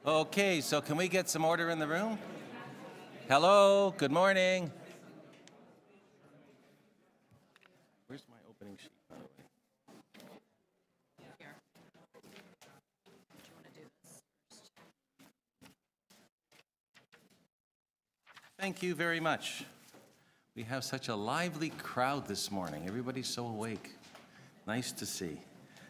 Okay, so can we get some order in the room? Hello, good morning. Where's my opening sheet, by the way? Here. Do you want to do this first? Thank you very much. We have such a lively crowd this morning. Everybody's so awake. Nice to see.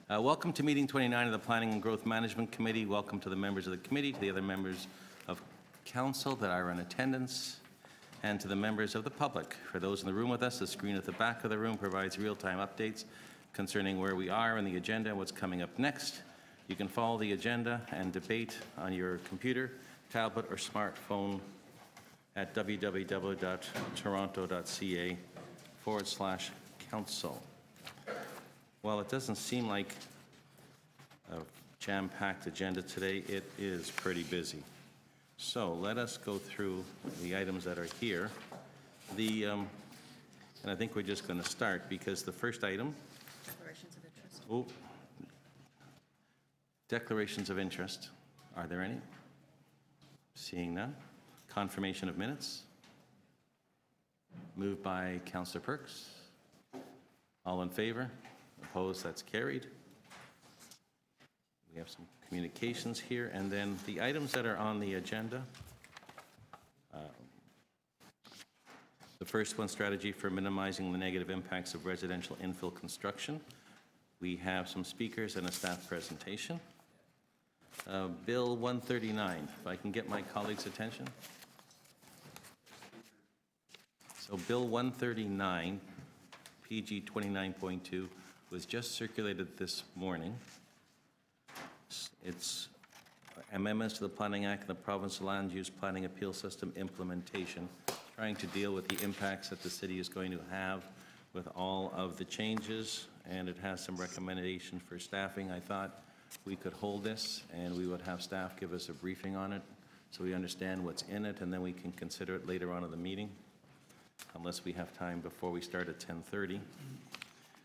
Welcome to meeting 29 of the Planning and Growth Management Committee. Welcome to the members of the committee, to the other members of council that are in attendance, and to the members of the public. For those in the room with us, the screen at the back of the room provides real-time updates concerning where we are in the agenda and what's coming up next. You can follow the agenda and debate on your computer, tablet, or smartphone at www.toronto.ca/council. Well, it doesn't seem like a jam-packed agenda today. It is pretty busy. So let us go through the items that are here. And I think we're just going to start because the first item. Declarations of interest. Oh, declarations of interest. Are there any? Seeing none. Confirmation of minutes. Moved by Councillor Perks. All in favor? Opposed? That's carried. We have some communications here, and then the items that are on the agenda. The first one, strategy for minimizing the negative impacts of residential infill construction. We have some speakers and a staff presentation. Bill 139, if I can get my colleagues' attention. So Bill 139, PG 29.2, was just circulated this morning. It's amendments to the Planning Act and the Provincial Land Use Planning Appeal System implementation, trying to deal with the impacts that the city is going to have with all of the changes, and it has some recommendation for staffing. I thought we could hold this and we would have staff give us a briefing on it so we understand what's in it, and then we can consider it later on in the meeting, unless we have time before we start at 10:30.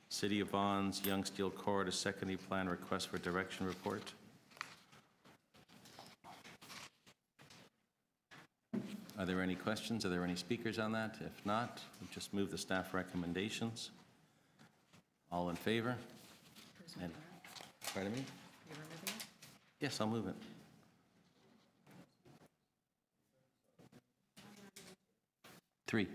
City of Vaughan's Young Steel Corridor Secondary Plan Request for Direction Report. Are there any questions? Are there any speakers on that? If not, we'll just move the staff recommendations. All in favor? And, pardon me? You're removing it? Yes, I'll move it. Three.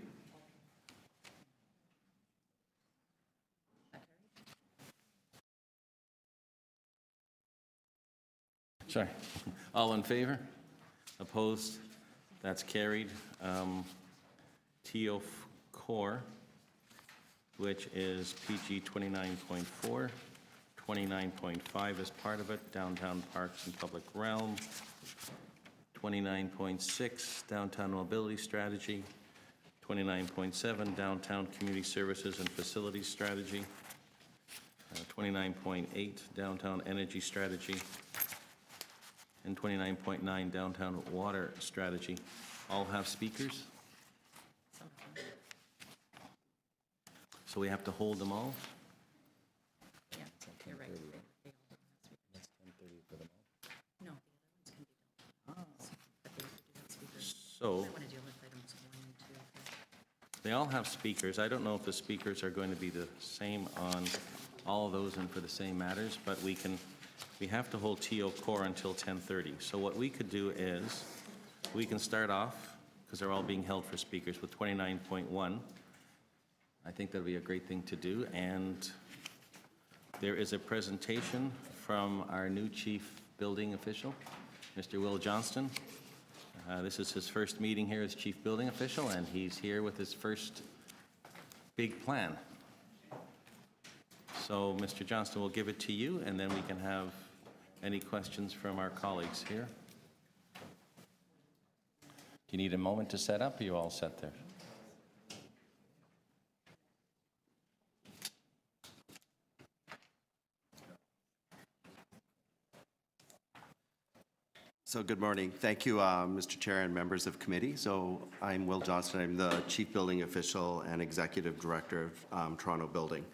Sorry. All in favor? Opposed? That's carried. TO Core, which is PG 29.4, 29.5 as part of it, downtown parks and public realm, 29.6, downtown mobility strategy, 29.7, downtown community services and facilities strategy, 29.8, downtown energy strategy, and 29.9, downtown water strategy. All have speakers? So we have to hold them all? Yeah, you're right. That's 10:30 for them all. No, the other ones can be done. But they have to do that speakers. So I want to deal with items 1 and 2. they all have speakers. I don't know if the speakers are going to be the same on all of those and for the same matters, but we have to hold TO Core until 10:30. So what we could do is we can start off, because they're all being held for speakers, with 29.1. I think that would be a great thing to do. And there is a presentation from our new chief building official, Mr. Will Johnston. This is his first meeting here as chief building official, and he's here with his first big plan. So, Mr. Johnston, we'll give it to you, and then we can have any questions from our colleagues here. Do you need a moment to set up, or are you all set there? So good morning. Thank you, Mr. Chair and members of committee. So I'm Will Johnston. I'm the Chief Building Official and Executive Director of Toronto Building.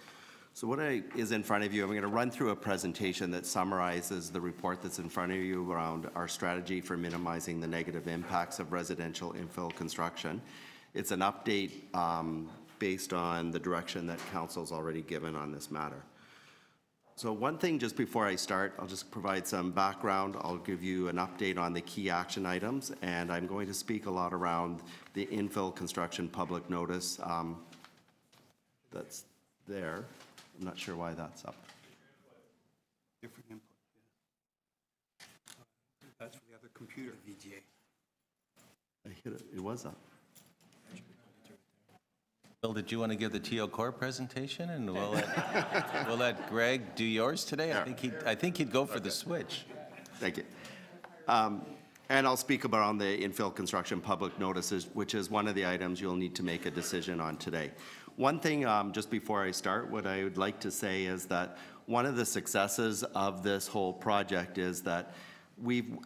So what is in front of you, I'm going to run through a presentation that summarizes the report that's in front of you around our strategy for minimizing the negative impacts of residential infill construction. It's an update based on the direction that Council's already given on this matter. So one thing just before I start, I'll just provide some background. I'll give you an update on the key action items, and I'm going to speak a lot around the infill construction public notice that's there. I'm not sure why that's up. Different input, yeah. That's for the other computer, VGA. I hit it. It was up. Bill, did you want to give the TO Core presentation, and we'll let Greg do yours today? I think he'd go for the switch. Thank you. And I'll speak about the infill construction public notices, which is one of the items you'll need to make a decision on today. One thing, just before I start, what I would like to say is that one of the successes of this whole project is that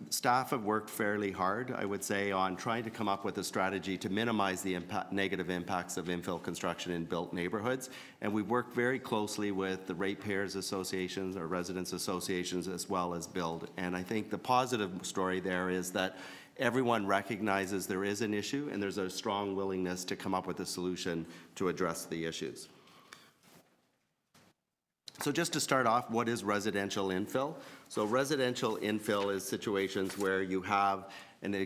staff have worked fairly hard, I would say, on trying to come up with a strategy to minimize the negative impacts of infill construction in built neighborhoods. And we've worked very closely with the ratepayers associations or residents associations as well as BUILD. And I think the positive story there is that everyone recognizes there is an issue and there's a strong willingness to come up with a solution to address the issues. So just to start off, what is residential infill? So residential infill is situations where you have a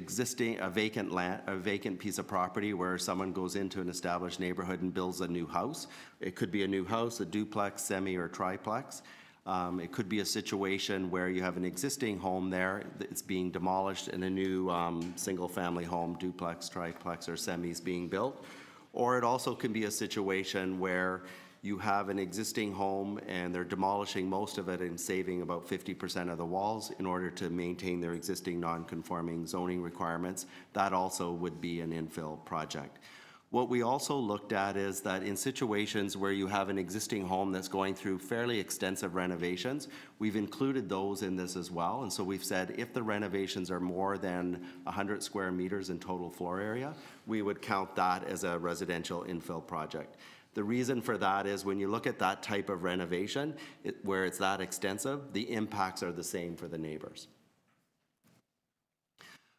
vacant piece of property where someone goes into an established neighborhood and builds a new house. It could be a new house, a duplex, semi, or triplex. It could be a situation where you have an existing home there that's being demolished and a new single-family home, duplex, triplex, or semi is being built. Or it also can be a situation where you have an existing home and they're demolishing most of it and saving about 50% of the walls in order to maintain their existing non-conforming zoning requirements. That also would be an infill project. What we also looked at is that in situations where you have an existing home that's going through fairly extensive renovations, we've included those in this as well. And so we've said if the renovations are more than 100 square meters in total floor area, we would count that as a residential infill project. The reason for that is when you look at that type of renovation, where it's that extensive, the impacts are the same for the neighbors.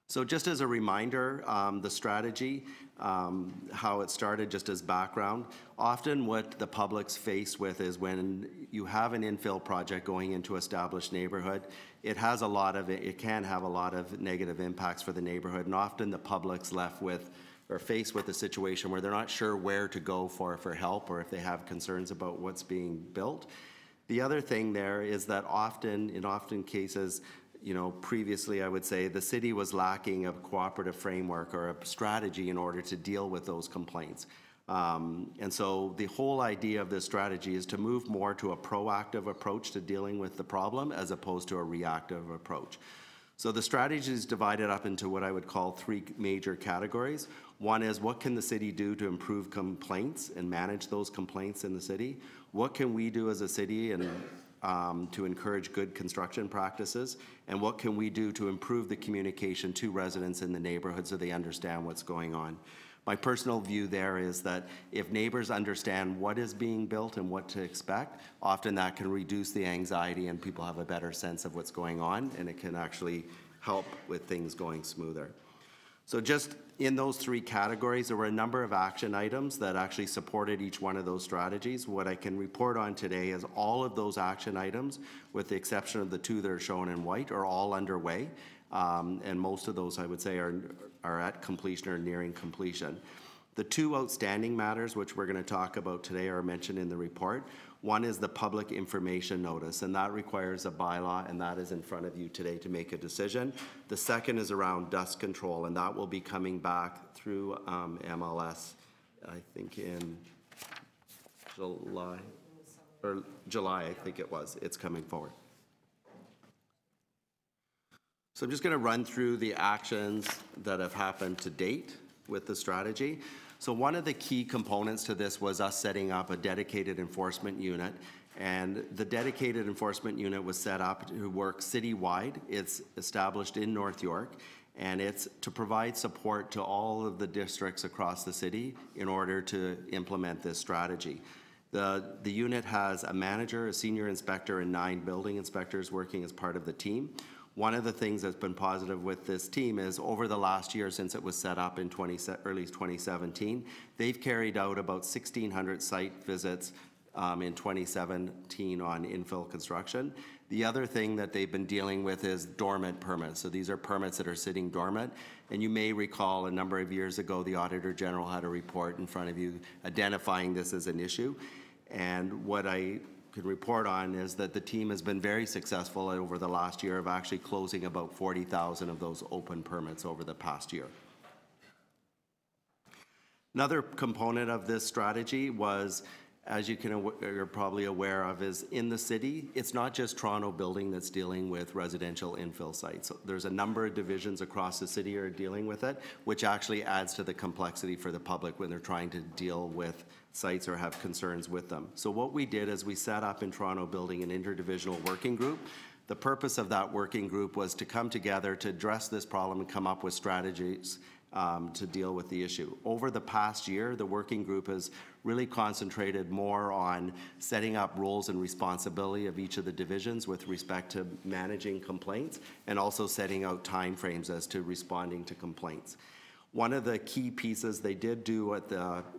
So just as a reminder, the strategy, how it started just as background, often what the public's faced with is when you have an infill project going into established neighborhood, it can have a lot of negative impacts for the neighborhood, and often the public's left with or faced with a situation where they're not sure where to go for help or if they have concerns about what's being built. The other thing there is that in cases, previously I would say the city was lacking a cooperative framework or a strategy in order to deal with those complaints. And so the whole idea of this strategy is to move more to a proactive approach to dealing with the problem as opposed to a reactive approach. So the strategy is divided up into what I would call three major categories. One is what can the city do to improve complaints and manage those complaints in the city? What can we do as a city and to encourage good construction practices? And what can we do to improve the communication to residents in the neighborhood so they understand what's going on? My personal view there is that if neighbors understand what is being built and what to expect, often that can reduce the anxiety and people have a better sense of what's going on, and it can actually help with things going smoother. So just in those three categories, there were a number of action items that actually supported each one of those strategies. What I can report on today is all of those action items, with the exception of the two that are shown in white, are all underway. And most of those, I would say, are at completion or nearing completion. The two outstanding matters, which we're going to talk about today, are mentioned in the report. One is the public information notice, and that requires a bylaw, and that is in front of you today to make a decision. The second is around dust control, and that will be coming back through MLS, I think in July, I think it was. It's coming forward. So I'm just going to run through the actions that have happened to date with the strategy. So one of the key components to this was us setting up a dedicated enforcement unit, and the dedicated enforcement unit was set up to work citywide. It's established in North York, and it's to provide support to all of the districts across the city in order to implement this strategy. The unit has a manager, a senior inspector, and 9 building inspectors working as part of the team. One of the things that's been positive with this team is over the last year since it was set up in early 2017, they've carried out about 1,600 site visits in 2017 on infill construction. The other thing that they've been dealing with is dormant permits. So these are permits that are sitting dormant. And you may recall a number of years ago, the Auditor General had a report in front of you identifying this as an issue. And what I could report on is that the team has been very successful over the last year of actually closing about 40,000 of those open permits over the past year. Another component of this strategy was, as you're probably aware of, is in the city, it's not just Toronto Building that's dealing with residential infill sites. So there's a number of divisions across the city are dealing with it, which actually adds to the complexity for the public when they're trying to deal with sites or have concerns with them. So what we did is we set up in Toronto Building an interdivisional working group. The purpose of that working group was to come together to address this problem and come up with strategies to deal with the issue. Over the past year, the working group has really concentrated more on setting up roles and responsibility of each of the divisions with respect to managing complaints and also setting out timeframes as to responding to complaints. One of the key pieces they did do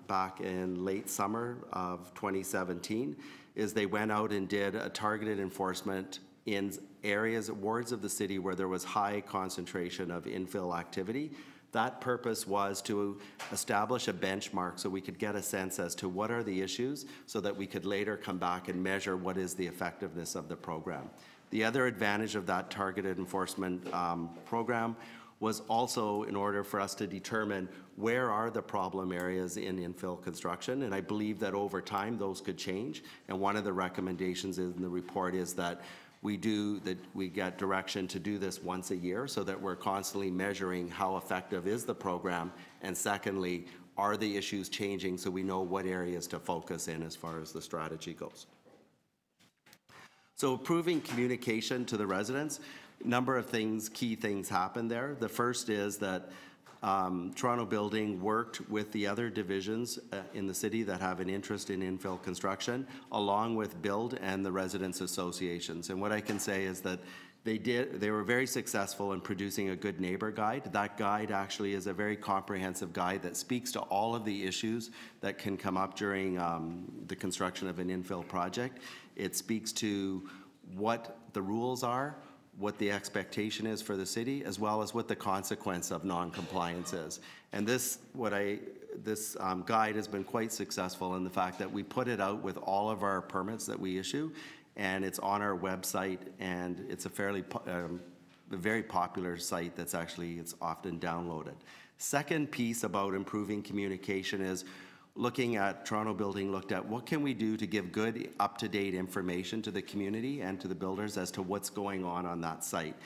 back in late summer of 2017 is they went out and did a targeted enforcement in wards of the city where there was high concentration of infill activity. That purpose was to establish a benchmark so we could get a sense as to what are the issues so that we could later come back and measure what is the effectiveness of the program. The other advantage of that targeted enforcement program was also in order for us to determine where are the problem areas in infill construction, and I believe that over time those could change. And one of the recommendations in the report is that we get direction to do this once a year so that we're constantly measuring how effective is the program, and secondly, are the issues changing so we know what areas to focus in as far as the strategy goes. So improving communication to the residents, a number of key things happened there. The first is that Toronto Building worked with the other divisions in the city that have an interest in infill construction, along with Build and the residents associations. And what I can say is that they were very successful in producing a good neighbor guide. That guide actually is a very comprehensive guide that speaks to all of the issues that can come up during the construction of an infill project. It speaks to what the rules are, what the expectation is for the city, as well as what the consequence of non-compliance is. And this guide has been quite successful in the fact that we put it out with all of our permits that we issue, and it's on our website, and it's a very popular site it's often downloaded. Second piece about improving communication is looking at Toronto Building looked at what can we do to give good up-to-date information to the community and to the builders as to what's going on that site.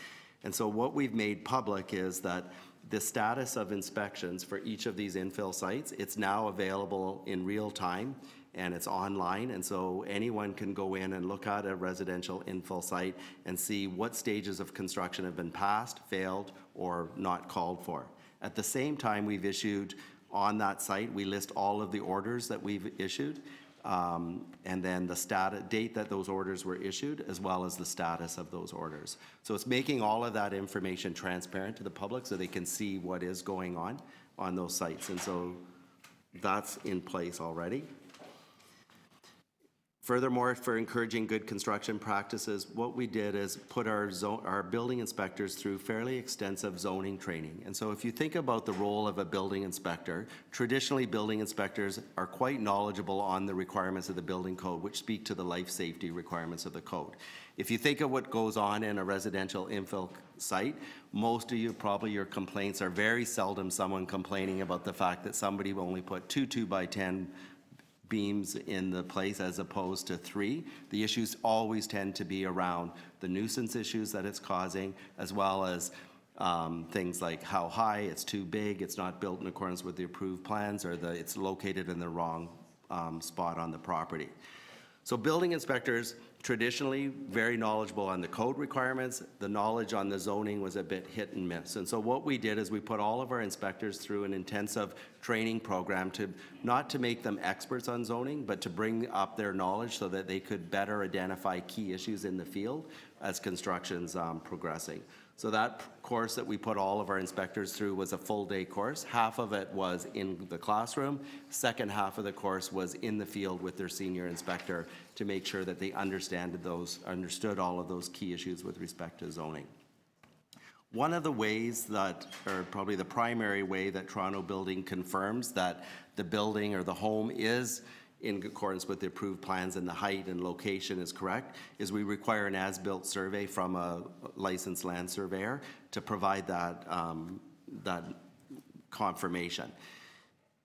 And so what we've made public is that the status of inspections for each of these infill sites, it's now available in real time and it's online, and so anyone can go in and look at a residential infill site and see what stages of construction have been passed, failed, or not called for. At the same time, we've issued on that site, we list all of the orders that we've issued, and then the date that those orders were issued, as well as the status of those orders. So it's making all of that information transparent to the public so they can see what is going on those sites. And so that's in place already. Furthermore, for encouraging good construction practices, what we did is put our building inspectors through fairly extensive zoning training. And so if you think about the role of a building inspector, traditionally building inspectors are quite knowledgeable on the requirements of the building code, which speak to the life safety requirements of the code. If you think of what goes on in a residential infill site, most of you, probably your complaints are very seldom someone complaining about the fact that somebody only put 2 2x10 beams in the place as opposed to 3. The issues always tend to be around the nuisance issues that it's causing, as well as things like how high, it's too big, it's not built in accordance with the approved plans, or it's located in the wrong spot on the property. So building inspectors, traditionally very knowledgeable on the code requirements. The knowledge on the zoning was a bit hit and miss. And so what we did is we put all of our inspectors through an intensive training program to not to make them experts on zoning, but to bring up their knowledge so that they could better identify key issues in the field as construction's progressing. So that course that we put all of our inspectors through was a full-day course. Half of it was in the classroom. Second half of the course was in the field with their senior inspector to make sure that they understood all of those key issues with respect to zoning. One of the ways that, or probably the primary way that Toronto Building confirms that the building or the home is in accordance with the approved plans and the height and location is correct, is we require an as-built survey from a licensed land surveyor to provide that, that confirmation.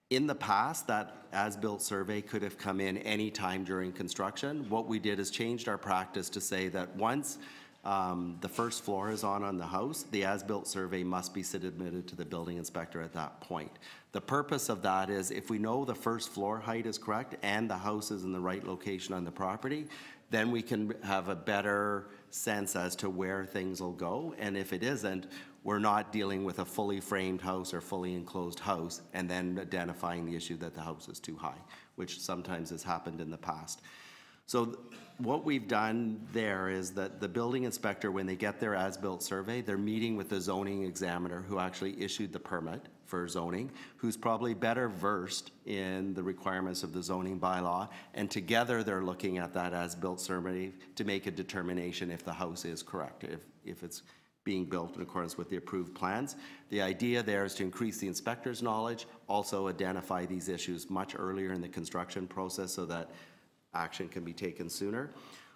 In the past, that as-built survey could have come in any time during construction. What we did is changed our practice to say that once the first floor is on the house, the as-built survey must be submitted to the building inspector at that point. The purpose of that is if we know the first floor height is correct and the house is in the right location on the property, then we can have a better sense as to where things will go. And if it isn't, we're not dealing with a fully framed house or fully enclosed house and then identifying the issue that the house is too high, which sometimes has happened in the past. So what we've done there is that the building inspector, when they get their as-built survey, they're meeting with the zoning examiner who actually issued the permit for zoning, who's probably better versed in the requirements of the zoning bylaw, and together they're looking at that as-built survey to make a determination if the house is correct, if it's being built in accordance with the approved plans. The idea there is to increase the inspector's knowledge, also identify these issues much earlier in the construction process so that action can be taken sooner.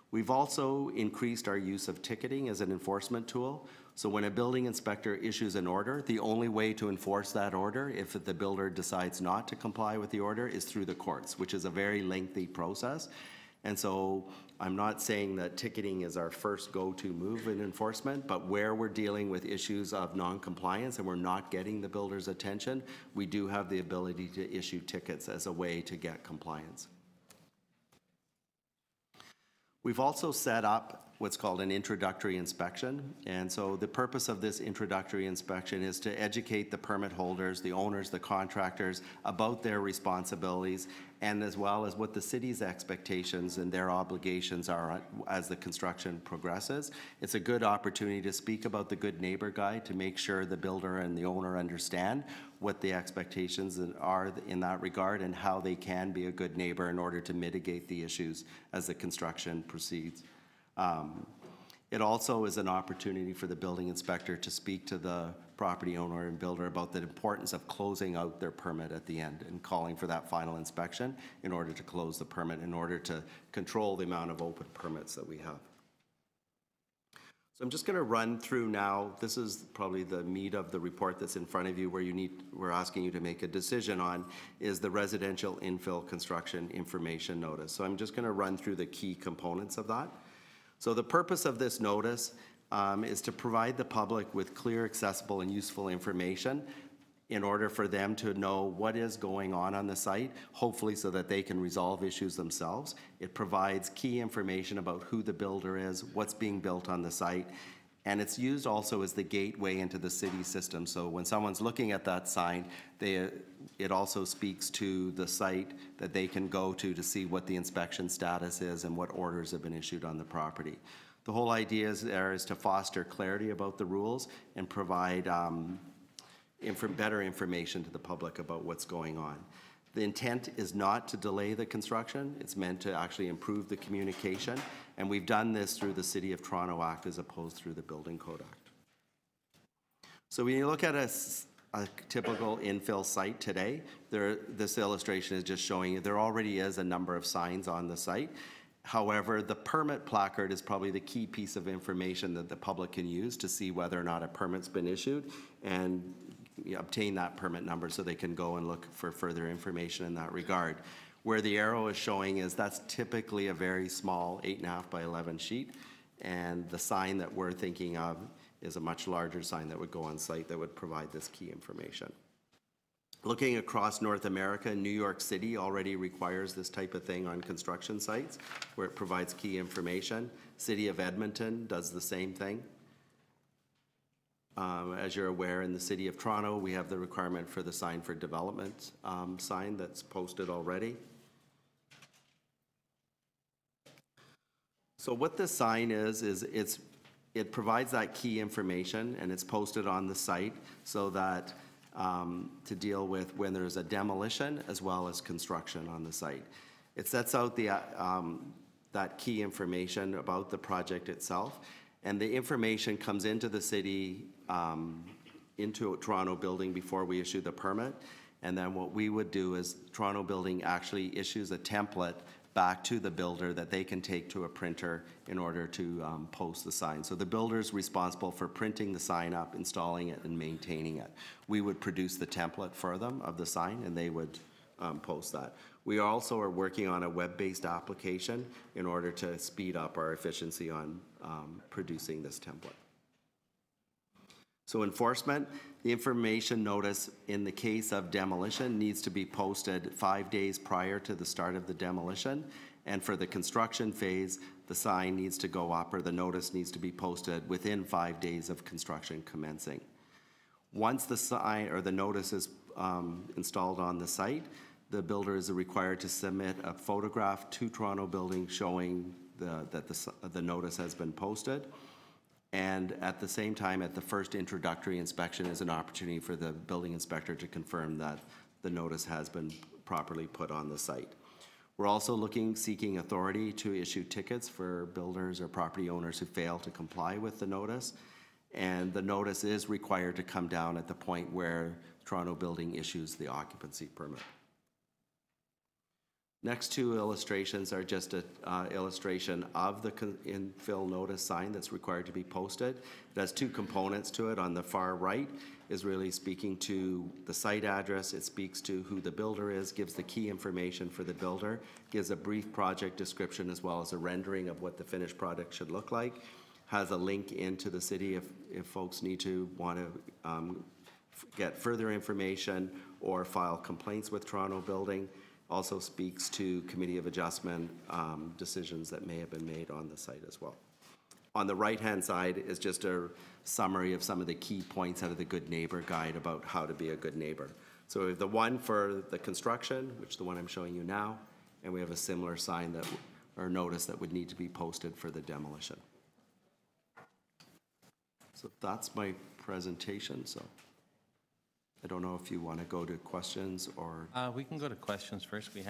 We've also increased our use of ticketing as an enforcement tool. So when a building inspector issues an order, the only way to enforce that order, if the builder decides not to comply with the order, is through the courts, which is a very lengthy process. And so I'm not saying that ticketing is our first go-to move in enforcement, but where we're dealing with issues of non-compliance and we're not getting the builder's attention, we do have the ability to issue tickets as a way to get compliance. We've also set up what's called an introductory inspection. And so the purpose of this introductory inspection is to educate the permit holders, the owners, the contractors about their responsibilities, and as well as what the city's expectations and their obligations are as the construction progresses. It's a good opportunity to speak about the Good Neighbor Guide to make sure the builder and the owner understand what the expectations are in that regard and how they can be a good neighbor in order to mitigate the issues as the construction proceeds. It also is an opportunity for the building inspector to speak to the property owner and builder about the importance of closing out their permit at the end and calling for that final inspection in order to close the permit, in order to control the amount of open permits that we have. So I'm just going to run through now. This is probably the meat of the report that's in front of you, where we're asking you to make a decision on, is the residential infill construction information notice. So I'm just going to run through the key components of that. So the purpose of this notice is to provide the public with clear, accessible, and useful information in order for them to know what is going on the site, hopefully so that they can resolve issues themselves. It provides key information about who the builder is, what's being built on the site, and it's used also as the gateway into the city system. So when someone's looking at that sign, it also speaks to the site that they can go to see what the inspection status is and what orders have been issued on the property. The whole idea is to foster clarity about the rules and provide better information to the public about what's going on. The intent is not to delay the construction. It's meant to actually improve the communication, and we've done this through the City of Toronto Act as opposed through the Building Code Act. So when you look at a typical infill site today, this illustration is just showing you there already is a number of signs on the site. However, the permit placard is probably the key piece of information that the public can use to see whether or not a permit's been issued and obtain that permit number so they can go and look for further information in that regard. Where the arrow is showing is that's typically a very small 8.5 by 11 sheet, and the sign that we're thinking of is a much larger sign that would go on site that would provide this key information. Looking across North America, New York City already requires this type of thing on construction sites, where it provides key information. City of Edmonton does the same thing. As you're aware, in the City of Toronto, we have the requirement for the sign for development sign that's posted already. So what this sign is it provides that key information, and it's posted on the site so that to deal with when there's a demolition as well as construction on the site. It sets out the that key information about the project itself, and the information comes into the city, into a Toronto building before we issue the permit. And then what we would do is Toronto building actually issues a template back to the builder that they can take to a printer in order to post the sign. So the builder's responsible for printing the sign up, installing it, and maintaining it. We would produce the template for them of the sign, and they would post that. We also are working on a web-based application in order to speed up our efficiency on producing this template. So enforcement, the information notice in the case of demolition needs to be posted 5 days prior to the start of the demolition. And for the construction phase, the sign needs to go up, or the notice needs to be posted within 5 days of construction commencing. Once the sign or the notice is installed on the site, the builder is required to submit a photograph to Toronto Building showing that the notice has been posted. And at the same time, at the first introductory inspection is an opportunity for the building inspector to confirm that the notice has been properly put on the site. We're also seeking authority to issue tickets for builders or property owners who fail to comply with the notice. And the notice is required to come down at the point where Toronto Building issues the occupancy permit. Next two illustrations are just an illustration of the infill notice sign that's required to be posted. It has two components to it. On the far right is really speaking to the site address. It speaks to who the builder is, gives the key information for the builder, gives a brief project description as well as a rendering of what the finished product should look like, has a link into the city if folks want to get further information or file complaints with Toronto Building. Also speaks to committee of adjustment decisions that may have been made on the site as well. On the right-hand side is just a summary of some of the key points out of the Good Neighbor Guide about how to be a good neighbor. So we have the one for the construction, which is the one I'm showing you now, and we have a similar sign or notice that would need to be posted for the demolition. So that's my presentation. So I don't know if you want to go to questions or... We can go to questions first. We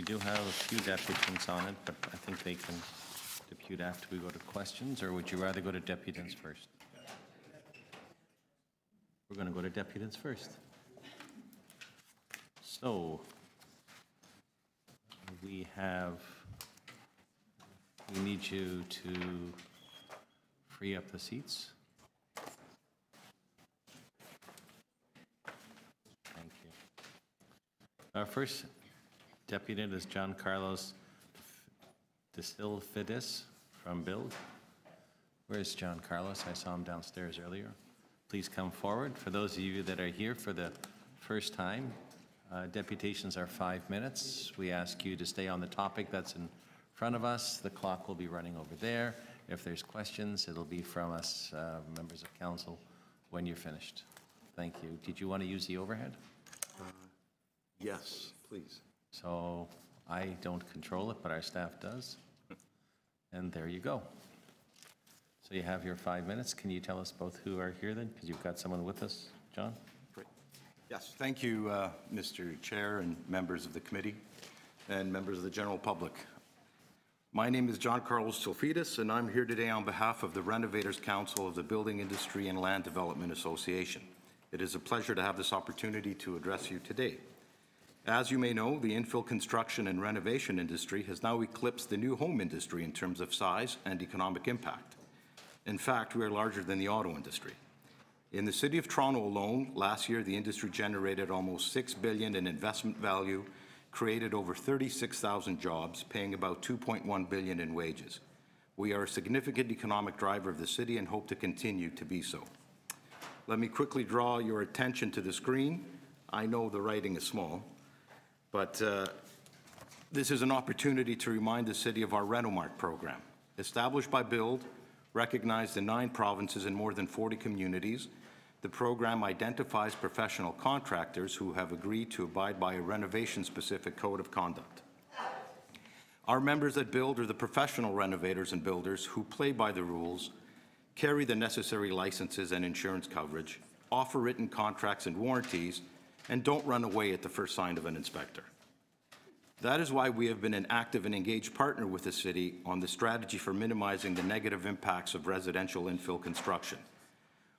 do have a few deputants on it, but I think they can depute after we go to questions, or would you rather go to deputants first? We're going to go to deputants first. So we need you to free up the seats. Our first deputant is John Carlos Desilfidis from Build. Where's John Carlos? I saw him downstairs earlier. Please come forward. For those of you that are here for the first time, deputations are 5 minutes. We ask you to stay on the topic that's in front of us. The clock will be running over there. If there's questions, it'll be from us, members of council, when you're finished. Thank you. Did you want to use the overhead? Yes, please. So I don't control it, but our staff does. And there you go. So you have your 5 minutes. Can you tell us both who are here then? Because you've got someone with us, John? Great. Yes, thank you, Mr. Chair and members of the committee and members of the general public. My name is John Carlos Desilfidis, and I'm here today on behalf of the Renovators Council of the Building Industry and Land Development Association. It is a pleasure to have this opportunity to address you today. As you may know, the infill construction and renovation industry has now eclipsed the new home industry in terms of size and economic impact. In fact, we are larger than the auto industry. In the City of Toronto alone, last year the industry generated almost $6 billion in investment value, created over 36,000 jobs, paying about $2.1 billion in wages. We are a significant economic driver of the city and hope to continue to be so. Let me quickly draw your attention to the screen. I know the writing is small, but this is an opportunity to remind the city of our Renomark program. Established by BUILD, recognized in 9 provinces and more than 40 communities, the program identifies professional contractors who have agreed to abide by a renovation-specific code of conduct. Our members at BUILD are the professional renovators and builders who play by the rules, carry the necessary licenses and insurance coverage, offer written contracts and warranties, and don't run away at the first sign of an inspector. That is why we have been an active and engaged partner with the city on the strategy for minimizing the negative impacts of residential infill construction.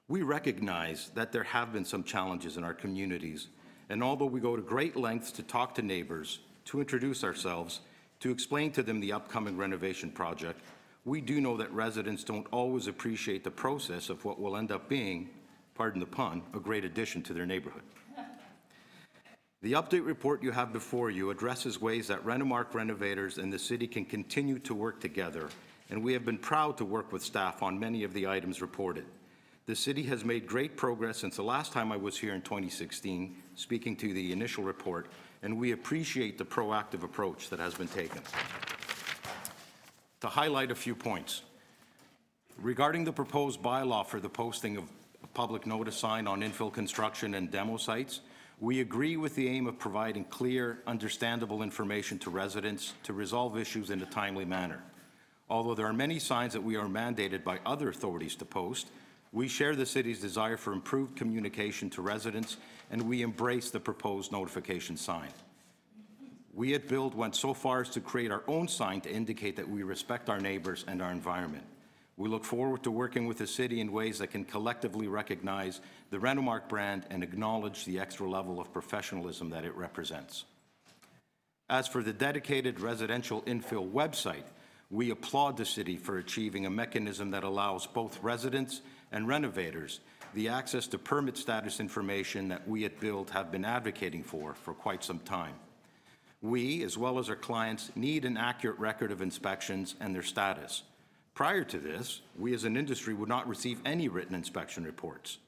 We recognize that there have been some challenges in our communities, and although we go to great lengths to talk to neighbors, to introduce ourselves, to explain to them the upcoming renovation project, we do know that residents don't always appreciate the process of what will end up being, pardon the pun, a great addition to their neighborhood. The update report you have before you addresses ways that Renomark renovators and the city can continue to work together, and we have been proud to work with staff on many of the items reported. The city has made great progress since the last time I was here in 2016, speaking to the initial report, and we appreciate the proactive approach that has been taken. To highlight a few points, regarding the proposed bylaw for the posting of a public notice sign on infill construction and demo sites, we agree with the aim of providing clear, understandable information to residents to resolve issues in a timely manner. Although there are many signs that we are mandated by other authorities to post, we share the city's desire for improved communication to residents, and we embrace the proposed notification sign. We at BUILD went so far as to create our own sign to indicate that we respect our neighbors and our environment. We look forward to working with the city in ways that can collectively recognize the Renomark brand and acknowledge the extra level of professionalism that it represents. As for the dedicated residential infill website, we applaud the city for achieving a mechanism that allows both residents and renovators the access to permit status information that we at BUILD have been advocating for quite some time. We, as well as our clients, need an accurate record of inspections and their status. Prior to this, we as an industry would not receive any written inspection reports.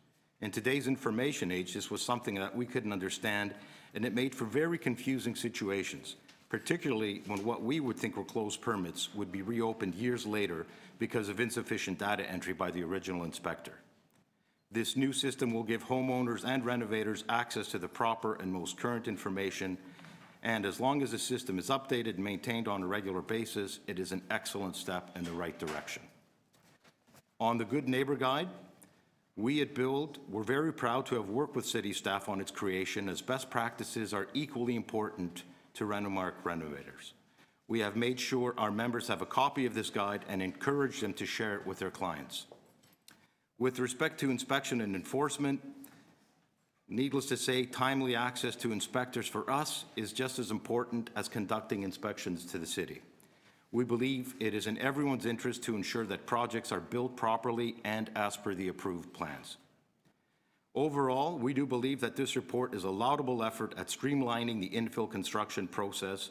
In today's information age, this was something that we couldn't understand, and it made for very confusing situations, particularly when what we would think were closed permits would be reopened years later because of insufficient data entry by the original inspector. This new system will give homeowners and renovators access to the proper and most current information, and as long as the system is updated and maintained on a regular basis, it is an excellent step in the right direction. On the Good Neighbor Guide, we at BUILD were very proud to have worked with city staff on its creation, as best practices are equally important to Renomark renovators. We have made sure our members have a copy of this guide and encourage them to share it with their clients. With respect to inspection and enforcement, needless to say, timely access to inspectors for us is just as important as conducting inspections to the city. We believe it is in everyone's interest to ensure that projects are built properly and as per the approved plans. Overall, we do believe that this report is a laudable effort at streamlining the infill construction process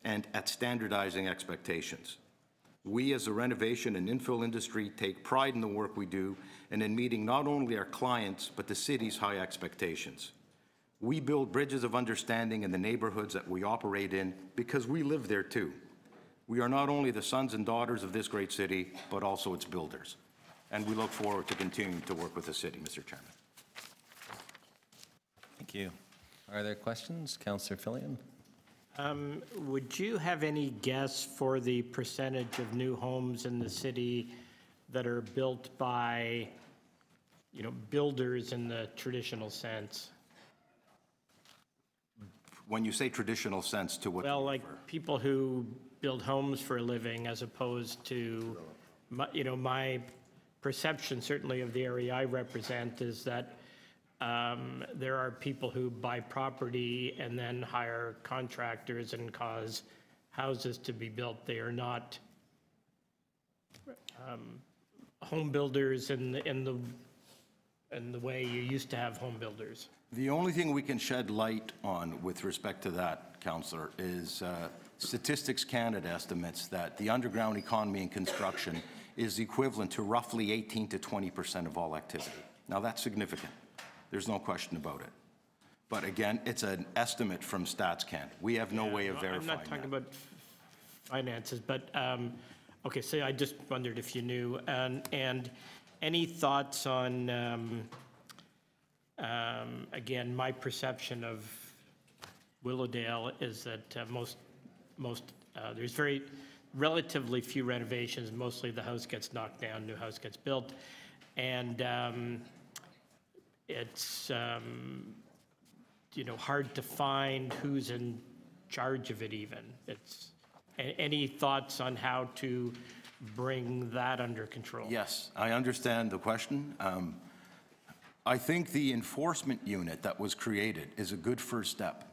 and at standardizing expectations. We as a renovation and infill industry take pride in the work we do and in meeting not only our clients, but the city's high expectations. We build bridges of understanding in the neighborhoods that we operate in because we live there too. We are not only the sons and daughters of this great city, but also its builders. And we look forward to continuing to work with the city, Mr. Chairman. Thank you. Are there questions? Councillor Fillion? Would you have any guess for the percentage of new homes in the city that are built by, builders in the traditional sense? When you say traditional sense, to what? Well, like people who build homes for a living, as opposed to, my perception certainly of the area I represent is that there are people who buy property and then hire contractors and cause houses to be built. They are not home builders in the way you used to have home builders. The only thing we can shed light on with respect to that, Councillor, is Statistics Canada estimates that the underground economy in construction is equivalent to roughly 18 to 20% of all activity. Now that's significant. There's no question about it. But again, it's an estimate from StatsCan. We have no way of verifying I'm not talking about finances, but, okay, so I just wondered if you knew. And any thoughts on, again, my perception of Willowdale is that there's relatively few renovations. Mostly the house gets knocked down, new house gets built. And it's, hard to find who's in charge of it even. Any thoughts on how to bring that under control? Yes, I understand the question. I think the enforcement unit that was created is a good first step.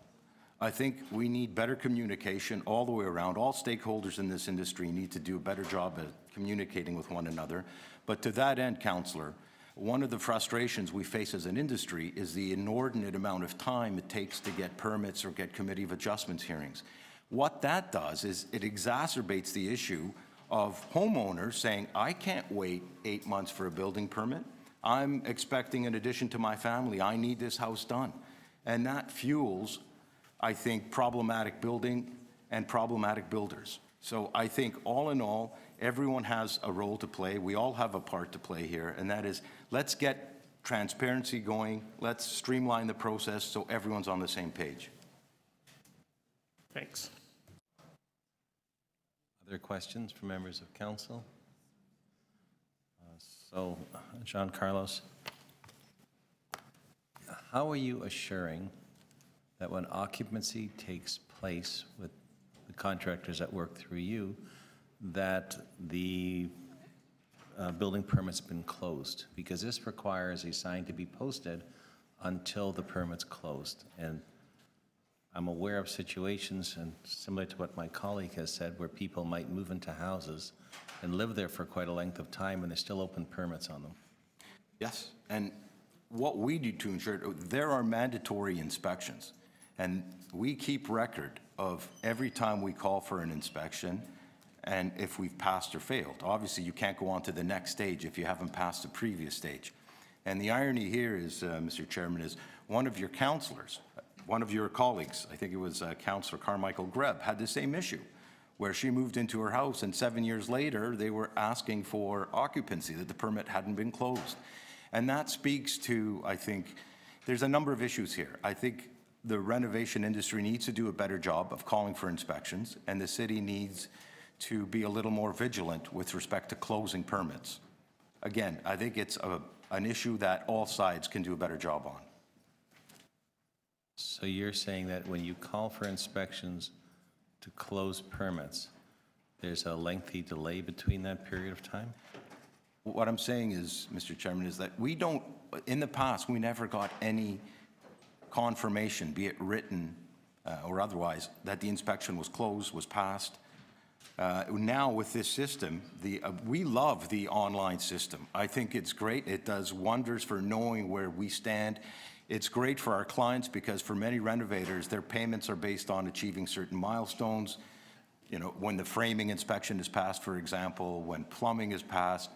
I think we need better communication all the way around. All stakeholders in this industry need to do a better job at communicating with one another. But to that end, Councillor, one of the frustrations we face as an industry is the inordinate amount of time it takes to get permits or get committee of adjustments hearings. What that does is it exacerbates the issue of homeowners saying, I can't wait 8 months for a building permit. I'm expecting an addition to my family. I need this house done. And that fuels, I think, problematic building and problematic builders. So I think all in all, everyone has a role to play. We all have a part to play here, and that is, let's get transparency going. Let's streamline the process so everyone's on the same page. Thanks. Other questions from members of council? So, John Carlos, how are you assuring that when occupancy takes place with the contractors that work through you, that the building permit's been closed? Because this requires a sign to be posted until the permit's closed. And I'm aware of situations, and similar to what my colleague has said, where people might move into houses and live there for quite a length of time and there's still open permits on them. Yes, and what we do to ensure, there are mandatory inspections, and we keep record of every time we call for an inspection and if we've passed or failed. Obviously, you can't go on to the next stage if you haven't passed the previous stage. And the irony here is, Mr. Chairman, is one of your councillors, one of your colleagues, I think it was Councillor Carmichael Greb, had the same issue, where she moved into her house and 7 years later they were asking for occupancy, that the permit hadn't been closed. And that speaks to, I think, there's a number of issues here. I think the renovation industry needs to do a better job of calling for inspections, and the city needs to be a little more vigilant with respect to closing permits. Again, I think it's an issue that all sides can do a better job on. So you're saying that when you call for inspections to close permits, there's a lengthy delay between that period of time? What I'm saying is, Mr. Chairman, is that we don't, in the past, we never got any confirmation, be it written or otherwise, that the inspection was closed, was passed. Now with this system, we love the online system. I think it's great. It does wonders for knowing where we stand. It's great for our clients because for many renovators, their payments are based on achieving certain milestones. You know, when the framing inspection is passed, for example, when plumbing is passed.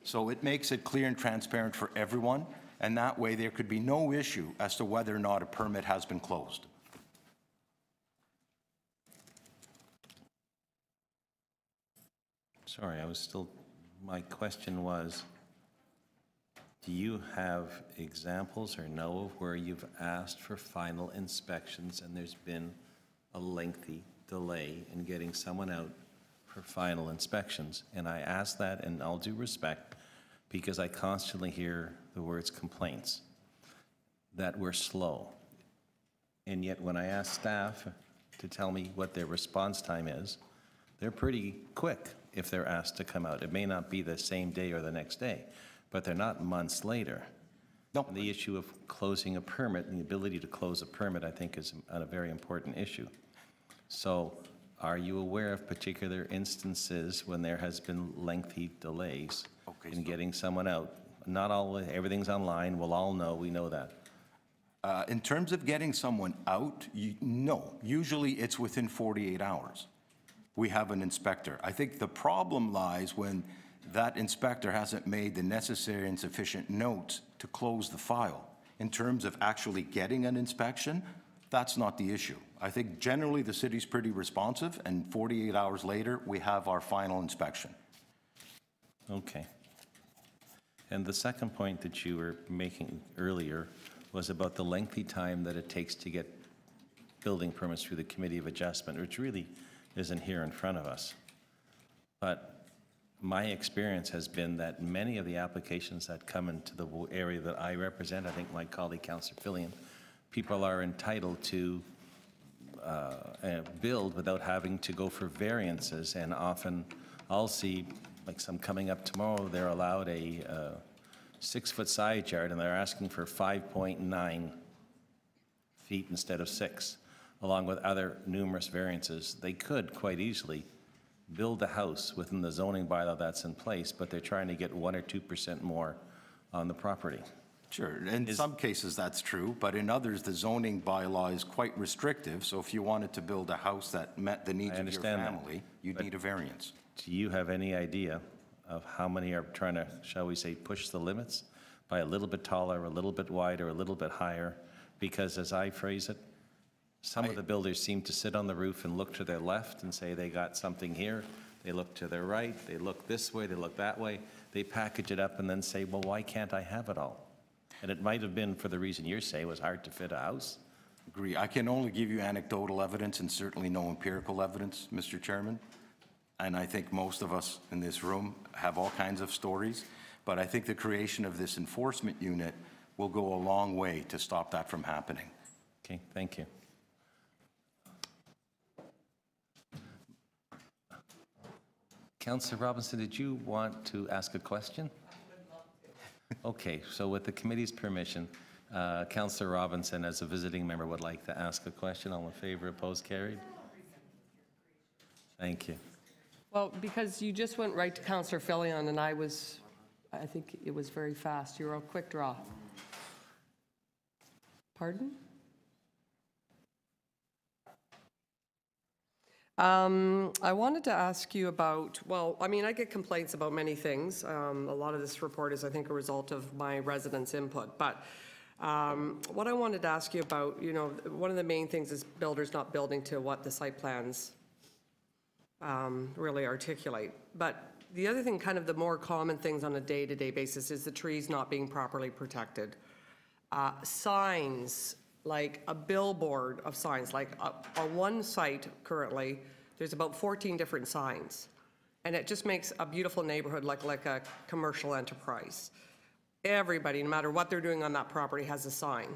So it makes it clear and transparent for everyone, and that way there could be no issue as to whether or not a permit has been closed. Sorry, my question was, do you have examples or know of where you've asked for final inspections and there's been a lengthy delay in getting someone out for final inspections? And I ask that in all due respect because I constantly hear the words complaints, that we're slow. And yet when I ask staff to tell me what their response time is, they're pretty quick if they're asked to come out. It may not be the same day or the next day, but they're not months later. No. The issue of closing a permit and the ability to close a permit, I think, is a very important issue. So are you aware of particular instances when there has been lengthy delays in getting someone out? Not all, everything's online. We'll all know, we know that. In terms of getting someone out, no. Usually it's within 48 hours. We have an inspector. I think the problem lies when that inspector hasn't made the necessary and sufficient notes to close the file. In terms of actually getting an inspection, that's not the issue. I think generally the city's pretty responsive, and 48 hours later, we have our final inspection. Okay. And the second point that you were making earlier was about the lengthy time that it takes to get building permits through the Committee of Adjustment, which really isn't here in front of us. But my experience has been that many of the applications that come into the area that I represent, I think my colleague Councillor Fillion, people are entitled to build without having to go for variances, and often I'll see, like some coming up tomorrow, they're allowed a 6-foot side yard and they're asking for 5.9 feet instead of 6, along with other numerous variances. They could quite easily build a house within the zoning bylaw that's in place, but they're trying to get 1 or 2% more on the property. Sure, in some cases that's true, but in others, the zoning bylaw is quite restrictive, so if you wanted to build a house that met the needs of your family, you'd need a variance. Do you have any idea of how many are trying to, shall we say, push the limits by a little bit taller, a little bit wider, a little bit higher? Because as I phrase it, some of the builders seem to sit on the roof and look to their left and say they got something here. They look to their right, they look this way, they look that way. They package it up and then say, well, why can't I have it all? And it might have been for the reason you're saying, it was hard to fit a house. Agree. I can only give you anecdotal evidence and certainly no empirical evidence, Mr. Chairman. And I think most of us in this room have all kinds of stories. But I think the creation of this enforcement unit will go a long way to stop that from happening. Okay, thank you. Councillor Robinson, did you want to ask a question? Okay, so with the committee's permission, Councillor Robinson, as a visiting member, would like to ask a question. All in favor, opposed, carried? Thank you. Well, because you just went right to Councillor Fillion, and I think it was very fast. You were a quick draw. Pardon? I wanted to ask you about, well, I mean, I get complaints about many things. A lot of this report is, I think, a result of my residents' input. But what I wanted to ask you about, you know, one of the main things is builders not building to what the site plans really articulate. But the other thing, kind of the more common things on a day-to-day basis, is the trees not being properly protected. Signs, like a billboard of signs, like on one site currently, there's about 14 different signs. And it just makes a beautiful neighborhood like a commercial enterprise. Everybody, no matter what they're doing on that property, has a sign.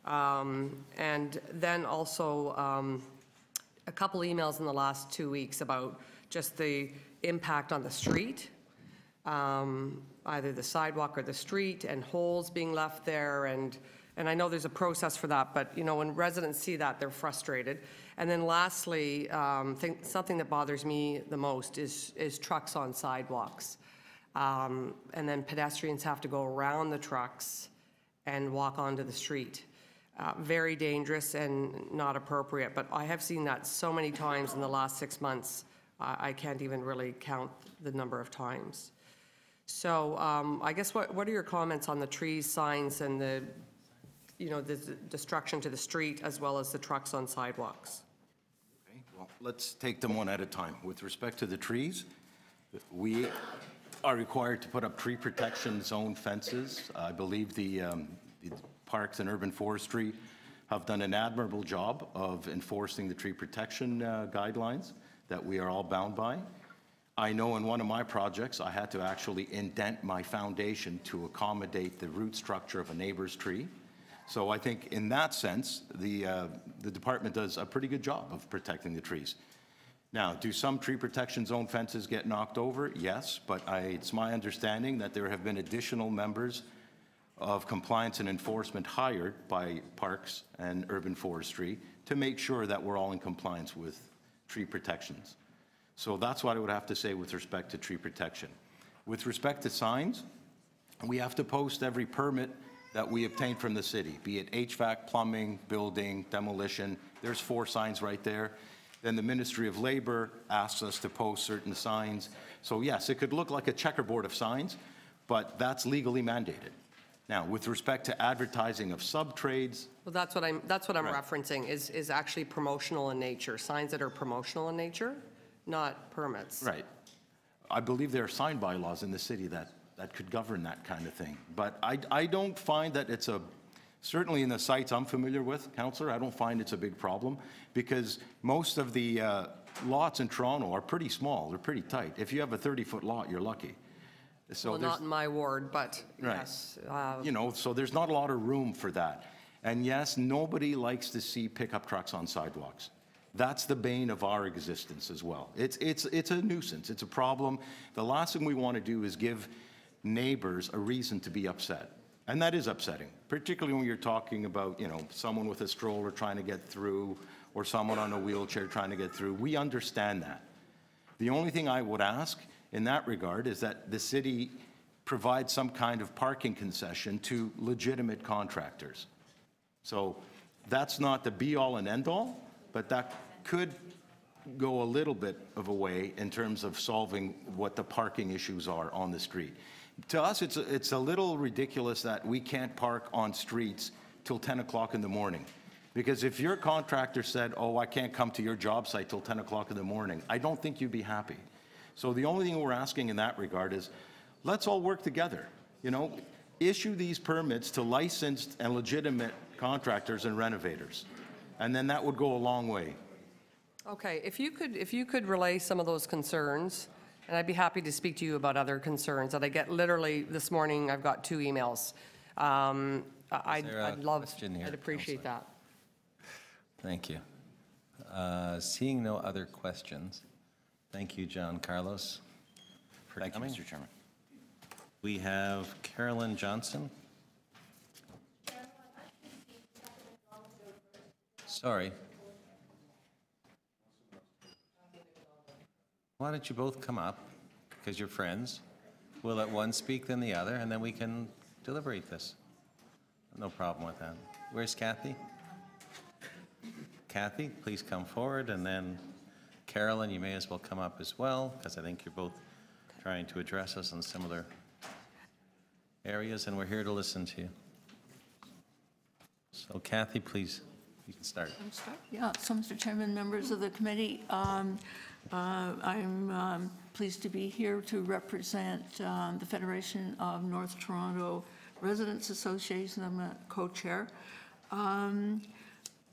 And then also a couple emails in the last 2 weeks about just the impact on the street, either the sidewalk or the street, and holes being left there. And I know there's a process for that, but you know, when residents see that, they're frustrated. And then lastly, something that bothers me the most is trucks on sidewalks. And then pedestrians have to go around the trucks and walk onto the street. Very dangerous and not appropriate, but I have seen that so many times in the last 6 months, I can't even really count the number of times. So I guess what are your comments on the trees, signs, and the destruction to the street, as well as the trucks on sidewalks? Okay, well, let's take them one at a time. With respect to the trees, we are required to put up tree protection zone fences. I believe the Parks and Urban Forestry have done an admirable job of enforcing the tree protection guidelines that we are all bound by. I know in one of my projects, I had to actually indent my foundation to accommodate the root structure of a neighbor's tree. So I think in that sense, the department does a pretty good job of protecting the trees. Now, do some tree protection zone fences get knocked over? Yes, but it's my understanding that there have been additional members of compliance and enforcement hired by Parks and Urban Forestry to make sure that we're all in compliance with tree protections. So that's what I would have to say with respect to tree protection. With respect to signs, we have to post every permit that we obtain from the city, be it HVAC, plumbing, building, demolition. There's 4 signs right there. Then the Ministry of Labor asks us to post certain signs. So yes, it could look like a checkerboard of signs, but that's legally mandated. Now, with respect to advertising of sub-trades, Well, that's what I'm Right. referencing, is actually promotional in nature, signs that are promotional in nature, not permits. right, I believe there are sign bylaws in the city that could govern that kind of thing. But I don't find that it's certainly in the sites I'm familiar with, Councillor, I don't find it's a big problem, because most of the lots in Toronto are pretty small, they're pretty tight. If you have a 30-foot lot, you're lucky. So Well, there's- not in my ward, but Right. yes. You know, so there's not a lot of room for that. And yes, nobody likes to see pickup trucks on sidewalks. That's the bane of our existence as well. It's a nuisance, it's a problem. The last thing we want to do is give neighbors a reason to be upset. And that is upsetting, particularly when you're talking about, you know, someone with a stroller trying to get through or someone on a wheelchair trying to get through. We understand that. The only thing I would ask in that regard is that the city provide some kind of parking concession to legitimate contractors. So that's not the be-all and end-all, but that could go a little bit of a way in terms of solving what the parking issues are on the street. To us, it's a little ridiculous that we can't park on streets till 10 o'clock in the morning. Because if your contractor said, oh, I can't come to your job site till 10 o'clock in the morning, I don't think you'd be happy. So the only thing we're asking in that regard is, let's all work together, you know, issue these permits to licensed and legitimate contractors and renovators. And then that would go a long way. Okay, if you could relay some of those concerns, and I'd be happy to speak to you about other concerns that I get literally this morning, I've got 2 emails. I'd there a love, question here, I'd appreciate that. Thank you. Seeing no other questions, thank you, John Carlos, for Thank you, coming. Mr. Chairman. We have Carolyn Johnson. Sorry. Why don't you both come up, because you're friends? We'll let one speak, then the other, and then we can deliberate this. No problem with that. Where's Kathy? Kathy, please come forward, and then Carolyn, you may as well come up as well, because I think you're both trying to address us in similar areas, and we're here to listen to you. So Kathy, please, you can start. Yeah, so Mr. Chairman, members of the committee, I'm pleased to be here to represent the Federation of North Toronto Residents Association. I'm a co-chair.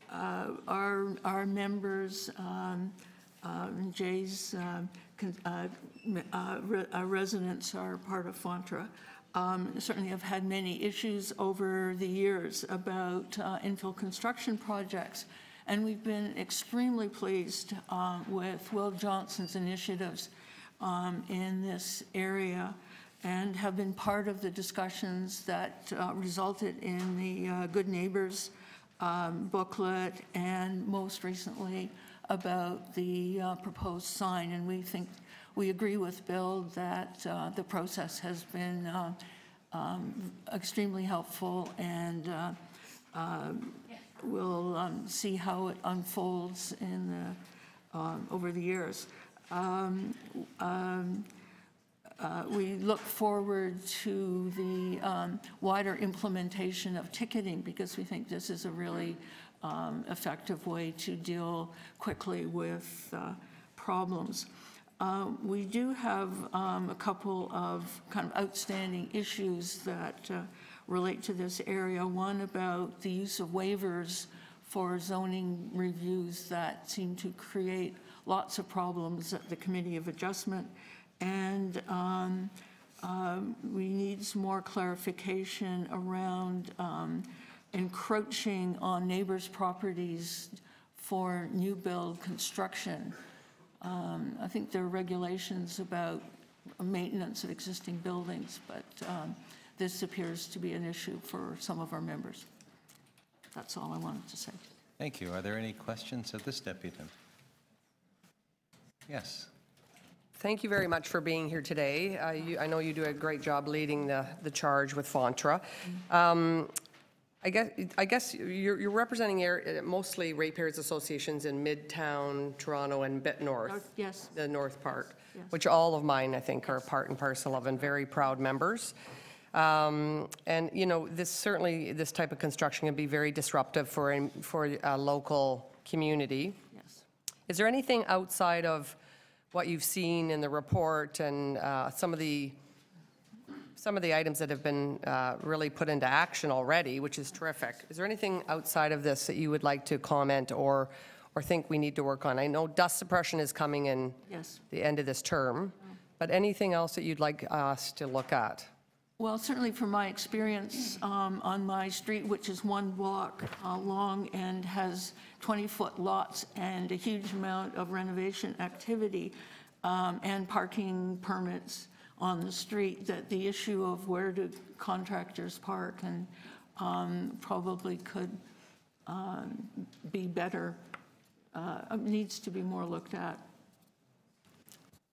Our members, Jay's residents are part of FONTRA. Certainly have had many issues over the years about infill construction projects, and we've been extremely pleased with Will Johnson's initiatives in this area, and have been part of the discussions that resulted in the Good Neighbors booklet, and most recently about the proposed sign. And we agree with Bill that the process has been extremely helpful, and we'll see how it unfolds over the years. We look forward to the wider implementation of ticketing, because we think this is a really effective way to deal quickly with problems. We do have a couple of kind of outstanding issues that relate to this area. One about the use of waivers for zoning reviews that seem to create lots of problems at the Committee of Adjustment. And we need some more clarification around encroaching on neighbors' properties for new build construction. I think there are regulations about maintenance of existing buildings, but this appears to be an issue for some of our members. That's all I wanted to say. Thank you. Are there any questions of this deputant? Yes. Thank you very much for being here today. I know you do a great job leading the charge with FONTRA. I guess you're representing mostly ratepayers associations in Midtown, Toronto, and Bit North. Yes. The north part, Yes. which all of mine, I think, are part and parcel of, and very proud members. And, you know, this type of construction can be very disruptive for a local community. Yes. Is there anything outside of what you've seen in the report and some of the items that have been really put into action already, which is terrific? Is there anything outside of this that you would like to comment or think we need to work on? I know dust suppression is coming in Yes. the end of this term, but anything else that you'd like us to look at? Well, certainly from my experience on my street, which is 1 block long and has 20-foot lots and a huge amount of renovation activity and parking permits on the street, that the issue of where do contractors park and probably could be better, needs to be more looked at.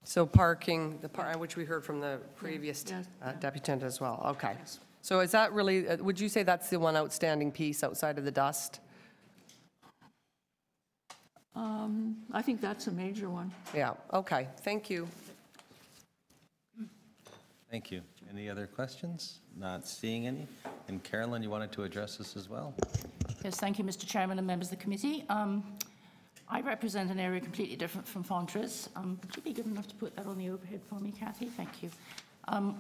So parking, which we heard from the previous Yes. deputant as well, okay. So is that really, would you say that's the one outstanding piece outside of the dust? I think that's a major one. Yeah, okay, thank you. Thank you. Any other questions? Not seeing any. And Carolyn, you wanted to address this as well? Yes, thank you, Mr. Chairman and members of the committee. I represent an area completely different from Fontra's. Would you be good enough to put that on the overhead for me, Kathy? Thank you.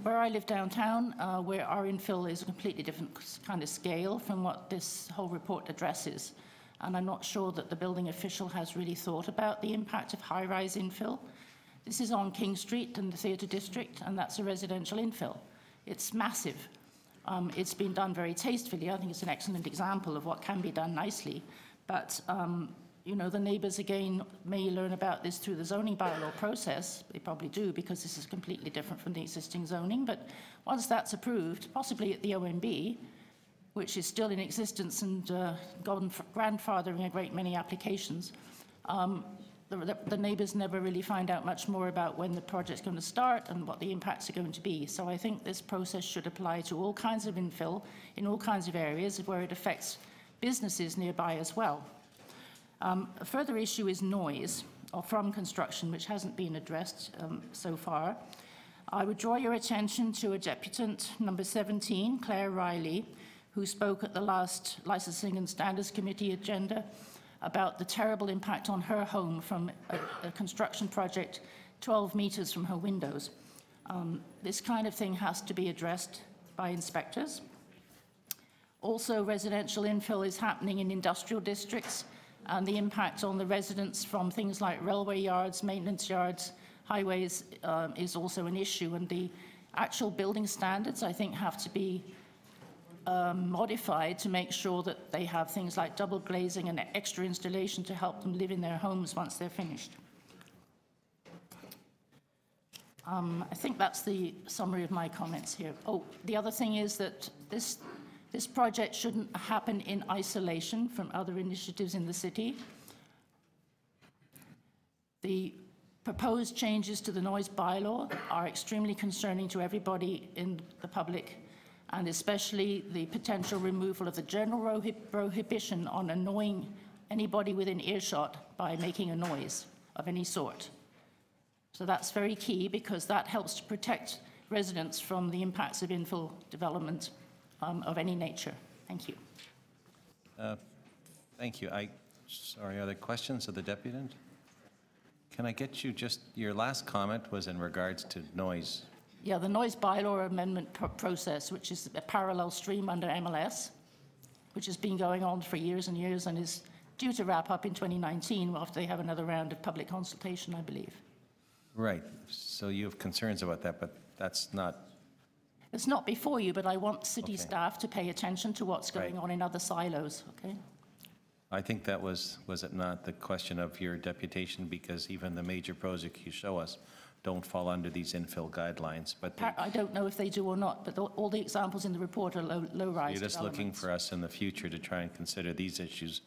Where I live downtown, where our infill is a completely different kind of scale from what this whole report addresses. And I'm not sure that the building official has really thought about the impact of high-rise infill. This is on King Street in the Theatre District, and that's a residential infill. It's massive. It's been done very tastefully. I think it's an excellent example of what can be done nicely. But you know, the neighbours, again, may learn about this through the zoning bylaw process. They probably do, because this is completely different from the existing zoning. But once that's approved, possibly at the OMB, which is still in existence and grandfathering a great many applications, the neighbours never really find out much more about when the project's going to start and what the impacts are going to be. So I think this process should apply to all kinds of infill in all kinds of areas where it affects businesses nearby as well. A further issue is noise from construction, which hasn't been addressed so far. I would draw your attention to a deputant, number 17, Claire Riley, who spoke at the last Licensing and Standards Committee agenda about the terrible impact on her home from a construction project 12 meters from her windows. This kind of thing has to be addressed by inspectors. Also, residential infill is happening in industrial districts, and the impact on the residents from things like railway yards, maintenance yards, highways is also an issue. And the actual building standards, I think, have to be modified to make sure that they have things like double glazing and extra installation to help them live in their homes once they're finished. I think that's the summary of my comments here. Oh, the other thing is that this project shouldn't happen in isolation from other initiatives in the city. The proposed changes to the noise bylaw are extremely concerning to everybody in the public, and especially the potential removal of the general prohibition on annoying anybody within earshot by making a noise of any sort. So that's very key, because that helps to protect residents from the impacts of infill development of any nature. Thank you. Thank you. Sorry, are there questions of the deputant? Can I get you just, your last comment was in regards to noise. Yeah, the noise bylaw amendment process, which is a parallel stream under MLS, which has been going on for years and years and is due to wrap up in 2019 after they have another round of public consultation, I believe. Right. So you have concerns about that, but that's not... It's not before you, but I want city staff to pay attention to what's going on in other silos, okay? I think that was it not the question of your deputation, because even the major projects you show us don't fall under these infill guidelines, but I don't know if they do or not, but all the examples in the report are low-rise you're just looking for us in the future to try and consider these issues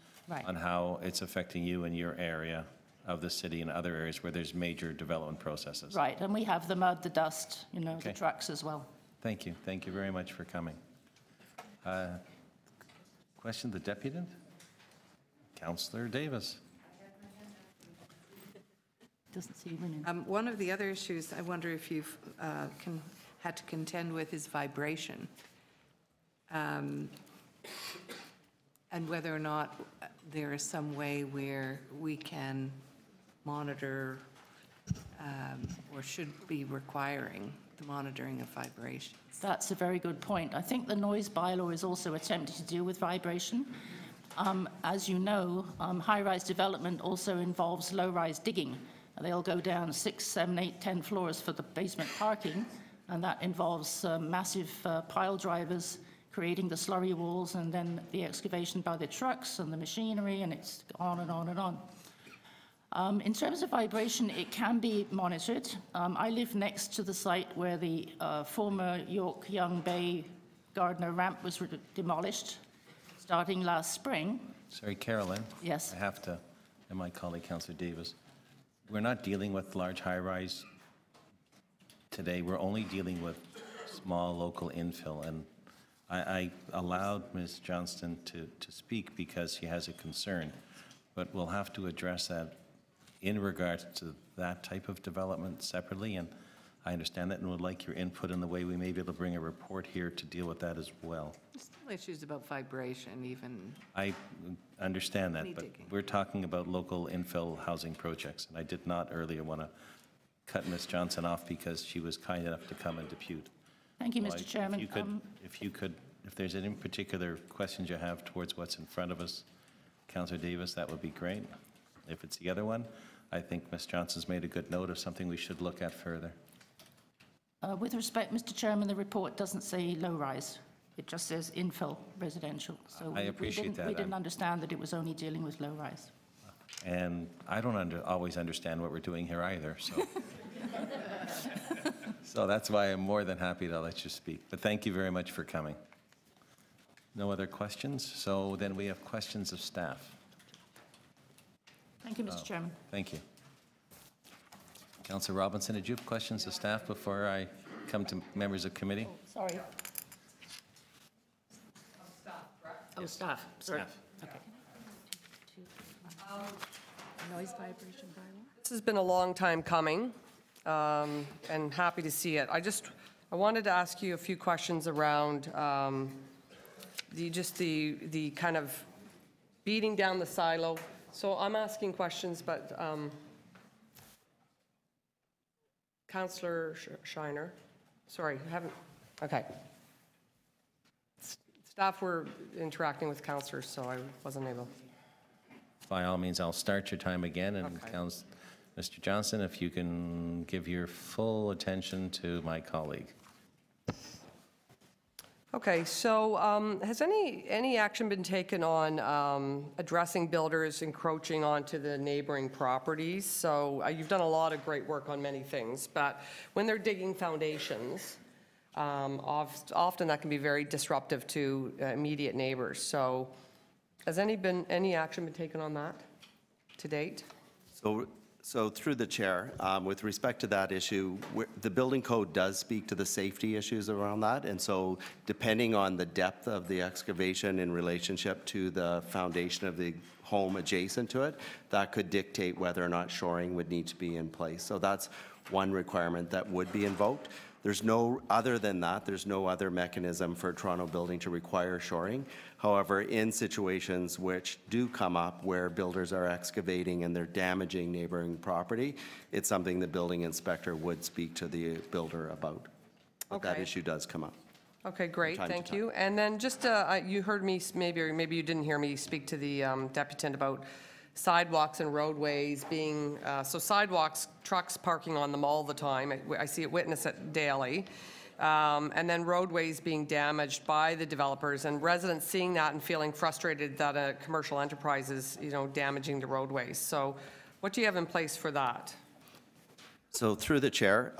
on how it's affecting you in your area of the city and other areas where there's major development processes. Right, and we have the mud, the dust, you know, the trucks as well. Thank you. Thank you very much for coming. Question, the deputant? Councillor Davis. Doesn't see you winning. One of the other issues, I wonder if you had to contend with is vibration. And whether or not there is some way where we can monitor or should be requiring the monitoring of vibration. That's a very good point. I think the noise bylaw is also attempting to deal with vibration. As you know, high-rise development also involves low-rise digging. They'll go down 6, 7, 8, 10 floors for the basement parking, and that involves massive pile drivers creating the slurry walls and then the excavation by the trucks and the machinery, and it's on and on and on. In terms of vibration, it can be monitored. I live next to the site where the former York Young Bay Gardner ramp was demolished starting last spring. Sorry, Carolyn? Yes. I have to, and my colleague, Councillor Davis, we're not dealing with large high-rise today. We're only dealing with small local infill. And I allowed Ms. Johnston to speak because she has a concern, but we'll have to address that in regards to that type of development separately. And I understand that and would like your input in the way we may be able to bring a report here to deal with that as well. There's still issues about vibration, even. I understand that, Any but digging. we're talking about local infill housing projects. And I did not earlier want to cut Ms. Johnson off because she was kind enough to come and depute. Thank you, So Mr. Chairman. If there's any particular questions you have towards what's in front of us, Councillor Davis, that would be great. If it's the other one, I think Ms. Johnson's made a good note of something we should look at further. With respect, Mr. Chairman, the report doesn't say low-rise. It just says infill residential. So I appreciate that. We didn't understand that it was only dealing with low-rise. And I don't always understand what we're doing here either, so. So that's why I'm more than happy to let you speak. But thank you very much for coming. No other questions? So then we have questions of staff. Thank you, Mr. Chairman. Thank you. Councillor Robinson, did you have questions of staff before I come to members of committee? Sorry. Oh, staff, sorry. Staff. Okay. Noise vibration bylaw? This has been a long time coming, and happy to see it. I wanted to ask you a few questions around the kind of beating down the silo. So I'm asking questions, but Councillor Shiner, sorry, I haven't, okay. Staff were interacting with councillors, so I wasn't able. By all means, I'll start your time again, and Okay. Mr. Johnson, if you can give your full attention to my colleague. Okay, so has any action been taken on addressing builders encroaching onto the neighboring properties? So you've done a lot of great work on many things, but when they're digging foundations, often that can be very disruptive to immediate neighbors. So has any action been taken on that to date? So through the chair, with respect to that issue, the building code does speak to the safety issues around that. And so depending on the depth of the excavation in relationship to the foundation of the home adjacent to it, that could dictate whether or not shoring would need to be in place. So that's one requirement that would be invoked. There's no, other than that, there's no other mechanism for Toronto Building to require shoring. However, in situations which do come up where builders are excavating and they're damaging neighboring property, it's something the building inspector would speak to the builder about. But that Okay. issue does come up. Okay, great, time to thank time. you. And then just, you heard me, or maybe you didn't hear me speak to the deputant about sidewalks and roadways being, so sidewalks, trucks parking on them all the time. I see it, witness it daily. And then roadways being damaged by the developers and residents seeing that and feeling frustrated that a commercial enterprise is, damaging the roadways. So what do you have in place for that? So through the chair,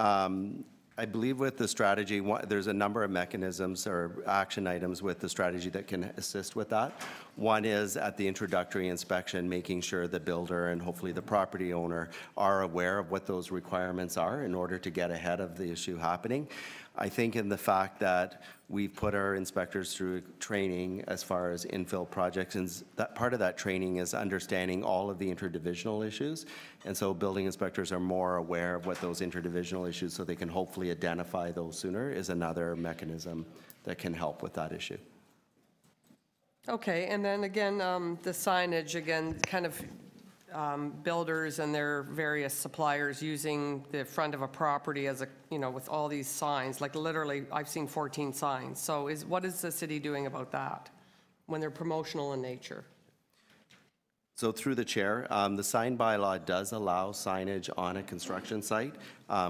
I believe with the strategy, there's a number of mechanisms or action items with the strategy that can assist with that. One is at the introductory inspection, making sure the builder and hopefully the property owner are aware of what those requirements are in order to get ahead of the issue happening. I think in the fact that we've put our inspectors through training as far as infill projects, and that part of that training is understanding all of the interdivisional issues. And so building inspectors are more aware of what those interdivisional issues, so they can hopefully identify those sooner, is another mechanism that can help with that issue. Okay, and then again, the signage, again, kind of builders and their various suppliers using the front of a property as a, you know, with all these signs, like literally, I've seen 14 signs. So what is the city doing about that when they're promotional in nature? So through the chair, the sign bylaw does allow signage on a construction site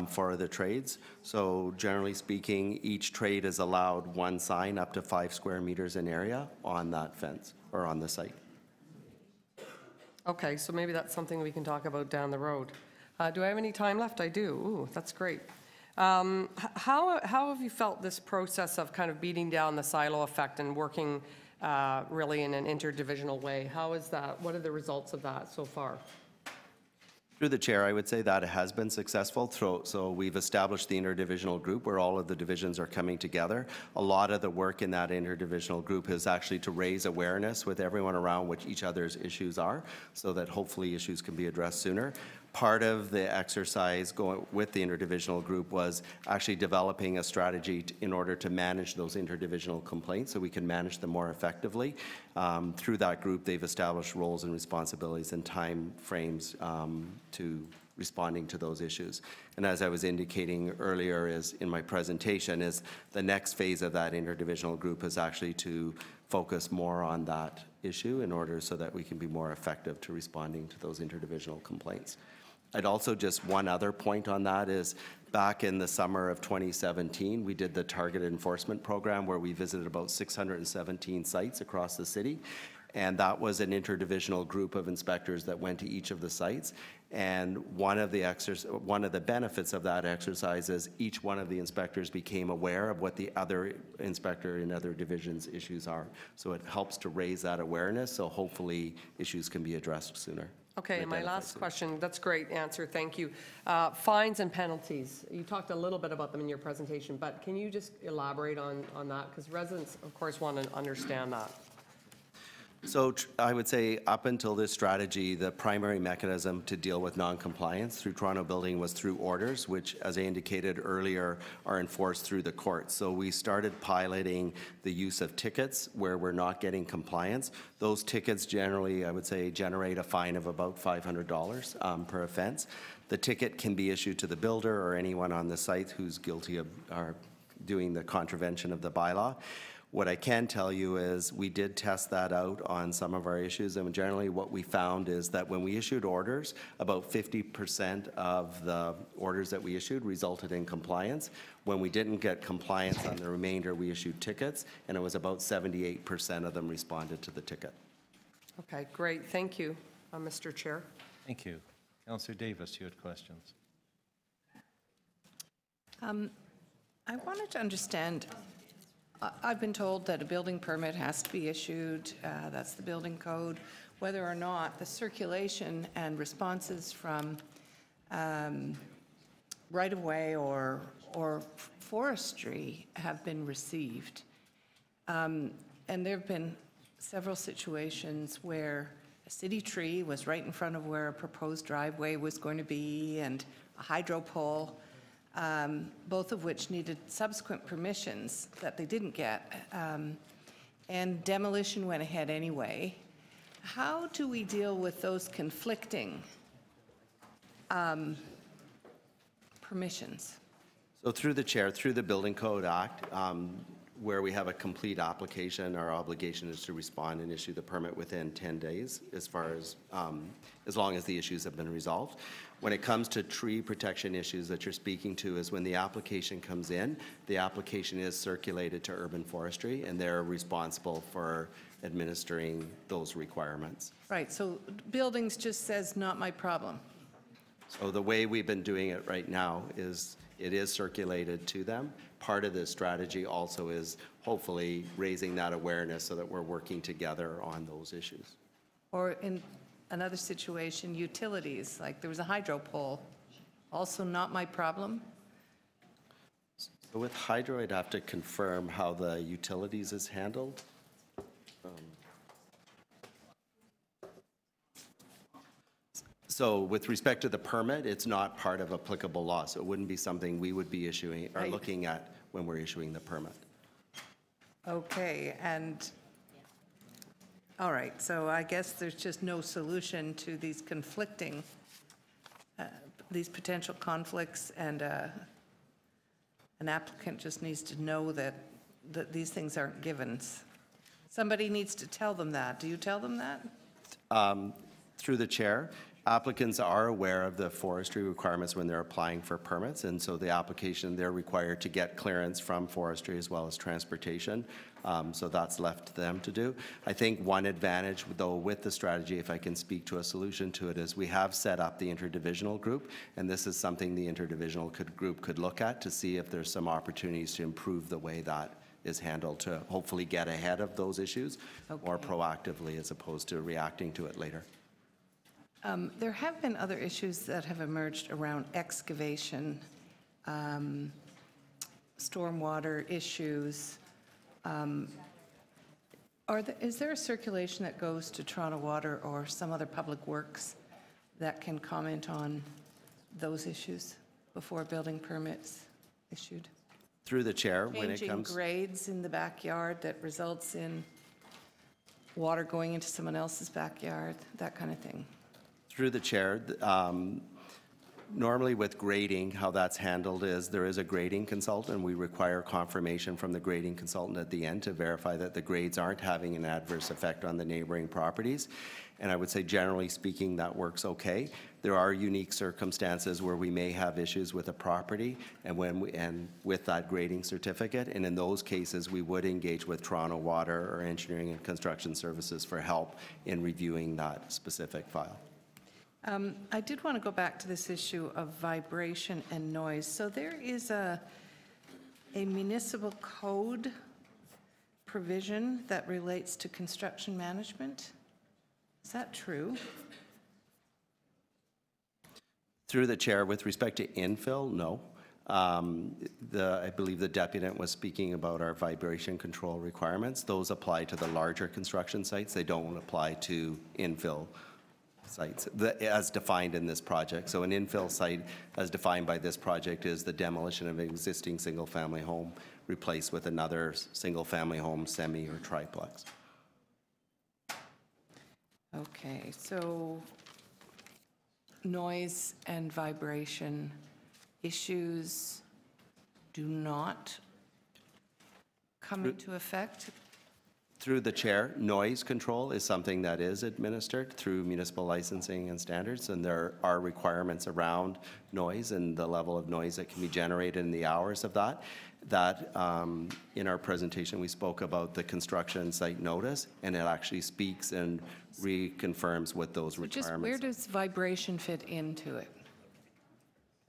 for the trades. So generally speaking, each trade is allowed one sign up to 5 square meters in area on that fence or on the site. Okay, so maybe that's something we can talk about down the road. Do I have any time left? I do. Ooh, that's great. How have you felt this process of kind of beating down the silo effect and working really in an interdivisional way? How is that? What are the results of that so far? Through the chair, I would say that it has been successful. So we've established the interdivisional group where all of the divisions are coming together. A lot of the work in that interdivisional group is actually to raise awareness with everyone around what each other's issues are, so that hopefully issues can be addressed sooner. Part of the exercise going with the interdivisional group was actually developing a strategy in order to manage those interdivisional complaints so we can manage them more effectively. Through that group, they've established roles and responsibilities and time frames to responding to those issues. And as I was indicating earlier is in my presentation, is the next phase of that interdivisional group is actually to focus more on that issue in order so that we can be more effective to responding to those interdivisional complaints. I'd also just one other point on that is back in the summer of 2017, we did the targeted enforcement program where we visited about 617 sites across the city. And that was an interdivisional group of inspectors that went to each of the sites. And one of the benefits of that exercise is each one of the inspectors became aware of what the other inspector in other divisions' issues are. So it helps to raise that awareness, so hopefully issues can be addressed sooner. Okay, and my last question, that's great answer, thank you. Fines and penalties, you talked a little bit about them in your presentation, but can you just elaborate on that? Because residents, of course, want to understand that. So I would say up until this strategy, the primary mechanism to deal with non-compliance through Toronto Building was through orders, which, as I indicated earlier, are enforced through the courts. So we started piloting the use of tickets where we're not getting compliance. Those tickets generally, I would say, generate a fine of about $500 per offense. The ticket can be issued to the builder or anyone on the site who's guilty of doing the contravention of the bylaw. What I can tell you is we did test that out on some of our issues, and generally what we found is that when we issued orders, about 50% of the orders that we issued resulted in compliance. When we didn't get compliance on the remainder, we issued tickets, and it was about 78% of them responded to the ticket. Okay, great, thank you, Mr. Chair. Thank you. Councillor Davis, you had questions. I wanted to understand, I've been told that a building permit has to be issued, that's the building code, whether or not the circulation and responses from right-of-way or forestry have been received. And there have been several situations where a city tree was right in front of where a proposed driveway was going to be, and a hydro pole, both of which needed subsequent permissions that they didn't get, and demolition went ahead anyway. How do we deal with those conflicting permissions? So through the chair, through the Building Code Act, where we have a complete application, our obligation is to respond and issue the permit within 10 days as long as the issues have been resolved. When it comes to tree protection issues that you're speaking to is when the application comes in, the application is circulated to urban forestry and they're responsible for administering those requirements. Right, so buildings just says not my problem. So the way we've been doing it right now is it is circulated to them. Part of this strategy also is hopefully raising that awareness so that we're working together on those issues. Or in another situation, utilities, like there was a hydro pole, also not my problem? With hydro, I'd have to confirm how the utilities is handled. So with respect to the permit, it's not part of applicable law, so it wouldn't be something we would be issuing or Right. looking at when we're issuing the permit. Okay, and, all right, so I guess there's just no solution to these conflicting, these potential conflicts, and an applicant just needs to know that these things aren't givens. Somebody needs to tell them that. Do you tell them that? Through the chair, applicants are aware of the forestry requirements when they're applying for permits, and so the application, they're required to get clearance from forestry as well as transportation. So that's left to them to do. I think one advantage, though, with the strategy, if I can speak to a solution to it, is we have set up the interdivisional group, and this is something the interdivisional group could look at to see if there's some opportunities to improve the way that is handled, to hopefully get ahead of those issues more Okay. proactively as opposed to reacting to it later. There have been other issues that have emerged around excavation, stormwater issues. Is there a circulation that goes to Toronto Water or some other public works that can comment on those issues before building permits issued? Through the chair, when it Changing comes... grades in the backyard that results in water going into someone else's backyard, that kind of thing. Through the chair, normally with grading, how that's handled is there is a grading consultant. We require confirmation from the grading consultant at the end to verify that the grades aren't having an adverse effect on the neighboring properties. And I would say generally speaking, that works okay. There are unique circumstances where we may have issues with a property and with that grading certificate. And in those cases, we would engage with Toronto Water or Engineering and Construction Services for help in reviewing that specific file. I did want to go back to this issue of vibration and noise. So there is a municipal code provision that relates to construction management. Is that true? Through the chair, with respect to infill, no. I believe the deputant was speaking about our vibration control requirements. Those apply to the larger construction sites. They don't apply to infill sites as defined in this project. So an infill site as defined by this project is the demolition of an existing single-family home replaced with another single-family home, semi or triplex. Okay, so noise and vibration issues do not come into effect? Through the chair, noise control is something that is administered through municipal licensing and standards, and there are requirements around noise and the level of noise that can be generated in the hours of that. In our presentation, we spoke about the construction site notice, and it actually speaks and reconfirms what those requirements are. Where does vibration fit into it?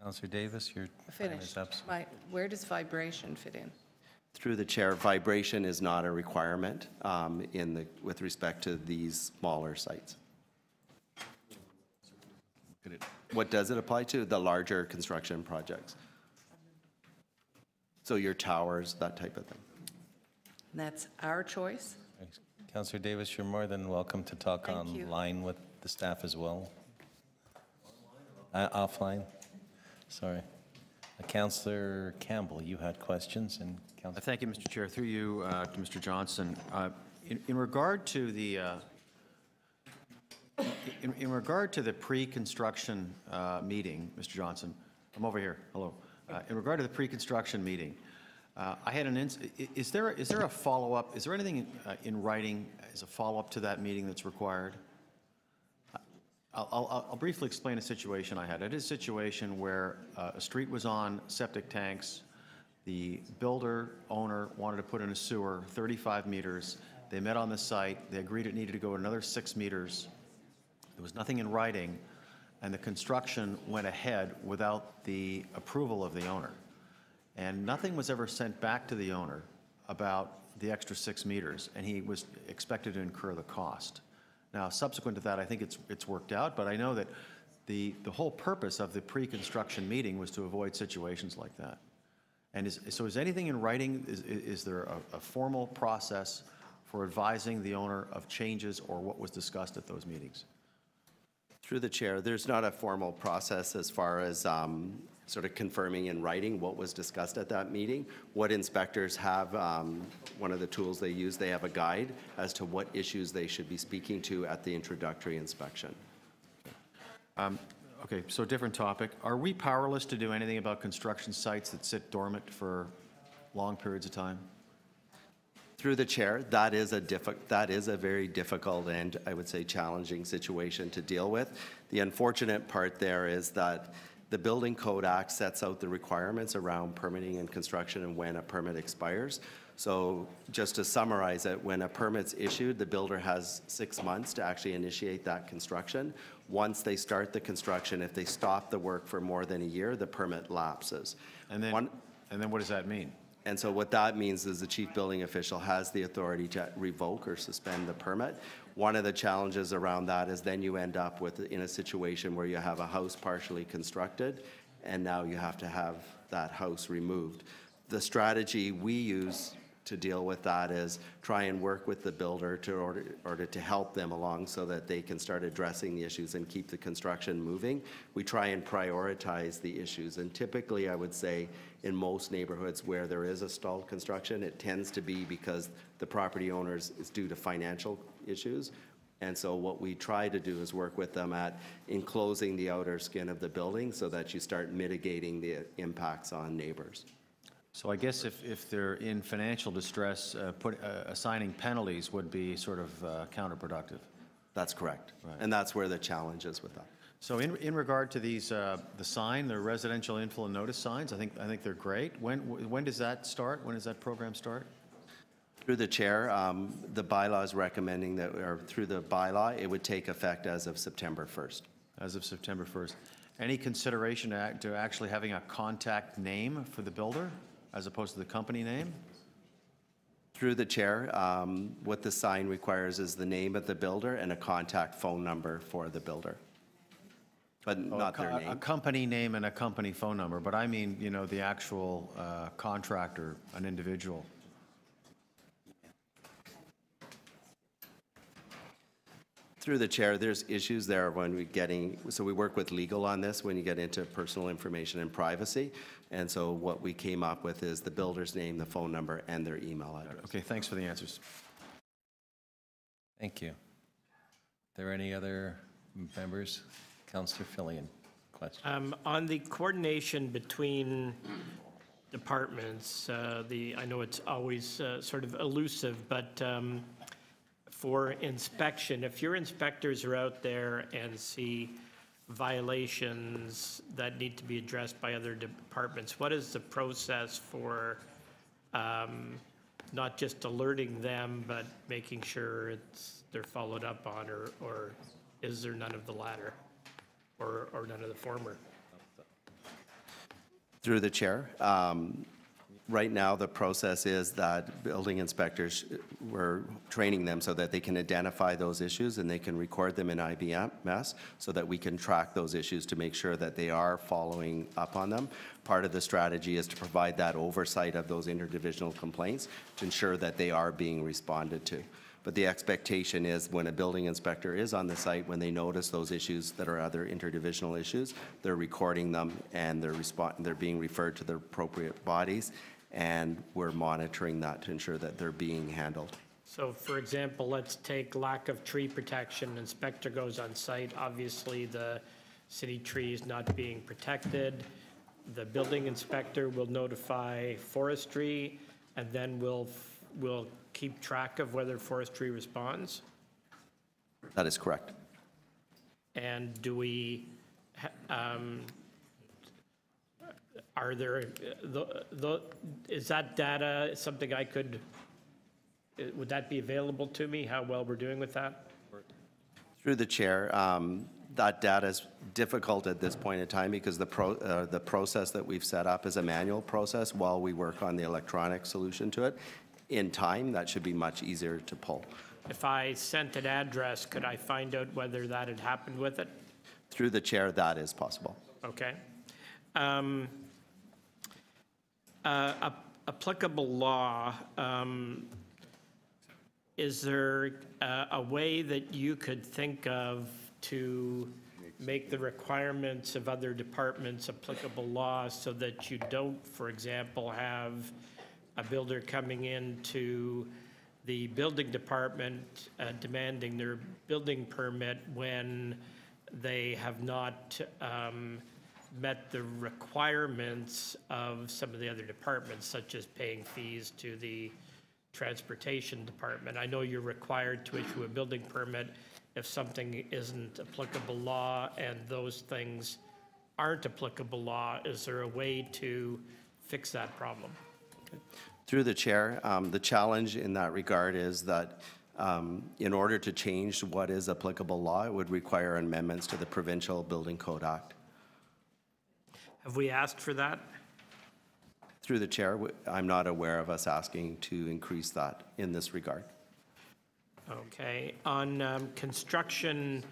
Councillor Davis, your time Finish. is up. Where does vibration fit in? Through the chair, vibration is not a requirement with respect to these smaller sites. What does it apply to? The larger construction projects. So your towers, that type of thing. And that's our choice? Councillor Davis, you're more than welcome to talk Thank you. online with the staff as well. Offline, sorry. Councillor Campbell, you had questions, and Councillor... Thank you, Mr. Chair. Through you to Mr. Johnson. In regard to the pre-construction meeting, Mr. Johnson, I'm over here. Hello. In regard to the pre-construction meeting, I had is there a follow-up? Is there anything in writing as a follow-up to that meeting that's required? I'll briefly explain a situation I had. I had a situation where a street was on septic tanks. The builder owner wanted to put in a sewer 35 meters. They met on the site. They agreed it needed to go another 6 meters. There was nothing in writing, and the construction went ahead without the approval of the owner. And nothing was ever sent back to the owner about the extra 6 meters, and he was expected to incur the cost. Now, subsequent to that, I think it's worked out, but I know that the whole purpose of the pre-construction meeting was to avoid situations like that. And so is anything in writing, is there a formal process for advising the owner of changes or what was discussed at those meetings? Through the chair, there's not a formal process as far as sort of confirming in writing what was discussed at that meeting. What inspectors have, one of the tools they use, they have a guide as to what issues they should be speaking to at the introductory inspection. Okay, so different topic. Are we powerless to do anything about construction sites that sit dormant for long periods of time? Through the chair, that is a very difficult and I would say challenging situation to deal with. The unfortunate part there is that the Building Code Act sets out the requirements around permitting and construction and when a permit expires. So just to summarize it, when a permit's issued, the builder has 6 months to actually initiate that construction. Once they start the construction, if they stop the work for more than a year, the permit lapses. And then what does that mean? And so what that means is the chief building official has the authority to revoke or suspend the permit. One of the challenges around that is then you end up in a situation where you have a house partially constructed and now you have to have that house removed. The strategy we use to deal with that is try and work with the builder to order to help them along so that they can start addressing the issues and keep the construction moving. We try and prioritize the issues, and typically I would say in most neighborhoods where there is a stalled construction, it tends to be because the property owners is due to financial issues. And so what we try to do is work with them at enclosing the outer skin of the building so that you start mitigating the impacts on neighbors. So I guess if they're in financial distress, assigning penalties would be sort of counterproductive. That's correct. Right. And that's where the challenge is with that. So in regard to these, the sign, the residential infill and notice signs, I think they're great. When does that start? When does that program start? Through the chair, the bylaw is recommending that, or through the bylaw, it would take effect as of September 1st. As of September 1st. Any consideration to actually having a contact name for the builder as opposed to the company name? Through the chair, what the sign requires is the name of the builder and a contact phone number for the builder, but not their name. A company name and a company phone number, but I mean, you know, the actual contractor, an individual. Through the chair, there's issues there when so we work with legal on this when you get into personal information and privacy. And so what we came up with is the builder's name, the phone number, and their email address. Okay, thanks for the answers. Thank you. Are there any other members? Councillor Fillion, question. On the coordination between departments, I know it's always sort of elusive, but for inspection, if your inspectors are out there and see violations that need to be addressed by other departments, what is the process for not just alerting them, but making sure they're followed up on, or is there none of the latter, or none of the former? Through the chair, right now the process is that building inspectors, we're training them so that they can identify those issues and they can record them in IBMS so that we can track those issues to make sure that they are following up on them. Part of the strategy is to provide that oversight of those interdivisional complaints to ensure that they are being responded to. But the expectation is when a building inspector is on the site, when they notice those issues that are other interdivisional issues, they're recording them and they're being referred to the appropriate bodies, and we're monitoring that to ensure that they're being handled. So for example, let's take lack of tree protection. Inspector goes on site. Obviously, the city tree is not being protected. The building inspector will notify forestry, and then we'll keep track of whether forestry responds? That is correct. And do we, are there, is that data something I could, would that be available to me, how well we're doing with that? Through the chair, that data is difficult at this point in time because the process that we've set up is a manual process while we work on the electronic solution to it. In time, that should be much easier to pull. If I sent an address, could I find out whether that had happened with it? Through the chair, that is possible. Okay. applicable law, is there a way that you could think of to make the requirements of other departments applicable law so that you don't, for example, have a builder coming into the building department demanding their building permit when they have not met the requirements of some of the other departments, such as paying fees to the transportation department? I know you're required to issue a building permit if something isn't applicable law, and those things aren't applicable law. Is there a way to fix that problem? Through the chair, the challenge in that regard is that in order to change what is applicable law, it would require amendments to the Provincial Building Code Act. Have we asked for that? Through the chair, I'm not aware of us asking to increase that in this regard. Okay, on construction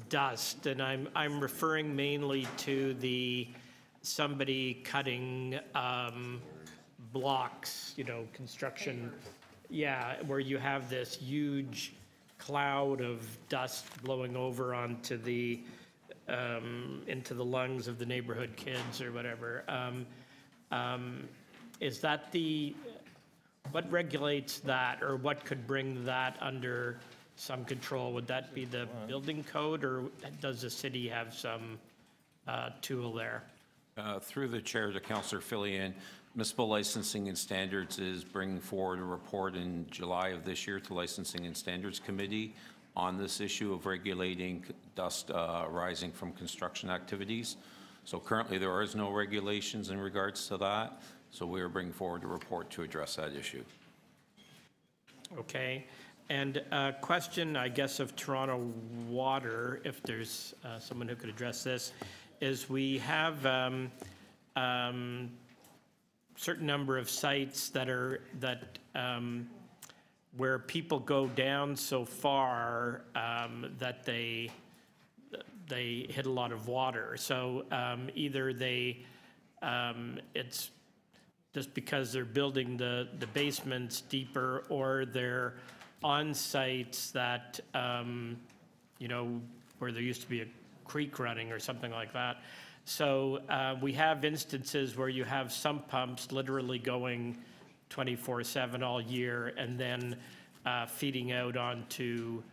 dust, and I'm referring mainly to somebody cutting blocks, construction, yeah, where you have this huge cloud of dust blowing over onto into the lungs of the neighborhood kids or whatever. Is that what regulates that, or what could bring that under some control? Would that be the building code, or does the city have some tool there? Through the chair to Councillor Fillion, Municipal Licensing and Standards is bringing forward a report in July of this year to Licensing and Standards Committee on this issue of regulating dust arising from construction activities. So currently there is no regulations in regards to that. So we are bringing forward a report to address that issue. Okay. And a question, I guess, of Toronto Water, if there's someone who could address this, is we have certain number of sites where people go down so far that they hit a lot of water. So either it's just because they're building the basements deeper, or they're on sites that, where there used to be a creek running or something like that. So we have instances where you have sump pumps literally going 24/7 all year, and then feeding out onto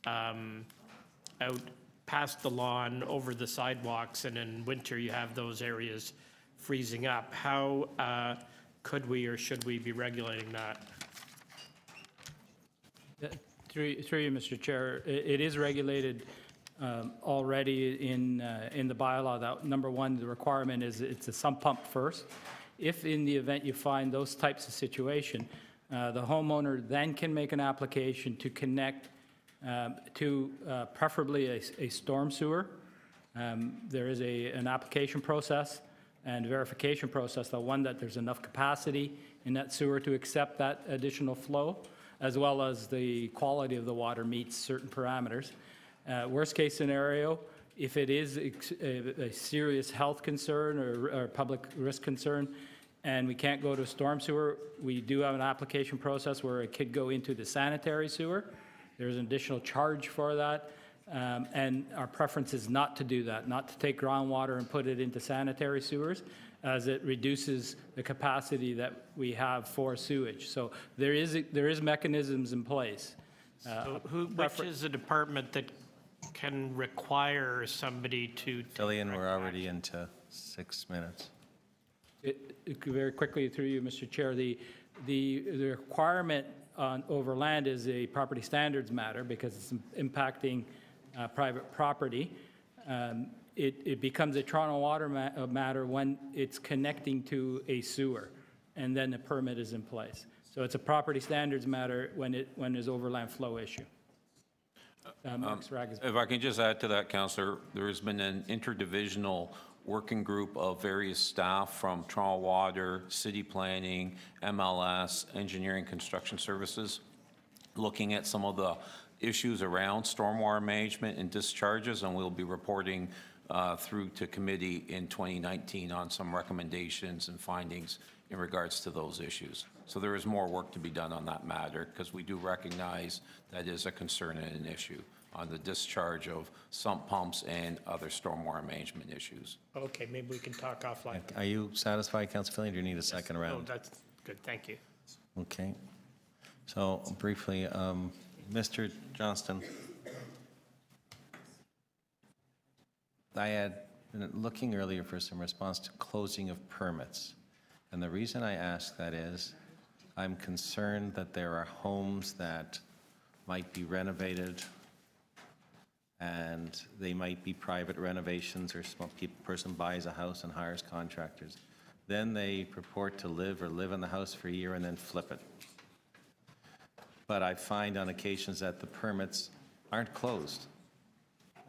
out past the lawn, over the sidewalks, and in winter you have those areas freezing up. How could we or should we be regulating that? Through you, Mr. Chair, it is regulated already in the bylaw. That number one, the requirement is it's a sump pump first. If in the event you find those types of situation, the homeowner then can make an application to connect to preferably a storm sewer. There is an application process and verification process, the one that there's enough capacity in that sewer to accept that additional flow, as well as the quality of the water meets certain parameters. Worst case scenario, if it is a serious health concern or public risk concern, and we can't go to a storm sewer, we do have an application process where it could go into the sanitary sewer. There's an additional charge for that, and our preference is not to do that, not to take groundwater and put it into sanitary sewers, as it reduces the capacity that we have for sewage. So there is mechanisms in place. So which is the department that can require somebody to? Fillion, we're already into 6 minutes. Very quickly through you, Mr. Chair, the requirement over land is a property standards matter because it's impacting private property. It becomes a Toronto Water matter when it's connecting to a sewer, and then the permit is in place. So it's a property standards matter when there's overland flow issue. If I can just add to that, Councillor, there has been an interdivisional working group of various staff from Toronto Water, City Planning, MLS, Engineering Construction Services, looking at some of the issues around stormwater management and discharges, and we'll be reporting through to committee in 2019 on some recommendations and findings in regards to those issues. So there is more work to be done on that matter, because we do recognize that is a concern and an issue on the discharge of sump pumps and other stormwater management issues. Okay, maybe we can talk offline. Are you satisfied, Councillor Fillion, or do you need a second Oh, round? that's good, thank you. Okay. So briefly, Mr. Johnston, I had been looking earlier for some response to closing of permits. And the reason I ask that is I'm concerned that there are homes that might be renovated and they might be private renovations, or some person buys a house and hires contractors. Then they purport to live in the house for a year and then flip it. But I find on occasions that the permits aren't closed.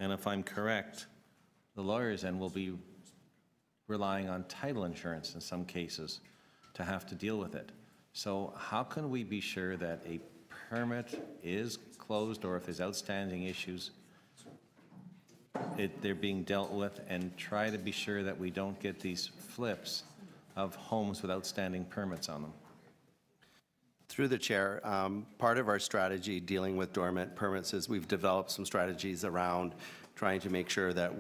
And if I'm correct, the lawyers then will be relying on title insurance in some cases to have to deal with it. So how can we be sure that a permit is closed, or if there's outstanding issues, they're being dealt with, and try to be sure that we don't get these flips of homes with outstanding permits on them? Through the chair, part of our strategy dealing with dormant permits is we've developed some strategies around trying to make sure that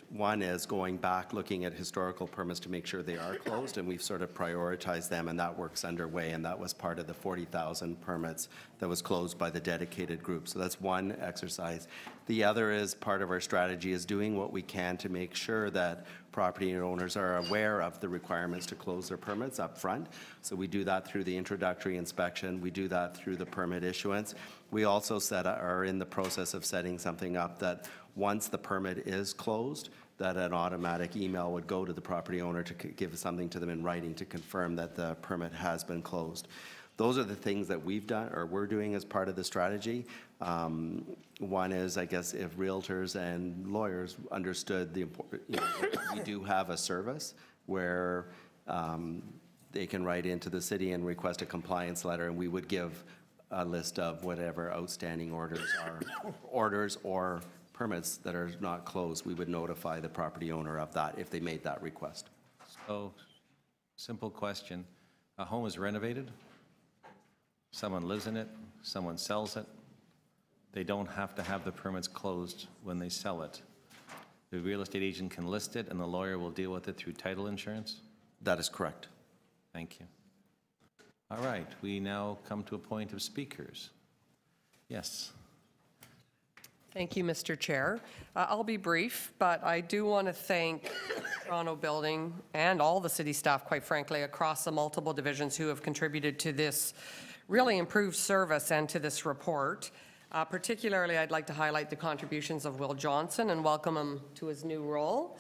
one is going back, looking at historical permits to make sure they are closed, and we've sort of prioritized them, and that work's underway, and that was part of the 40,000 permits that was closed by the dedicated group. So that's one exercise. The other is part of our strategy is doing what we can to make sure that property owners are aware of the requirements to close their permits up front. So we do that through the introductory inspection. We do that through the permit issuance. We also are in the process of setting something up that once the permit is closed, that an automatic email would go to the property owner to give something to them in writing to confirm that the permit has been closed. Those are the things that we've done, or we're doing as part of the strategy. One is, I guess, if realtors and lawyers understood the importance, we do have a service where they can write into the city and request a compliance letter, and we would give a list of whatever outstanding orders are, orders or permits that are not closed. We would notify the property owner of that if they made that request. So, simple question. A home is renovated, someone lives in it, someone sells it. They don't have to have the permits closed when they sell it. The real estate agent can list it, and the lawyer will deal with it through title insurance? That is correct. Thank you. All right, we now come to a point of speakers. Yes. Thank you, Mr. Chair. I'll be brief, but I do want to thank Toronto Building and all the city staff, quite frankly, across the multiple divisions who have contributed to this really improved service and to this report. Particularly, I'd like to highlight the contributions of Will Johnson and welcome him to his new role.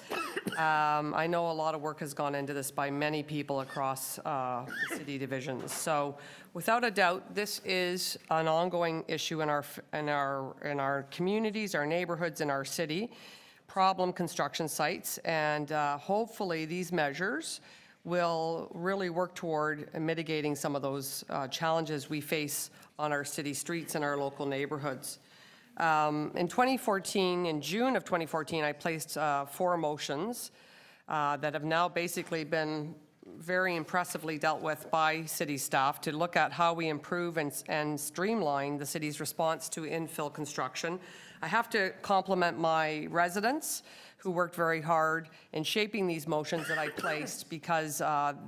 I know a lot of work has gone into this by many people across the city divisions. So, without a doubt, this is an ongoing issue in our communities, our neighborhoods, in our city. Problem construction sites, and hopefully these measures will really work toward mitigating some of those challenges we face on our city streets and our local neighborhoods. In 2014, in June of 2014, I placed 4 motions that have now basically been very impressively dealt with by city staff to look at how we improve and streamline the city's response to infill construction. I have to compliment my residents who worked very hard in shaping these motions that I placed, because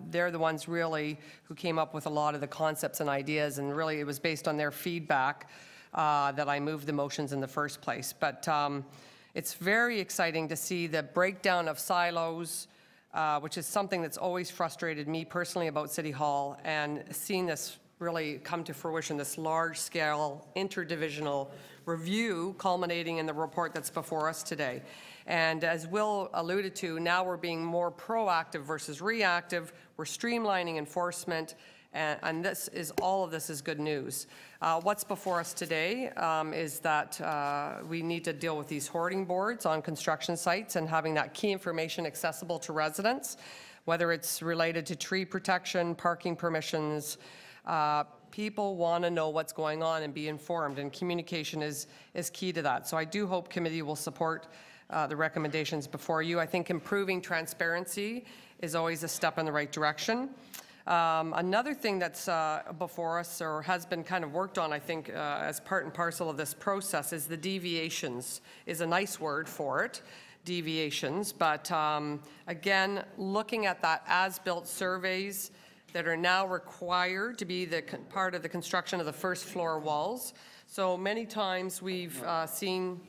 they're the ones really who came up with a lot of the concepts and ideas, and really it was based on their feedback that I moved the motions in the first place. But it's very exciting to see the breakdown of silos, which is something that's always frustrated me personally about City Hall, and seeing this really come to fruition, this large-scale interdivisional review culminating in the report that's before us today. And as Will alluded to, now we're being more proactive versus reactive. We're streamlining enforcement, and this is, all of this is good news. What's before us today is that we need to deal with these hoarding boards on construction sites and having that key information accessible to residents, whether it's related to tree protection, parking permissions, People want to know what's going on and be informed, and communication is key to that. So I do hope committee will support the recommendations before you. I think improving transparency is always a step in the right direction. Another thing that's before us, or has been kind of worked on, I think, as part and parcel of this process, is the deviations, is a nice word for it, deviations. But again, looking at that as-built surveys that are now required to be the part of the construction of the first floor walls. So many times we've seen,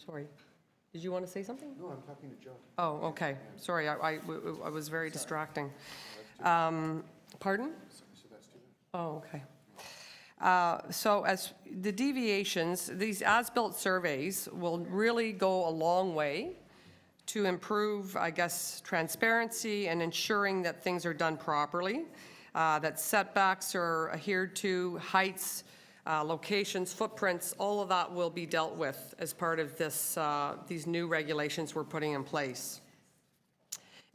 sorry. Did you want to say something? No, I'm talking to Joe. Oh, okay. Sorry, I was very distracting. Pardon? Oh, okay. So as the deviations, these as-built surveys will really go a long way to improve, I guess, transparency and ensuring that things are done properly, that setbacks are adhered to, heights, locations, footprints, all of that will be dealt with as part of this, these new regulations we're putting in place.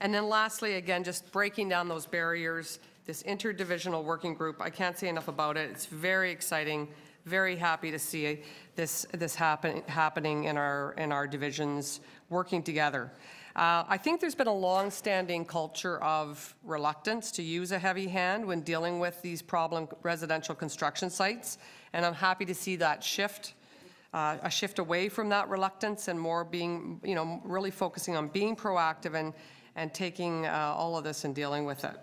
And then lastly, again, just breaking down those barriers, this interdivisional working group, I can't say enough about it. It's very exciting, very happy to see this happening in our divisions working together. I think there's been a long-standing culture of reluctance to use a heavy hand when dealing with these problem residential construction sites, and I'm happy to see that shift, a shift away from that reluctance and more being, you know, really focusing on being proactive and taking all of this and dealing with it.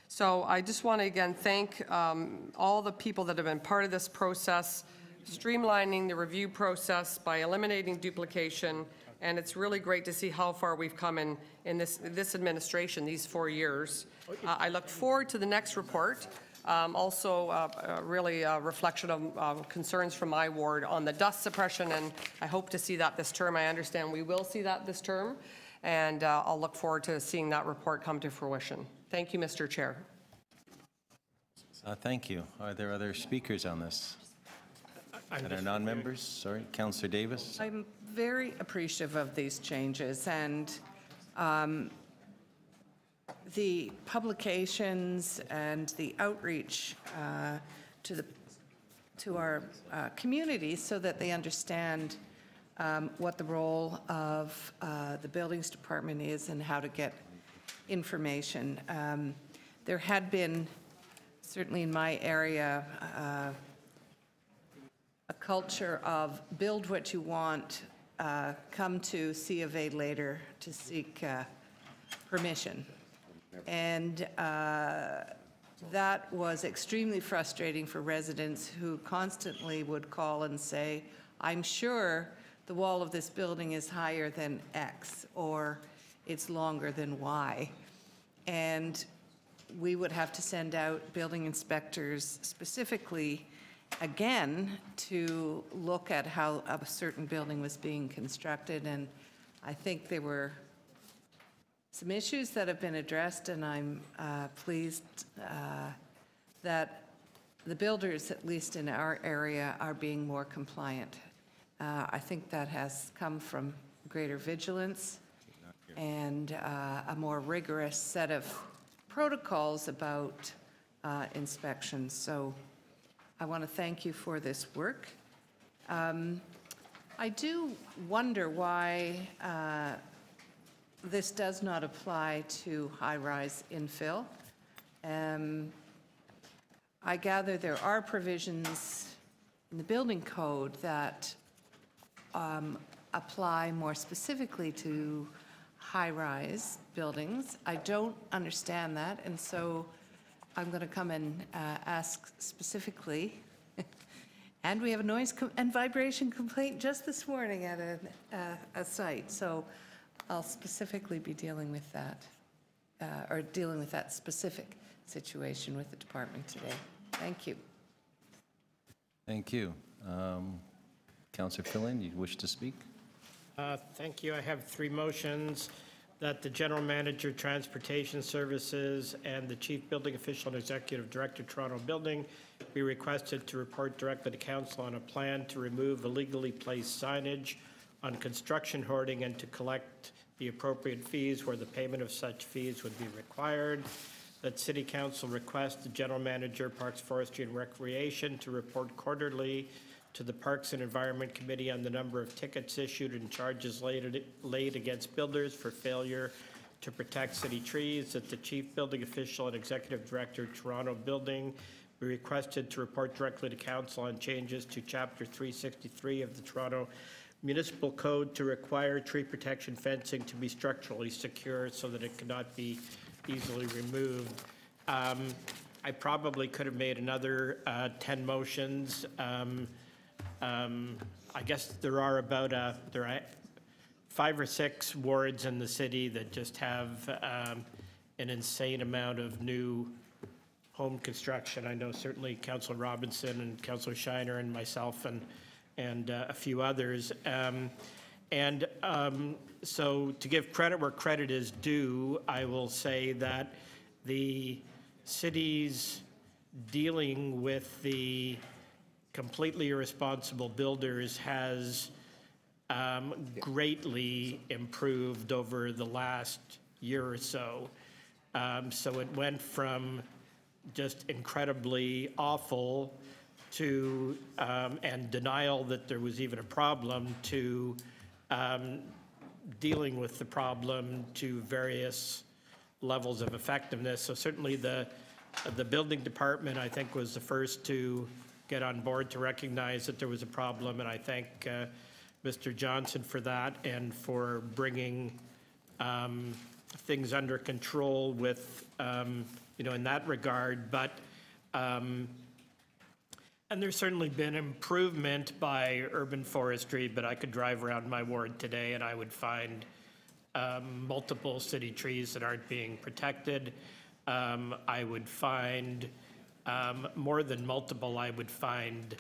So I just want to again thank all the people that have been part of this process, streamlining the review process by eliminating duplication. And it's really great to see how far we've come in this administration, these 4 years. I look forward to the next report. Also, really a reflection of concerns from my ward on the dust suppression, and I hope to see that this term. I understand we will see that this term, and I'll look forward to seeing that report come to fruition. Thank you, Mr. Chair. Thank you. Are there other speakers on this? That are non-members? Sorry, Councillor Davis. I'm very appreciative of these changes, and the publications and the outreach to our community so that they understand what the role of the buildings department is and how to get information. There had been, certainly in my area, a culture of build what you want, come to C of A later to seek permission. And that was extremely frustrating for residents who constantly would call and say, I'm sure the wall of this building is higher than X, or it's longer than Y. And we would have to send out building inspectors specifically again to look at how a certain building was being constructed, and I think there were some issues that have been addressed, and I'm pleased that the builders, at least in our area, are being more compliant. I think that has come from greater vigilance and a more rigorous set of protocols about inspections. So I want to thank you for this work. I do wonder why this does not apply to high-rise infill. I gather there are provisions in the building code that apply more specifically to high-rise buildings. I don't understand that, and so I'm going to come and ask specifically. And we have a noise and vibration complaint just this morning at a site, so I'll specifically be dealing with that, or dealing with that specific situation with the department today. Thank you. Thank you. Councillor Fillon, you wish to speak? Thank you. I have 3 motions that the General Manager, Transportation Services, and the Chief Building Official and Executive Director, Toronto Building, be requested to report directly to Council on a plan to remove illegally placed signage on construction hoarding and to collect the appropriate fees where the payment of such fees would be required. that City Council request the General Manager, Parks, Forestry, and Recreation to report quarterly to the Parks and Environment Committee on the number of tickets issued and charges laid against builders for failure to protect city trees, that the Chief Building Official and Executive Director, Toronto Building, be requested to report directly to Council on changes to Chapter 363 of the Toronto Municipal Code to require tree protection fencing to be structurally secure so that it cannot be easily removed. I probably could have made another 10 motions. I guess there are about 5 or 6 wards in the city that just have an insane amount of new home construction. I know certainly Councillor Robinson and Councillor Shiner and myself and a few others. So to give credit where credit is due, I will say that the city's dealing with the completely irresponsible builders has greatly improved over the last year or so. So it went from just incredibly awful to, and denial that there was even a problem, to dealing with the problem to various levels of effectiveness. So certainly the building department, I think, was the first to get on board to recognize that there was a problem, and I thank Mr. Johnson for that and for bringing things under control with, in that regard. But, and there's certainly been improvement by urban forestry, but I could drive around my ward today and I would find multiple city trees that aren't being protected. I would find more than multiple, I would find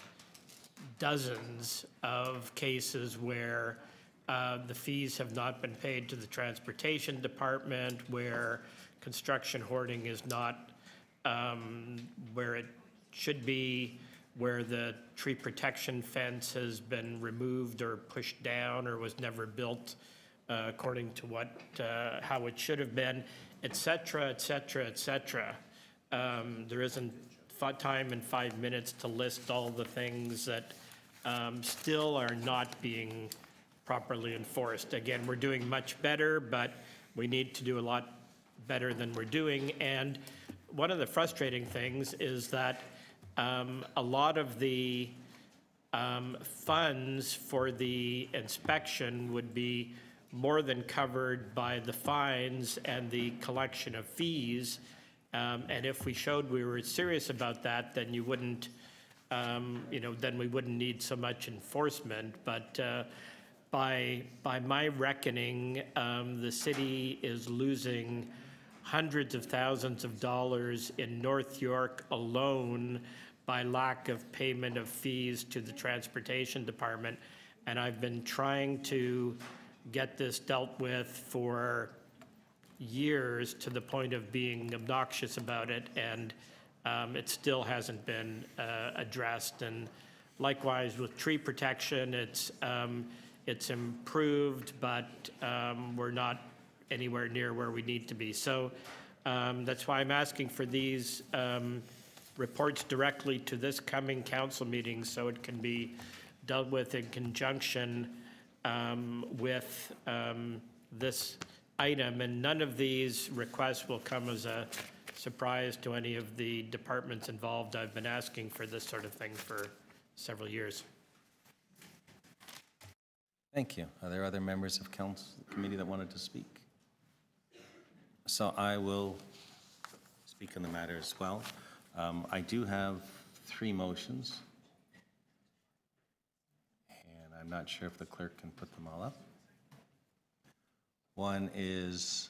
dozens of cases where the fees have not been paid to the transportation department, where construction hoarding is not where it should be, where the tree protection fence has been removed or pushed down or was never built according to how it should have been, et cetera, et cetera, et cetera. There isn't time in 5 minutes to list all the things that still are not being properly enforced. Again, we're doing much better, but we need to do a lot better than we're doing. And one of the frustrating things is that a lot of the funds for the inspection would be more than covered by the fines and the collection of fees. And if we showed we were serious about that, then you wouldn't, then we wouldn't need so much enforcement. But by my reckoning, the city is losing hundreds of thousands of dollars in North York alone by lack of payment of fees to the transportation department. And I've been trying to get this dealt with for years to the point of being obnoxious about it, and it still hasn't been addressed. And likewise with tree protection, it's improved, but we're not anywhere near where we need to be. So that's why I'm asking for these reports directly to this coming council meeting so it can be dealt with in conjunction with this item. And none of these requests will come as a surprise to any of the departments involved. I've been asking for this sort of thing for several years. Thank you. Are there other members of council committee that wanted to speak? So I will speak on the matter as well. I do have 3 motions, and I'm not sure if the clerk can put them all up. One is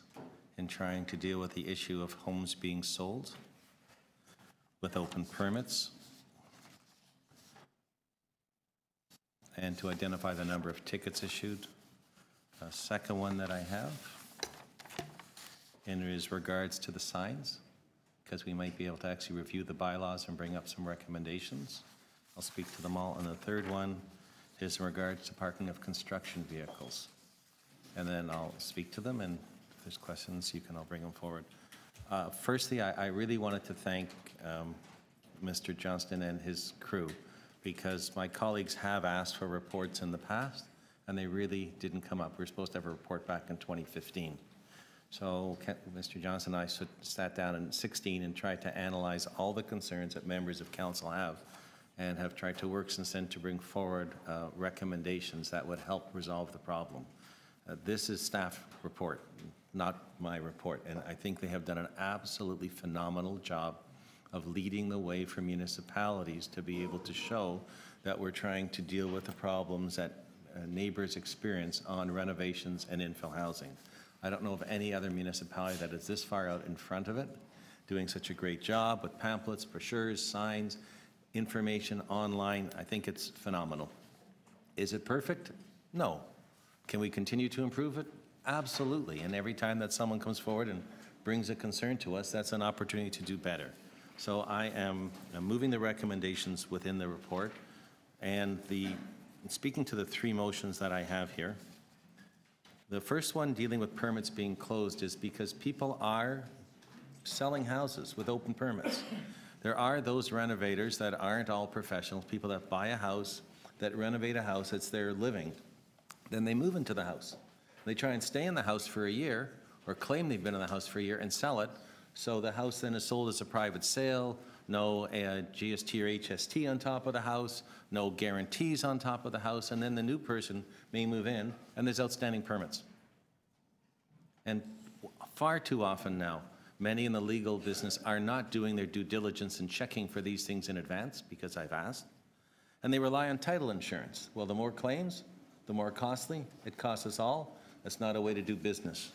in trying to deal with the issue of homes being sold with open permits and to identify the number of tickets issued. A second one that I have in is regards to the signs, because we might be able to actually review the bylaws and bring up some recommendations. I'll speak to them all. And the third one is in regards to parking of construction vehicles. And then I'll speak to them, and if there's questions, I'll bring them forward. Firstly, I really wanted to thank Mr. Johnston and his crew, because my colleagues have asked for reports in the past, and they really didn't come up. We were supposed to have a report back in 2015. So Mr. Johnston and I sat down in 2016 and tried to analyze all the concerns that members of council have, and have tried to work since then to bring forward recommendations that would help resolve the problem. This is staff report, not my report, and I think they have done an absolutely phenomenal job of leading the way for municipalities to be able to show that we're trying to deal with the problems that neighbors experience on renovations and infill housing. I don't know of any other municipality that is this far out in front of it, doing such a great job with pamphlets, brochures, signs, information online. I think it's phenomenal. Is it perfect? No. Can we continue to improve it? Absolutely. And every time that someone comes forward and brings a concern to us, that's an opportunity to do better. So I'm moving the recommendations within the report, and speaking to the three motions that I have here. The first one, dealing with permits being closed, is because people are selling houses with open permits. There are those renovators that aren't all professionals, people that buy a house, that renovate a house, it's their living. Then they move into the house. They try and stay in the house for a year, or claim they've been in the house for a year, and sell it. So the house then is sold as a private sale, no GST or HST on top of the house, no guarantees on top of the house, and then the new person may move in, and there's outstanding permits. And far too often now, many in the legal business are not doing their due diligence and checking for these things in advance, because I've asked, and they rely on title insurance. Well, the more claims, the more costly. It costs us all. That's not a way to do business.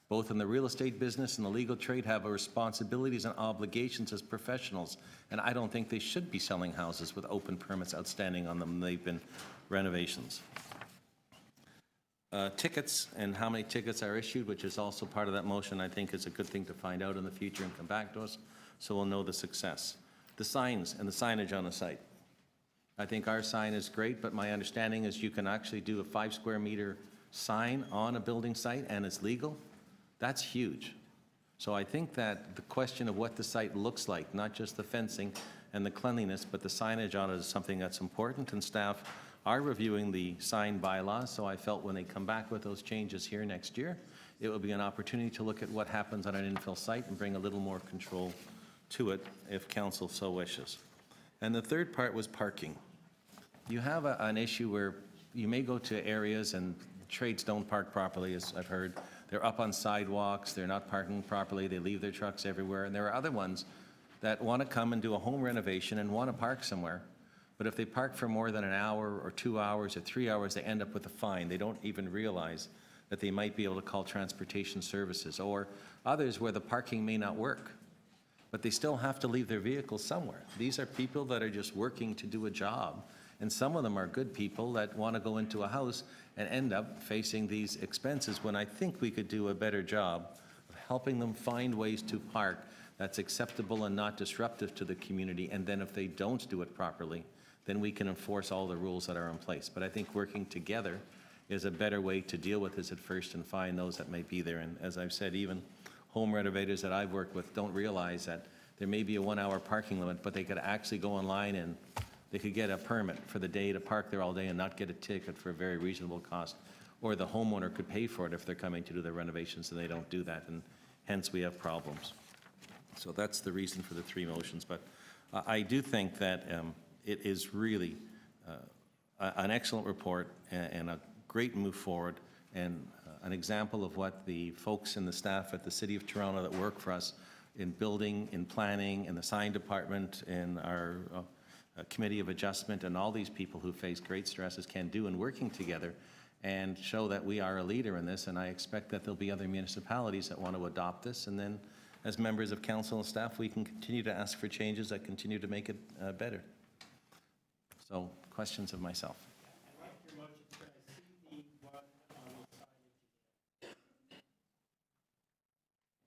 Both in the real estate business and the legal trade have responsibilities and obligations as professionals, and I don't think they should be selling houses with open permits outstanding on them. They've been renovations. Tickets and how many tickets are issued, which is also part of that motion, I think is a good thing to find out in the future and come back to us, so we'll know the success. The signs and the signage on the site. I think our sign is great, but my understanding is you can actually do a 5 square meter sign on a building site and it's legal. That's huge. So I think that the question of what the site looks like, not just the fencing and the cleanliness, but the signage on it is something that's important, and staff are reviewing the sign bylaws, so I felt when they come back with those changes here next year, it will be an opportunity to look at what happens on an infill site and bring a little more control to it if council so wishes. And the third part was parking. You have an issue where you may go to areas and trades don't park properly, as I've heard. They're up on sidewalks, they're not parking properly, they leave their trucks everywhere, and there are other ones that want to come and do a home renovation and want to park somewhere. But if they park for more than an hour or 2 hours or 3 hours, they end up with a fine. They don't even realize that they might be able to call transportation services, or others where the parking may not work, but they still have to leave their vehicles somewhere. These are people that are just working to do a job, and some of them are good people that want to go into a house and end up facing these expenses, when I think we could do a better job of helping them find ways to park that's acceptable and not disruptive to the community. And then if they don't do it properly, then we can enforce all the rules that are in place. But I think working together is a better way to deal with this at first and find those that may be there. And as I've said, even home renovators that I've worked with don't realize that there may be a 1 hour parking limit, but they could actually go online and they could get a permit for the day to park there all day and not get a ticket for a very reasonable cost. Or the homeowner could pay for it if they're coming to do their renovations, and they don't do that, and hence we have problems. So that's the reason for the three motions. But I do think that it is really an excellent report and a great move forward, and an example of what the folks and the staff at the City of Toronto that work for us in building, in planning, in the sign department, in our Committee of Adjustment, and all these people who face great stresses can do in working together and show that we are a leader in this. And I expect that there'll be other municipalities that want to adopt this, and then as members of council and staff, we can continue to ask for changes that continue to make it better. So, questions of myself?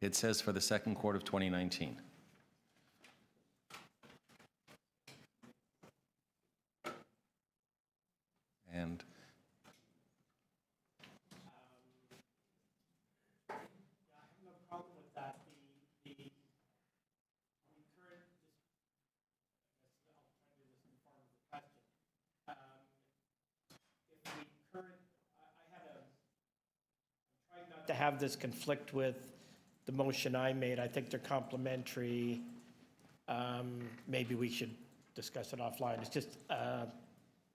It says for the second quarter of 2019. And I have no problem with that. The have this conflict with the motion I made. I think they're complementary. Maybe we should discuss it offline. It's just,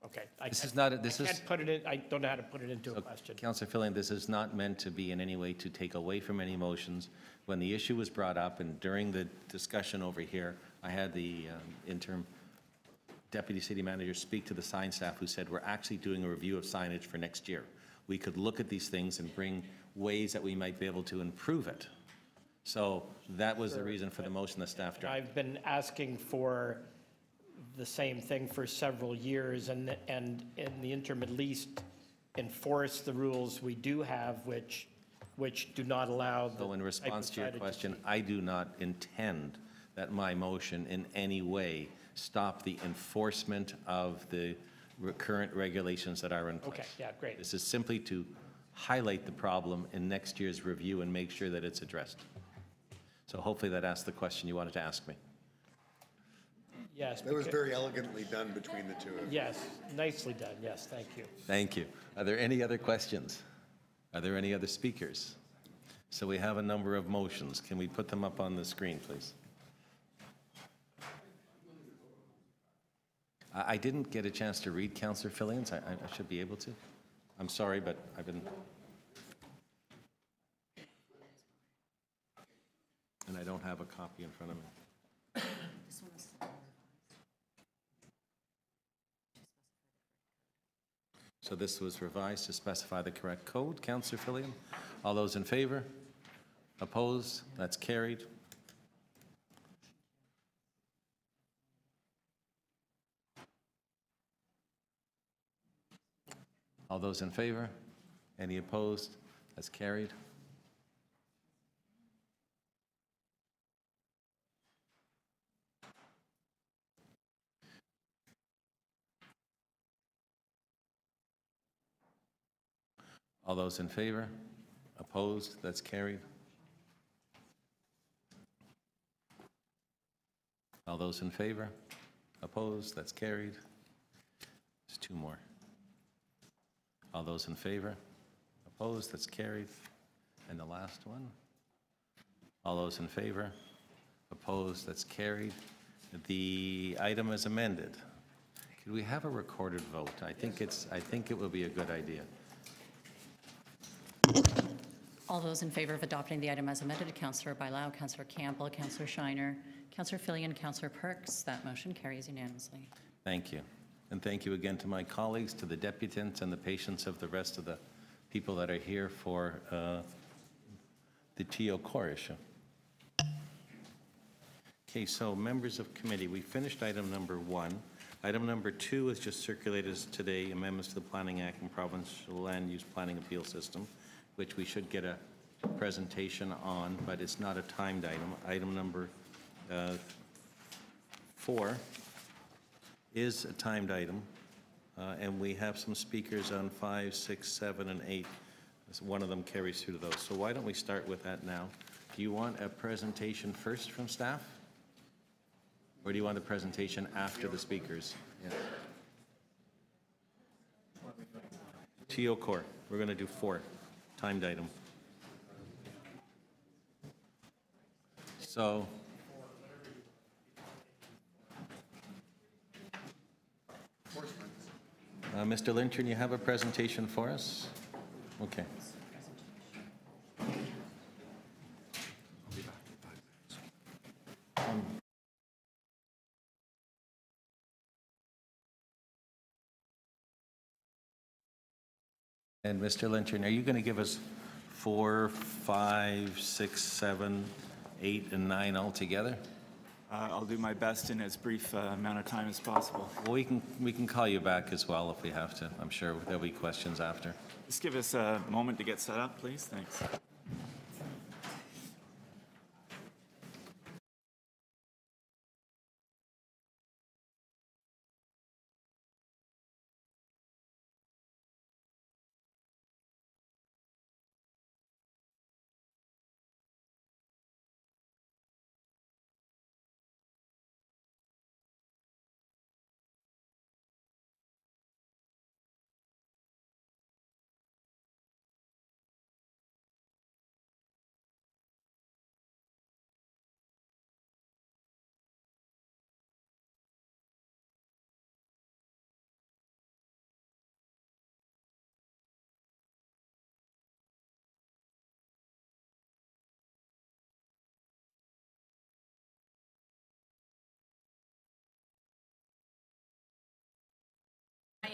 okay. This is not, this I is, can't put it in, I don't know how to put it into a question. Councillor Fillion, this is not meant to be in any way to take away from any motions. When the issue was brought up and during the discussion over here, I had the interim deputy city manager speak to the sign staff who said, we're actually doing a review of signage for next year. We could look at these things and bring ways that we might be able to improve it. So that was the reason for the motion the staff dropped. I've been asking for the same thing for several years, and in the interim, at least enforce the rules we do have, which do not allow the So in type of response to your signage question, I do not intend that my motion in any way stop the enforcement of the current regulations that are in place. Okay, yeah, great. This is simply to highlight the problem in next year's review and make sure that it's addressed. So hopefully that asked the question you wanted to ask me. Yes. That was very elegantly done between the two of you. Yes, nicely done, yes, thank you. Thank you. Are there any other questions? Are there any other speakers? So we have a number of motions. Can we put them up on the screen, please? I didn't get a chance to read Councillor Fillion's. I should be able to. I'm sorry, but I've been... And I don't have a copy in front of me. So this was revised to specify the correct code. Councillor Fillion, all those in favor? Opposed? That's carried. All those in favor? Any opposed? That's carried. All those in favor? Opposed? That's carried. All those in favor? Opposed? That's carried. There's two more. All those in favor? Opposed? That's carried. And the last one? All those in favor? Opposed? That's carried. The item is amended. Could we have a recorded vote? I think it would be a good idea. All those in favor of adopting the item as amended, Councillor Bailao, Councillor Campbell, Councillor Shiner, Councillor Fillion, Councillor Perks. That motion carries unanimously. Thank you. And thank you again to my colleagues, to the deputants, and the patience of the rest of the people that are here for the TO core issue. Okay, so members of committee, we finished item number 1. Item number 2 is just circulated today, amendments to the Planning Act and Provincial Land Use Planning Appeal System, which we should get a presentation on, but it's not a timed item. Item number 4 is a timed item, and we have some speakers on 5, 6, 7, and 8. One of them carries through to those. So why don't we start with that now? Do you want a presentation first from staff? Or do you want a presentation after the speakers? Yeah. TO core, we're going to do 4, timed item. So, Mr. Lintern, you have a presentation for us? Okay. And Mr. Lintern, are you going to give us 4, 5, 6, 7, 8, and 9 altogether? I'll do my best in as brief amount of time as possible. Well, we can call you back as well if we have to. I'm sure there'll be questions after. Just give us a moment to get set up, please. Thanks.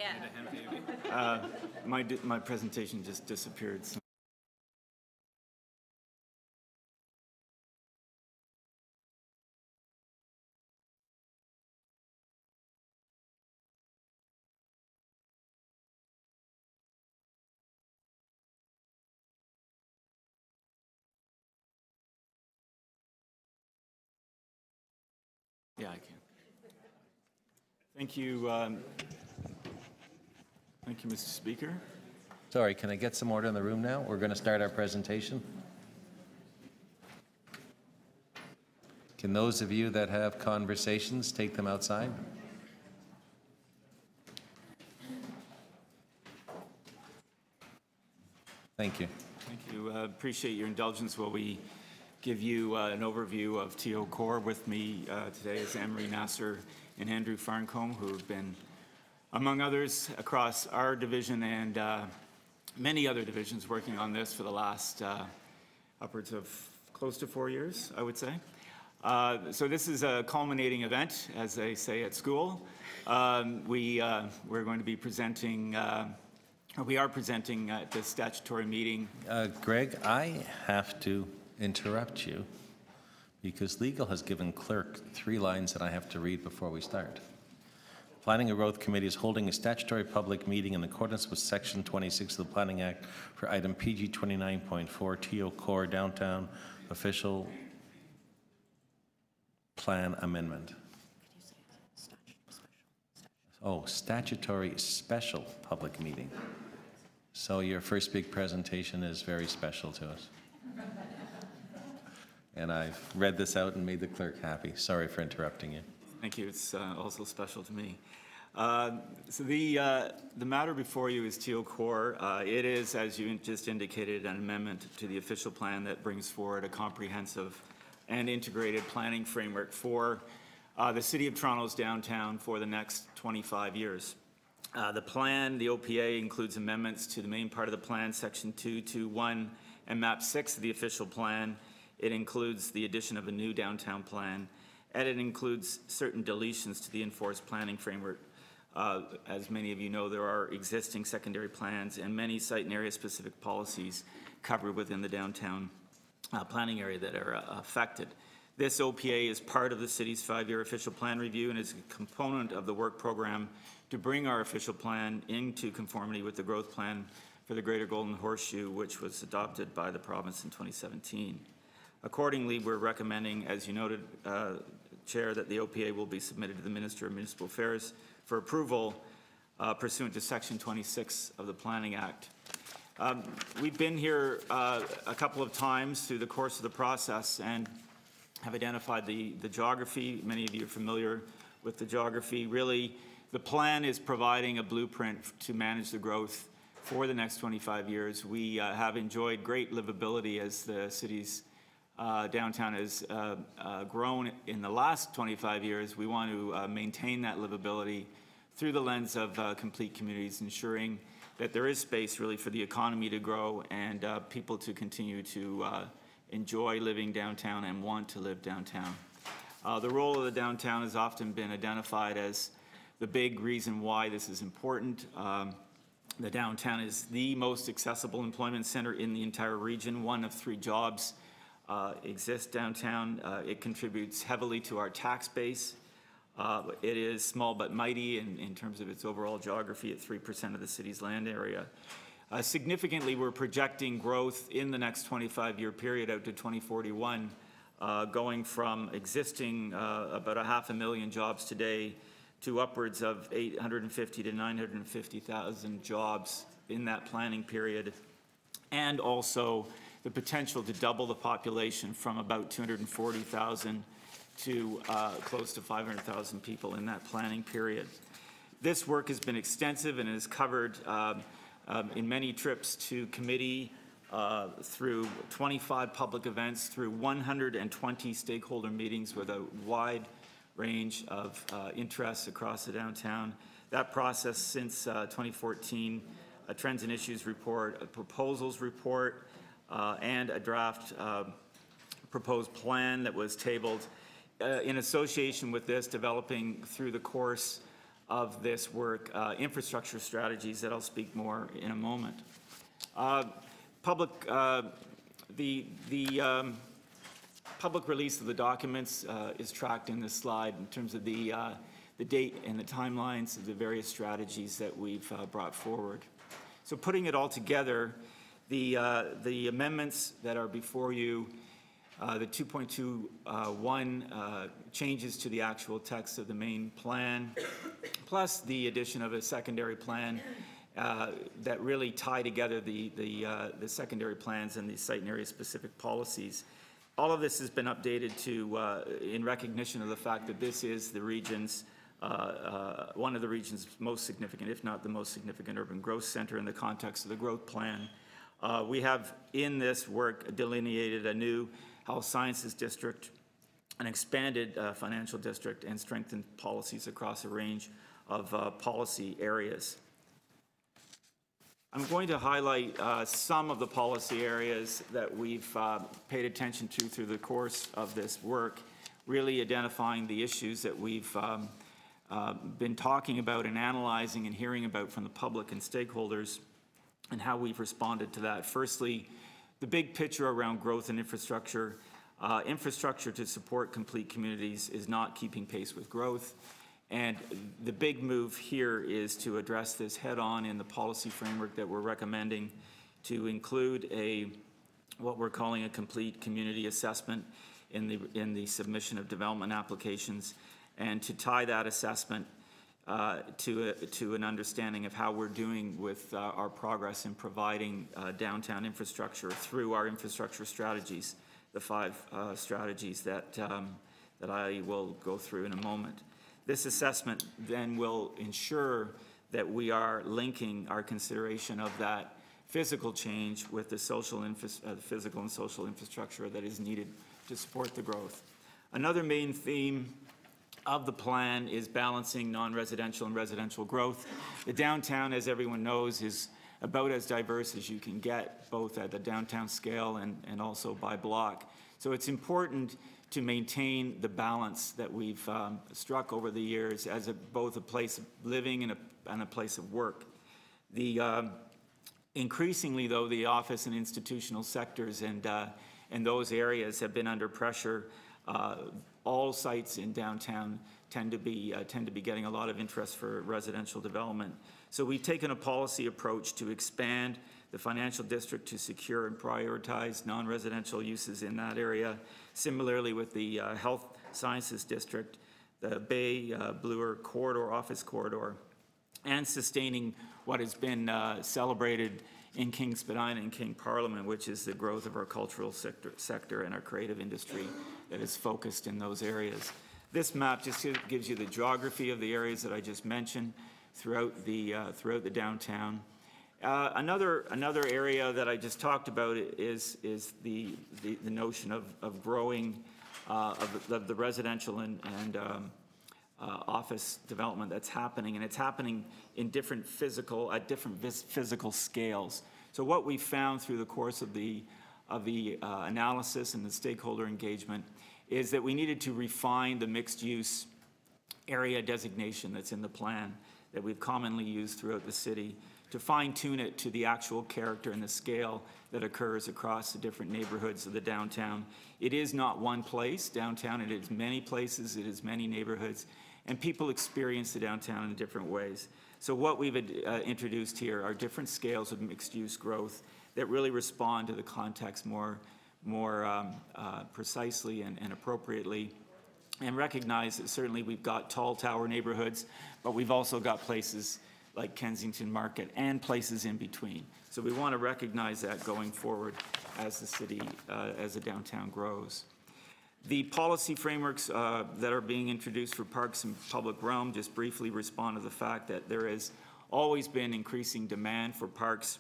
yet. My presentation just disappeared. So. Yeah, I can. Thank you. Thank you, Mr. Speaker. Sorry, can I get some order in the room now? We're going to start our presentation. Can those of you that have conversations take them outside? Thank you. Thank you. Appreciate your indulgence while we give you an overview of TO Core. With me today is Anne-Marie Nasser and Andrew Farncombe, who have been, among others, across our division and many other divisions working on this for the last upwards of close to 4 years, I would say. So this is a culminating event, as they say at school. We're going to be presenting, we are presenting at the statutory meeting. Greg, I have to interrupt you because legal has given clerk 3 lines that I have to read before we start. Planning and Growth Committee is holding a statutory public meeting in accordance with Section 26 of the Planning Act for item PG 29.4 TO Core Downtown Official Plan Amendment. Oh, statutory special public meeting. So your first big presentation is very special to us. And I've read this out and made the clerk happy. Sorry for interrupting you. Thank you. It's also special to me. So the matter before you is TO Core. It is, as you just indicated, an amendment to the official plan that brings forward a comprehensive and integrated planning framework for the City of Toronto's downtown for the next 25 years. The plan, the OPA, includes amendments to the main part of the plan, Section 221 and Map 6 of the official plan. It includes the addition of a new downtown plan, and it includes certain deletions to the enforced planning framework. As many of you know, there are existing secondary plans and many site and area-specific policies covered within the downtown planning area that are affected. This OPA is part of the city's 5-year official plan review and is a component of the work program to bring our official plan into conformity with the growth plan for the Greater Golden Horseshoe, which was adopted by the province in 2017. Accordingly, we're recommending, as you noted, Chair, that the OPA will be submitted to the Minister of Municipal Affairs for approval pursuant to Section 26 of the Planning Act. We've been here a couple of times through the course of the process and have identified the geography. Many of you are familiar with the geography. Really, the plan is providing a blueprint to manage the growth for the next 25 years. We have enjoyed great livability as the city's downtown has grown in the last 25 years. We want to maintain that livability through the lens of complete communities, ensuring that there is space really for the economy to grow and people to continue to enjoy living downtown and want to live downtown. The role of the downtown has often been identified as the big reason why this is important. The downtown is the most accessible employment center in the entire region. 1 of 3 jobs exist downtown. It contributes heavily to our tax base. It is small but mighty in terms of its overall geography at 3% of the city's land area. Significantly, we're projecting growth in the next 25-year period out to 2041, going from existing about 500,000 jobs today to upwards of 850 to 950,000 jobs in that planning period, and also the potential to double the population from about 240,000 to close to 500,000 people in that planning period. This work has been extensive and is covered in many trips to committee, through 25 public events, through 120 stakeholder meetings with a wide range of interests across the downtown. That process since 2014, a Trends and Issues report, a proposals report, and a draft proposed plan that was tabled in association with this, developing through the course of this work, infrastructure strategies that I'll speak more in a moment. Public release of the documents is tracked in this slide in terms of the date and the timelines of the various strategies that we've brought forward. So putting it all together, the amendments that are before you, the 2.21 changes to the actual text of the main plan, plus the addition of a secondary plan that really tie together the secondary plans and the site and area specific policies. All of this has been updated to, in recognition of the fact that this is the region's, one of the region's most significant, if not the most significant urban growth center in the context of the growth plan. We have in this work delineated a new health sciences district, an expanded financial district, and strengthened policies across a range of policy areas. I'm going to highlight some of the policy areas that we've paid attention to through the course of this work, really identifying the issues that we've been talking about and analyzing and hearing about from the public and stakeholders, and how we've responded to that. Firstly, the big picture around growth and infrastructure. Infrastructure to support complete communities is not keeping pace with growth. And the big move here is to address this head-on in the policy framework that we're recommending, to include what we're calling a complete community assessment in the submission of development applications, and to tie that assessment to an understanding of how we're doing with our progress in providing downtown infrastructure through our infrastructure strategies, the 5 strategies that I will go through in a moment. This assessment then will ensure that we are linking our consideration of that physical change with the physical and social infrastructure that is needed to support the growth. Another main theme of the plan is balancing non-residential and residential growth. The downtown, as everyone knows, is about as diverse as you can get, both at the downtown scale and also by block. So it's important to maintain the balance that we've struck over the years as both a place of living and a place of work. Increasingly, though, the office and institutional sectors and those areas have been under pressure. All sites in downtown tend to be getting a lot of interest for residential development. So we've taken a policy approach to expand the financial district to secure and prioritize non-residential uses in that area. Similarly with the health sciences district, the Bay Bloor corridor, office corridor, and sustaining what has been celebrated in King Spadina and King Parliament, which is the growth of our cultural sector and our creative industry that is focused in those areas. This map just gives you the geography of the areas that I just mentioned throughout the downtown. Another area that I just talked about is the notion of growing of the residential and office development that's happening, and it's happening in different physical scales. So what we found through the course of the analysis and the stakeholder engagement is that we needed to refine the mixed-use area designation that's in the plan that we've commonly used throughout the city, to fine-tune it to the actual character and the scale that occurs across the different neighborhoods of the downtown. It is not one place, downtown. It is many places. It is many neighborhoods. And people experience the downtown in different ways. So what we've introduced here are different scales of mixed-use growth that really respond to the context more precisely and appropriately, and recognize that certainly we've got tall tower neighborhoods, but we've also got places like Kensington Market and places in between. So we want to recognize that going forward as the city, as the downtown grows. The policy frameworks that are being introduced for parks and public realm just briefly respond to the fact that there has always been increasing demand for parks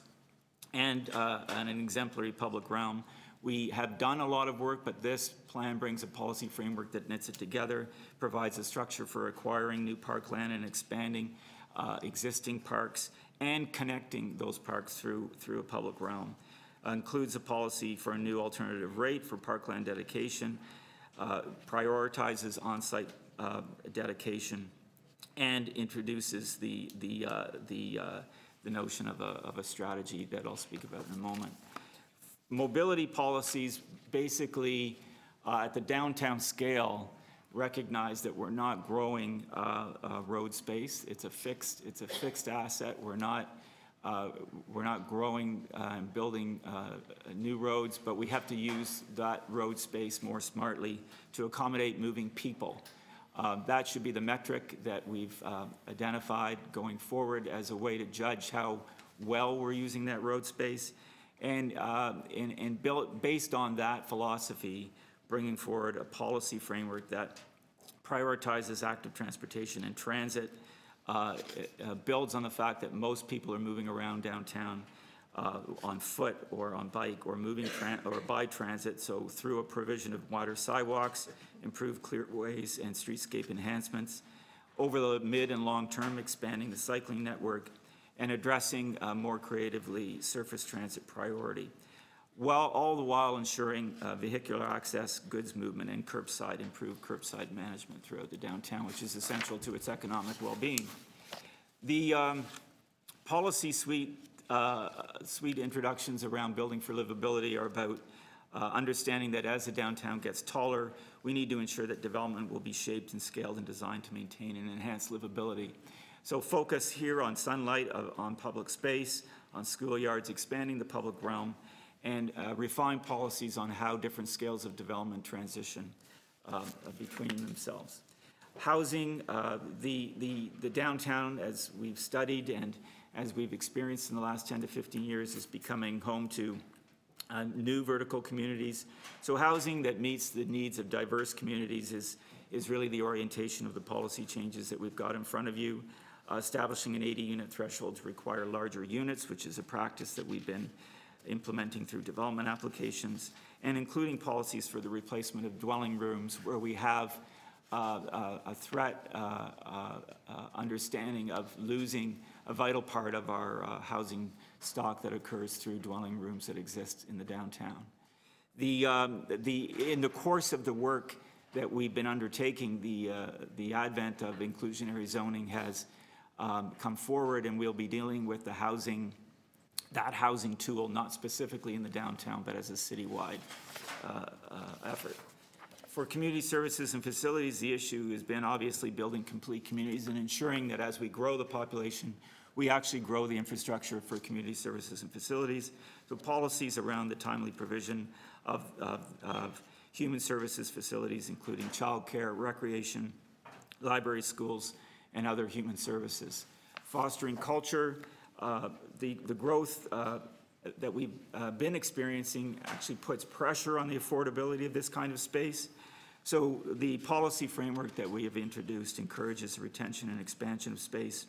and an exemplary public realm. We have done a lot of work, but this plan brings a policy framework that knits it together, provides a structure for acquiring new parkland and expanding existing parks, and connecting those parks through a public realm. Includes a policy for a new alternative rate for parkland dedication, prioritizes on-site dedication, and introduces the notion of a strategy that I'll speak about in a moment. Mobility policies basically at the downtown scale recognize that we're not growing road space. It's a fixed asset. We're not growing and building new roads, but we have to use that road space more smartly to accommodate moving people. That should be the metric that we've identified going forward as a way to judge how well we're using that road space. And based on that philosophy, bringing forward a policy framework that prioritizes active transportation and transit, builds on the fact that most people are moving around downtown on foot or on bike or or by transit. So through a provision of wider sidewalks, improved clearways and streetscape enhancements, over the mid and long term, expanding the cycling network and addressing more creatively surface transit priority, all the while ensuring vehicular access, goods movement, and improved curbside management throughout the downtown, which is essential to its economic well-being. The policy suite introductions around building for livability are about understanding that as the downtown gets taller, we need to ensure that development will be shaped and scaled and designed to maintain and enhance livability. So focus here on sunlight, on public space, on schoolyards, expanding the public realm, and refine policies on how different scales of development transition between themselves. Housing, the downtown, as we've studied and as we've experienced in the last 10 to 15 years, is becoming home to new vertical communities. So housing that meets the needs of diverse communities is really the orientation of the policy changes that we've got in front of you. Establishing an 80-unit threshold to require larger units, which is a practice that we've been implementing through development applications, and including policies for the replacement of dwelling rooms where we have a threat understanding of losing a vital part of our housing stock that occurs through dwelling rooms that exist in the downtown. In the course of the work that we've been undertaking, the advent of inclusionary zoning has come forward, and we'll be dealing with that housing tool, not specifically in the downtown, but as a citywide effort. For community services and facilities, the issue has been obviously building complete communities and ensuring that as we grow the population, we actually grow the infrastructure for community services and facilities. So policies around the timely provision of human services facilities, including childcare, recreation, libraries, schools, and other human services. Fostering culture, the growth that we've been experiencing actually puts pressure on the affordability of this kind of space. So the policy framework that we have introduced encourages the retention and expansion of space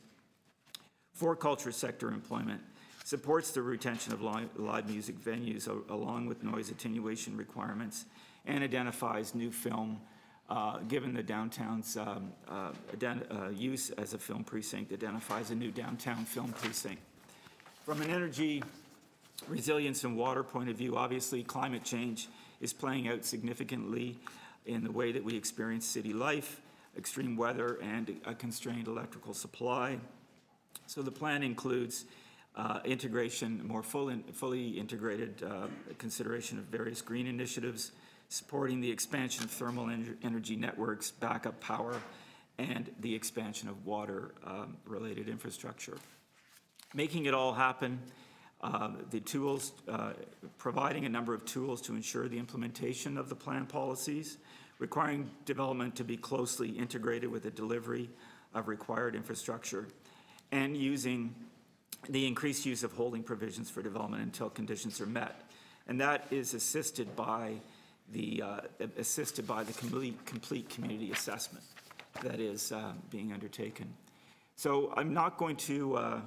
for culture sector employment, supports the retention of live music venues along with noise attenuation requirements, and identifies new film, given the downtown's use as a film precinct, identifies a new downtown film precinct. From an energy resilience and water point of view, obviously climate change is playing out significantly in the way that we experience city life, extreme weather, and a constrained electrical supply. So the plan includes integration, more fully integrated consideration of various green initiatives, supporting the expansion of thermal energy networks, backup power, and the expansion of water-related infrastructure. Making it all happen, the tools, providing a number of tools to ensure the implementation of the plan policies, requiring development to be closely integrated with the delivery of required infrastructure, and using the increased use of holding provisions for development until conditions are met. And that is assisted by the complete community assessment that is being undertaken. So I'm not going to,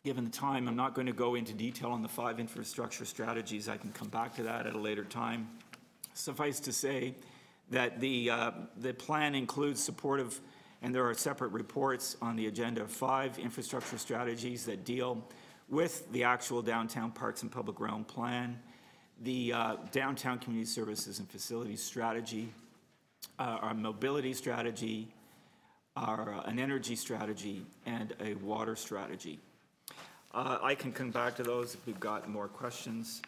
given the time, I'm not going to go into detail on the 5 infrastructure strategies. I can come back to that at a later time. Suffice to say that the plan includes supportive, and there are separate reports on the agenda of 5 infrastructure strategies that deal with the actual downtown parks and public realm plan, the downtown community services and facilities strategy, our mobility strategy, are an energy strategy and a water strategy. I can come back to those if we've got more questions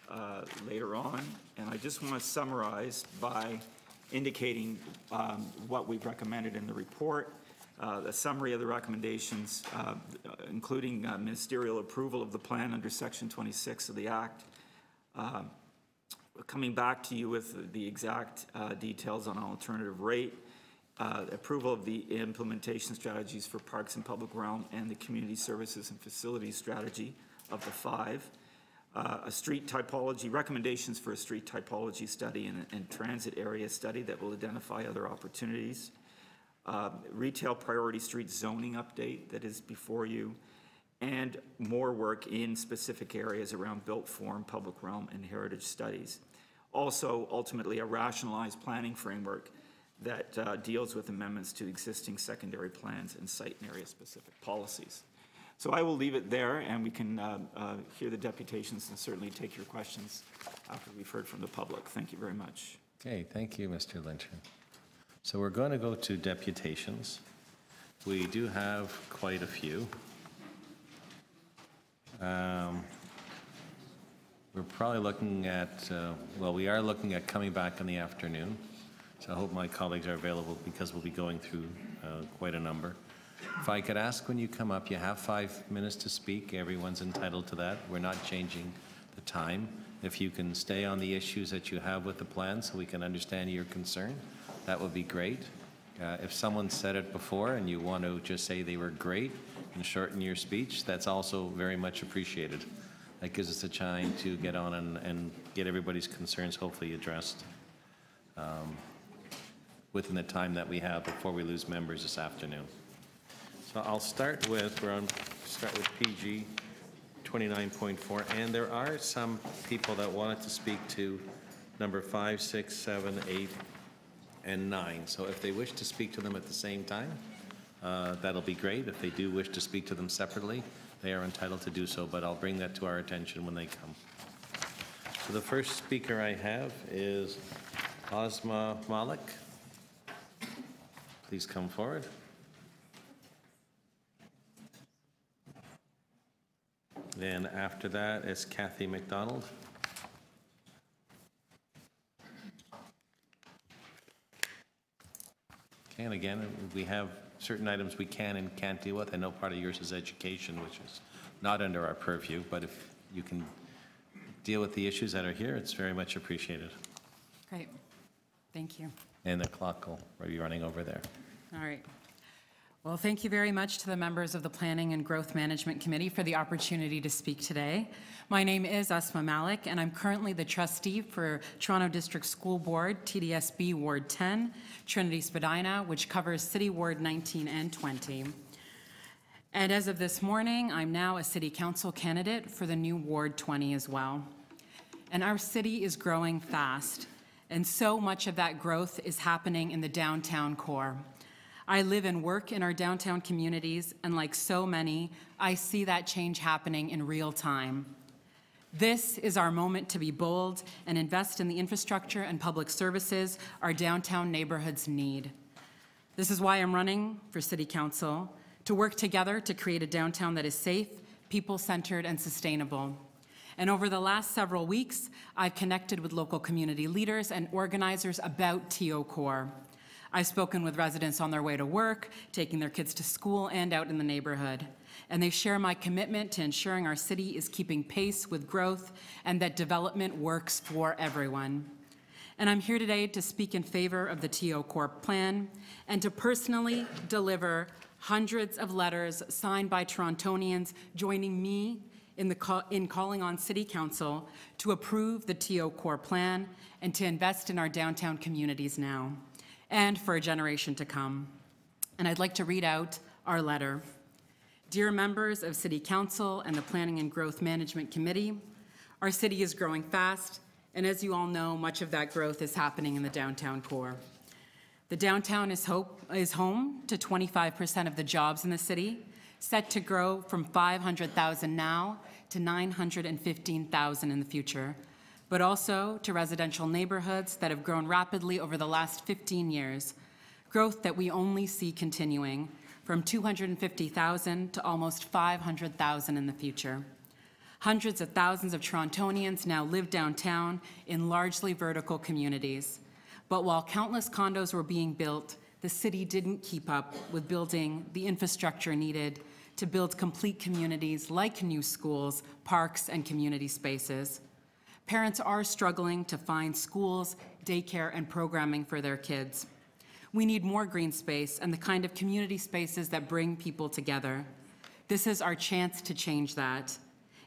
later on. And I just want to summarize by indicating what we've recommended in the report, a summary of the recommendations, including ministerial approval of the plan under Section 26 of the Act, coming back to you with the exact details on alternative rate, approval of the implementation strategies for parks and public realm and the community services and facilities strategy of the 5, a street typology, recommendations for a street typology study and transit area study that will identify other opportunities, retail priority street zoning update that is before you, and more work in specific areas around built form, public realm, and heritage studies. Also, ultimately, a rationalized planning framework that deals with amendments to existing secondary plans and site and area-specific policies. So I will leave it there, and we can hear the deputations and certainly take your questions after we've heard from the public. Thank you very much. Okay, thank you, Mr. Lyncher. So we're going to go to deputations. We do have quite a few. We're probably looking at, well, we are looking at coming back in the afternoon. So I hope my colleagues are available because we'll be going through quite a number. If I could ask when you come up, you have 5 minutes to speak. Everyone's entitled to that. We're not changing the time. If you can stay on the issues that you have with the plan so we can understand your concern, that would be great. If someone said it before and you want to just say they were great and shorten your speech, that's also very much appreciated. That gives us a chance to get on and get everybody's concerns hopefully addressed within the time that we have before we lose members this afternoon. So I'll start with, PG 29.4, and there are some people that wanted to speak to number 5, 6, 7, 8, and 9. So if they wish to speak to them at the same time, that'll be great. If they do wish to speak to them separately, they are entitled to do so, but I'll bring that to our attention when they come. So the first speaker I have is Ozma Malik. Please come forward. Then after that is Kathy McDonald. Okay, and again, we have certain items we can and can't deal with. I know part of yours is education, which is not under our purview, but if you can deal with the issues that are here, it's very much appreciated. Great. Thank you. And the clock will be running over there. All right. Well, thank you very much to the members of the Planning and Growth Management Committee for the opportunity to speak today. My name is Asma Malik, and I'm currently the trustee for Toronto District School Board, TDSB Ward 10, Trinity Spadina, which covers City Ward 19 and 20. And as of this morning, I'm now a City Council candidate for the new Ward 20 as well. And our city is growing fast, and so much of that growth is happening in the downtown core. I live and work in our downtown communities, and like so many, I see that change happening in real time. This is our moment to be bold and invest in the infrastructure and public services our downtown neighborhoods need. This is why I'm running for City Council, to work together to create a downtown that is safe, people-centered, and sustainable. And over the last several weeks, I've connected with local community leaders and organizers about TO Core. I've spoken with residents on their way to work, taking their kids to school, and out in the neighborhood. And they share my commitment to ensuring our city is keeping pace with growth and that development works for everyone. And I'm here today to speak in favor of the TO Core plan and to personally deliver hundreds of letters signed by Torontonians joining me in calling on City Council to approve the TO Core plan and to invest in our downtown communities now and for a generation to come. And I'd like to read out our letter. Dear members of City Council and the Planning and Growth Management Committee, our city is growing fast, and as you all know, much of that growth is happening in the downtown core. The downtown is home to 25% of the jobs in the city, set to grow from 500,000 now to 915,000 in the future, but also to residential neighborhoods that have grown rapidly over the last 15 years, growth that we only see continuing, from 250,000 to almost 500,000 in the future. Hundreds of thousands of Torontonians now live downtown in largely vertical communities. But while countless condos were being built, the city didn't keep up with building the infrastructure needed to build complete communities like new schools, parks, and community spaces. Parents are struggling to find schools, daycare, and programming for their kids. We need more green space and the kind of community spaces that bring people together. This is our chance to change that.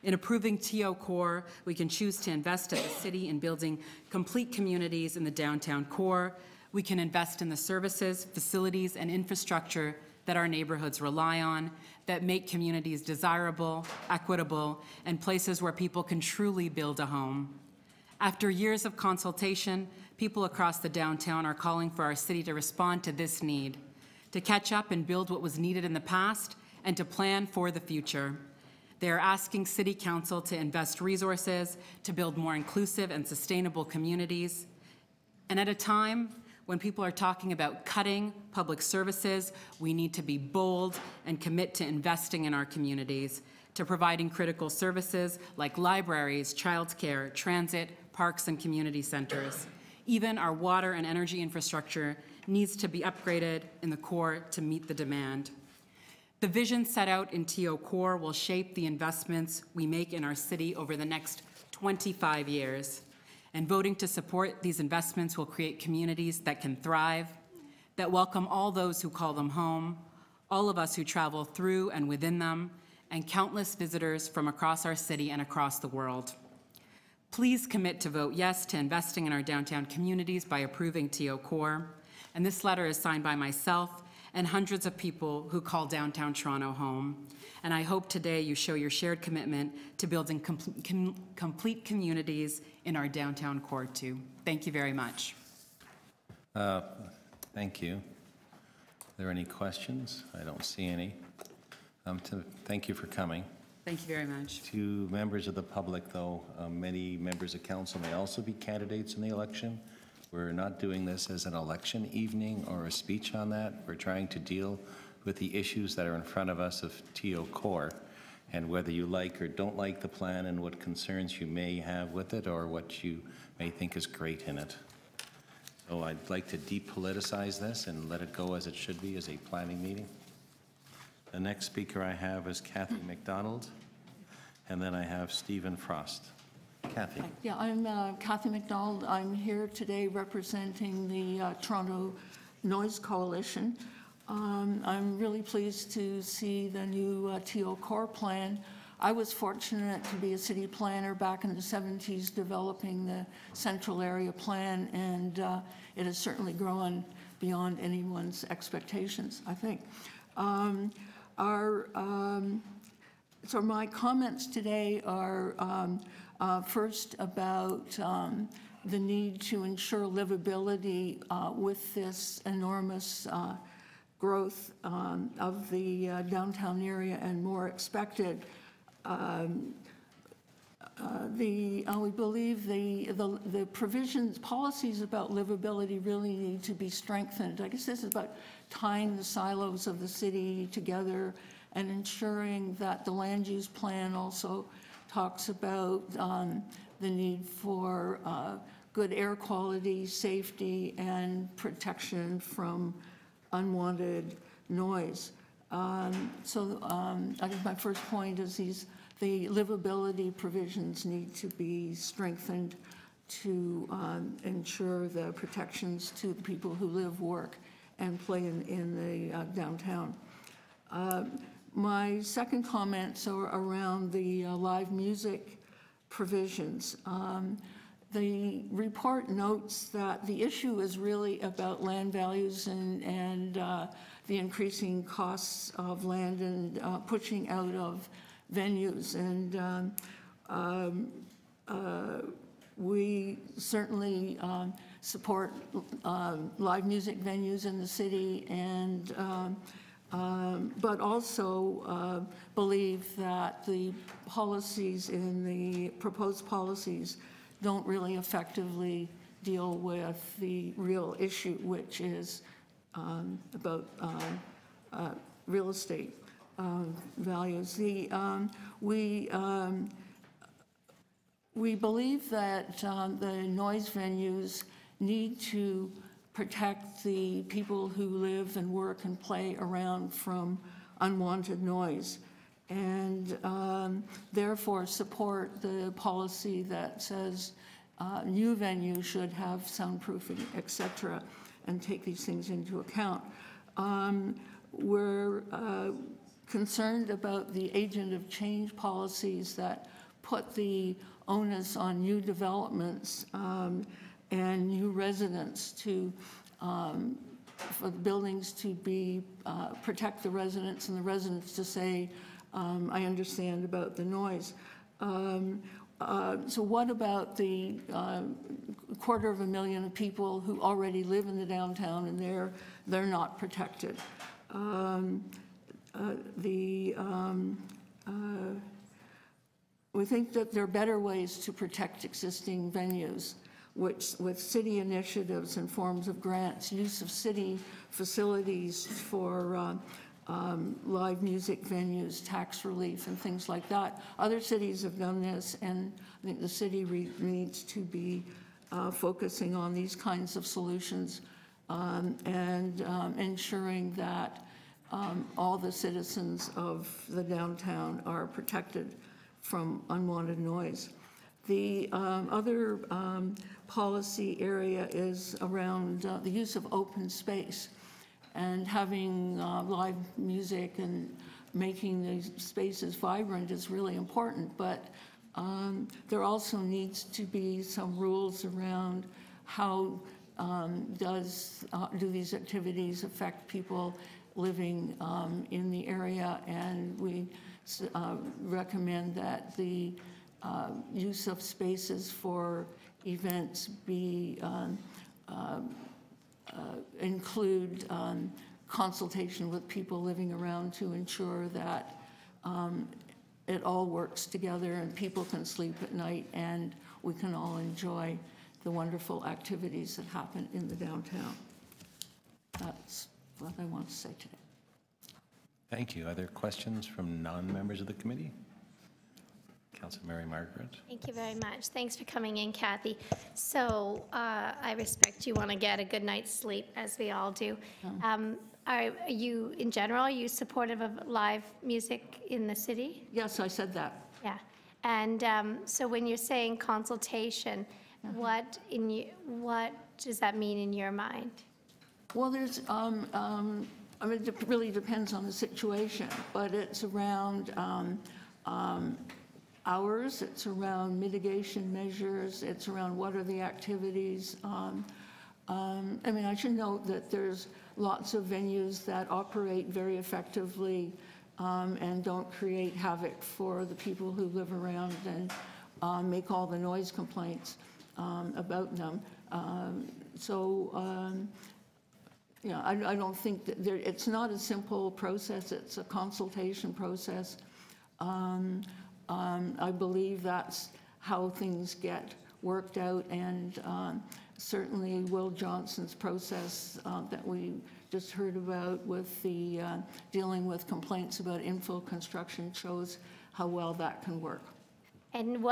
In approving TO Core, we can choose to invest as a city in building complete communities in the downtown core. We can invest in the services, facilities, and infrastructure that our neighborhoods rely on, that make communities desirable, equitable, and places where people can truly build a home. After years of consultation, people across the downtown are calling for our city to respond to this need, to catch up and build what was needed in the past, and to plan for the future. They are asking City Council to invest resources to build more inclusive and sustainable communities. And at a time when people are talking about cutting public services, we need to be bold and commit to investing in our communities, to providing critical services like libraries, childcare, transit, parks, and community centers. Even our water and energy infrastructure needs to be upgraded in the core to meet the demand. The vision set out in TO Core will shape the investments we make in our city over the next 25 years. And voting to support these investments will create communities that can thrive, that welcome all those who call them home, all of us who travel through and within them, and countless visitors from across our city and across the world. Please commit to vote yes to investing in our downtown communities by approving TO Core. And this letter is signed by myself and hundreds of people who call downtown Toronto home. And I hope today you show your shared commitment to building complete communities in our downtown core too. Thank you very much. Thank you. Are there any questions? I don't see any. Thank you for coming. Thank you very much. To members of the public, though, many members of council may also be candidates in the election. We're not doing this as an election evening or a speech on that. We're trying to deal with the issues that are in front of us of TO Core, and whether you like or don't like the plan and what concerns you may have with it or what you may think is great in it. So I'd like to depoliticize this and let it go as it should be, as a planning meeting. The next speaker I have is Kathy McDonald, and then I have Stephen Frost. Kathy. Yeah, I'm Kathy McDonald. I'm here today representing the Toronto Noise Coalition. I'm really pleased to see the new TO Core plan. I was fortunate to be a city planner back in the 70s developing the central area plan, and it has certainly grown beyond anyone's expectations, I think. So my comments today are first about the need to ensure livability with this enormous growth of the downtown area and more expected. We believe the provisions, policies about livability really need to be strengthened. I guess this is about tying the silos of the city together and ensuring that the land use plan also talks about the need for good air quality, safety, and protection from unwanted noise. I guess my first point is the livability provisions need to be strengthened to ensure the protections to the people who live, work, and play in the downtown. My second comments are around the live music provisions. The report notes that the issue is really about land values and the increasing costs of land and pushing out of venues. And we certainly support live music venues in the city, and but also believe that the policies in the proposed policies don't really effectively deal with the real issue, which is about real estate values. We believe that the noise venues need to protect the people who live and work and play around from unwanted noise, and therefore support the policy that says new venues should have soundproofing, et cetera, and take these things into account. We're concerned about the agent of change policies that put the onus on new developments and new residents to for the buildings to be protect the residents, and the residents to say, I understand about the noise. So what about the 250,000 people who already live in the downtown and they're not protected? We think that there are better ways to protect existing venues, which, with city initiatives and forms of grants, use of city facilities for live music venues, tax relief, and things like that. Other cities have done this, and I think the city needs to be focusing on these kinds of solutions and ensuring that all the citizens of the downtown are protected from unwanted noise. The other policy area is around the use of open space, and having live music and making these spaces vibrant is really important, but there also needs to be some rules around how do these activities affect people living in the area, and we recommend that the use of spaces for events be include consultation with people living around to ensure that it all works together and people can sleep at night and we can all enjoy the wonderful activities that happen in the downtown. That's what I want to say today. Thank you. Are there questions from non-members of the committee? Councilor Mary Margaret. Thank you very much. Thanks for coming in, Kathy. So I respect you want to get a good night's sleep, as we all do. Are you, in general, are you supportive of live music in the city? Yes, I said that. Yeah. And so when you're saying consultation, what does that mean in your mind? Well, there's, I mean, it really depends on the situation, but it's around hours, it's around mitigation measures, it's around what are the activities. I mean, I should note that there's lots of venues that operate very effectively and don't create havoc for the people who live around and make all the noise complaints about them. Yeah, I don't think that it's not a simple process, it's a consultation process. I believe that's how things get worked out, and certainly Will Johnson's process that we just heard about with the dealing with complaints about infill construction shows how well that can work. And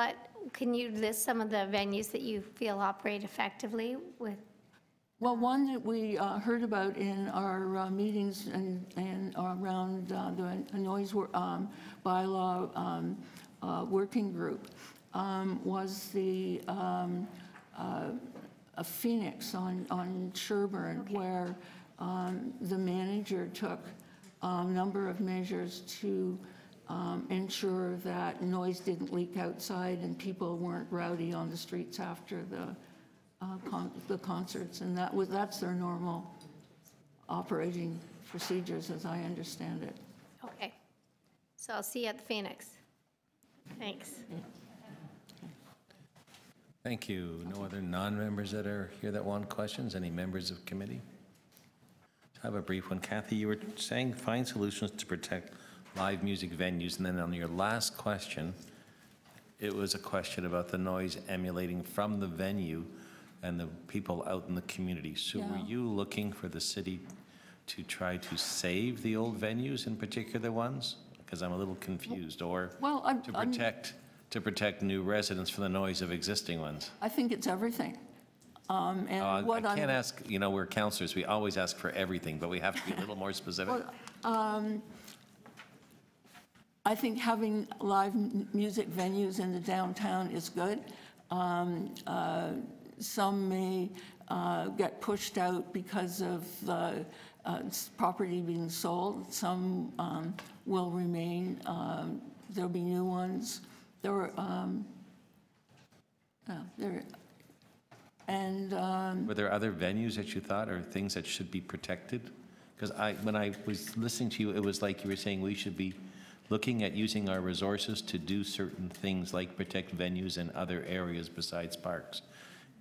can you list some of the venues that you feel operate effectively with? Well, one that we heard about in our meetings and around the noise bylaw working group was the a Phoenix on Sherburne, okay, where the manager took a number of measures to ensure that noise didn't leak outside and people weren't rowdy on the streets after the concerts, and that's their normal operating procedures, as I understand it. Okay, so I'll see you at the Phoenix. Thanks. Thank you. No other non-members that are here that want questions? Any members of committee? I have a brief one. Kathy, you were saying find solutions to protect live music venues, and then on your last question, it was a question about the noise emulating from the venue and the people out in the community. So were you looking for the city to try to save the old venues in particular ones? Because I'm a little confused, or Well, to protect new residents from the noise of existing ones? I think it's everything. And what I can't ask, you know, we're counselors, we always ask for everything, but we have to be a little more specific. I think having live music venues in the downtown is good. Some may get pushed out because of the property being sold. Some will remain. There'll be new ones. Were there other venues that you thought are things that should be protected? Because when I was listening to you, it was like you were saying we should be looking at using our resources to do certain things like protect venues in other areas besides parks.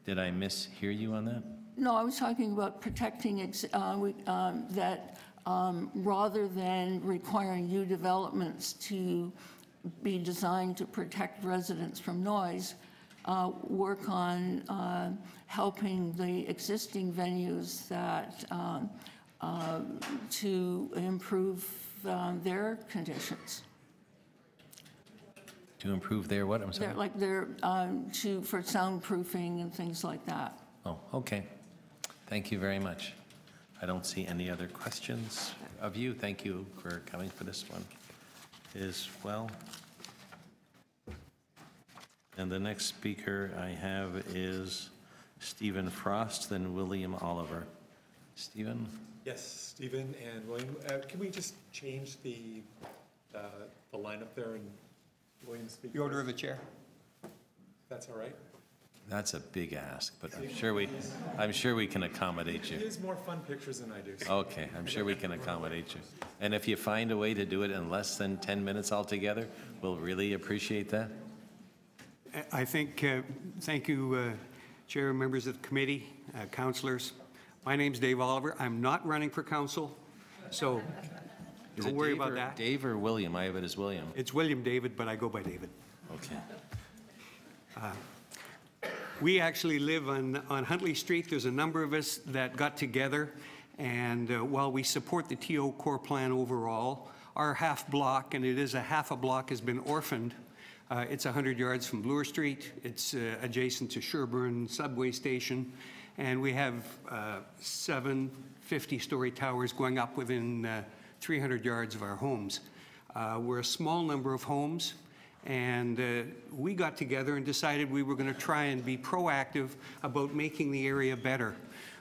Did I mishear you on that? No, I was talking about protecting that rather than requiring new developments to be designed to protect residents from noise, work on helping the existing venues that to improve their conditions. To improve their what? I'm sorry. For soundproofing and things like that. Oh, okay. Thank you very much. I don't see any other questions of you. Thank you for coming for this one as well. And the next speaker I have is Stephen Frost, then William Oliver. Stephen? Yes, Stephen and William. Can we just change the lineup there and William speak? The order of the chair. That's all right. That's a big ask, but I'm sure we can accommodate you. He has more fun pictures than I do. So. Okay, I'm sure we can accommodate you. And if you find a way to do it in less than 10 minutes altogether, we'll really appreciate that. I think, thank you, Chair, members of the committee, councillors. My name's Dave Oliver. I'm not running for council, so don't worry about that. Dave or William? I have it as William. It's William David, but I go by David. Okay. We actually live on Huntley Street. There's a number of us that got together, and while we support the TO core plan overall, our half block, and it is a half a block, has been orphaned. It's 100 yards from Bloor Street. It's adjacent to Sherbourne subway station, and we have 7 50-story towers going up within 300 yards of our homes. We're a small number of homes, and we got together and decided we were going to try and be proactive about making the area better.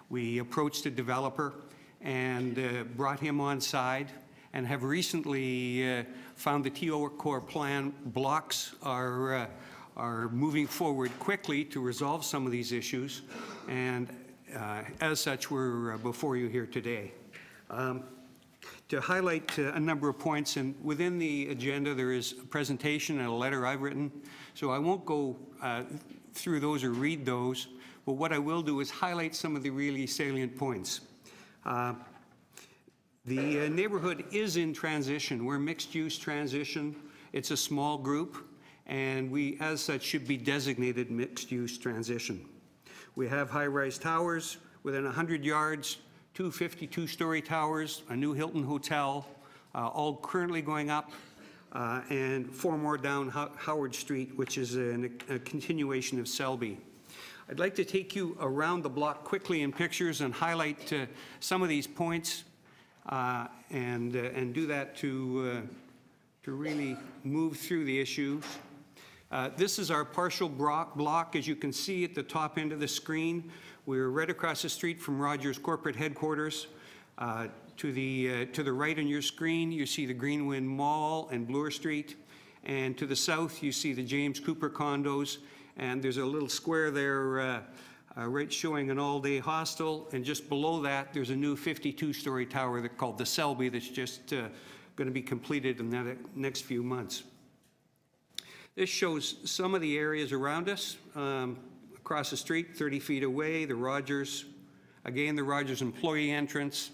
We approached a developer and brought him on side, and have recently found the TO core plan blocks are moving forward quickly to resolve some of these issues, and as such, we're before you here today. To highlight a number of points, and within the agenda there is a presentation and a letter I've written, so I won't go through those or read those, but what I will do is highlight some of the really salient points. The neighborhood is in transition. We're mixed-use transition. It's a small group, and we, as such, should be designated mixed-use transition. We have high-rise towers within 100 yards, 2 52-story towers, a new Hilton Hotel, all currently going up, and 4 more down Howard Street, which is a continuation of Selby. I'd like to take you around the block quickly in pictures and highlight some of these points, and do that to really move through the issues. This is our partial block. As you can see at the top end of the screen, we're right across the street from Rogers corporate headquarters. To the right on your screen, you see the Greenwind Mall and Bloor Street. And to the south, you see the James Cooper condos. And there's a little square there right showing an all-day hostel. And just below that, there's a new 52-story tower called the Selby that's just going to be completed in the next few months. This shows some of the areas around us. Across the street, 30 feet away, the Rogers, again, the Rogers employee entrance.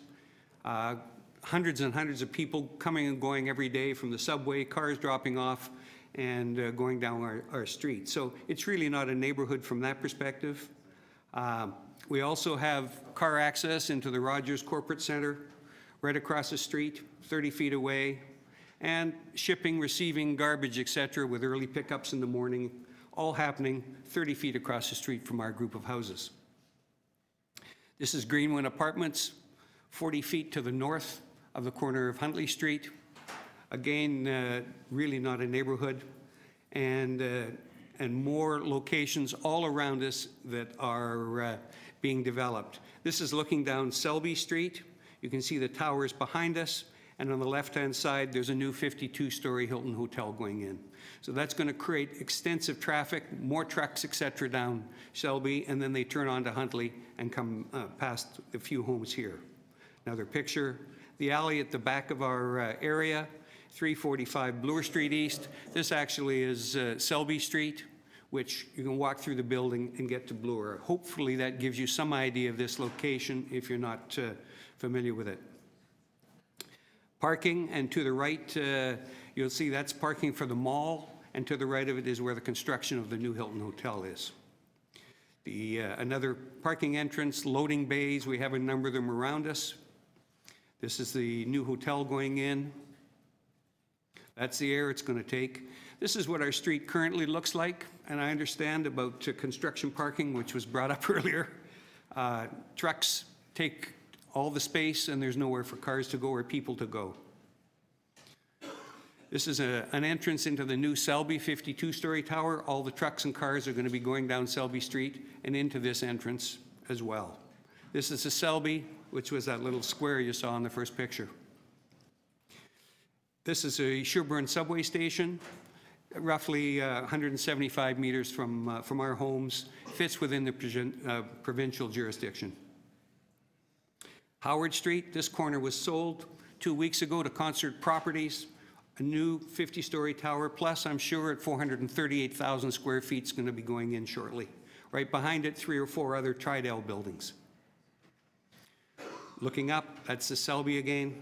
Hundreds and hundreds of people coming and going every day from the subway, cars dropping off and going down our street. So it's really not a neighborhood from that perspective. We also have car access into the Rogers Corporate Center, right across the street, 30 feet away, and shipping, receiving, garbage, et cetera, with early pickups in the morning, all happening 30 feet across the street from our group of houses. This is Greenwood Apartments, 40 feet to the north of the corner of Huntley Street. Again, really not a neighborhood, and more locations all around us that are being developed. This is looking down Selby Street. You can see the towers behind us, and on the left-hand side, there's a new 52-story Hilton Hotel going in. So that's going to create extensive traffic, more trucks, et cetera, down Selby, and then they turn onto Huntley and come past a few homes here. Another picture, the alley at the back of our area, 345 Bloor Street East. This actually is Selby Street, which you can walk through the building and get to Bloor. Hopefully that gives you some idea of this location if you're not familiar with it. Parking, and to the right, you'll see that's parking for the mall, and to the right of it is where the construction of the new Hilton Hotel is. Another parking entrance, loading bays, we have a number of them around us. This is the new hotel going in. That's the air it's going to take. This is what our street currently looks like, and I understand about construction parking, which was brought up earlier. Trucks take all the space, and there's nowhere for cars to go or people to go. This is an entrance into the new Selby 52-story tower. All the trucks and cars are going to be going down Selby Street and into this entrance as well. This is the Selby, which was that little square you saw in the first picture. This is a Sherbourne subway station, roughly 175 meters from our homes, fits within the provincial jurisdiction. Howard Street, this corner was sold 2 weeks ago to Concert Properties, a new 50-story tower, plus I'm sure at 438,000 square feet is going to be going in shortly. Right behind it, 3 or 4 other Tridel buildings. Looking up, that's the Selby again.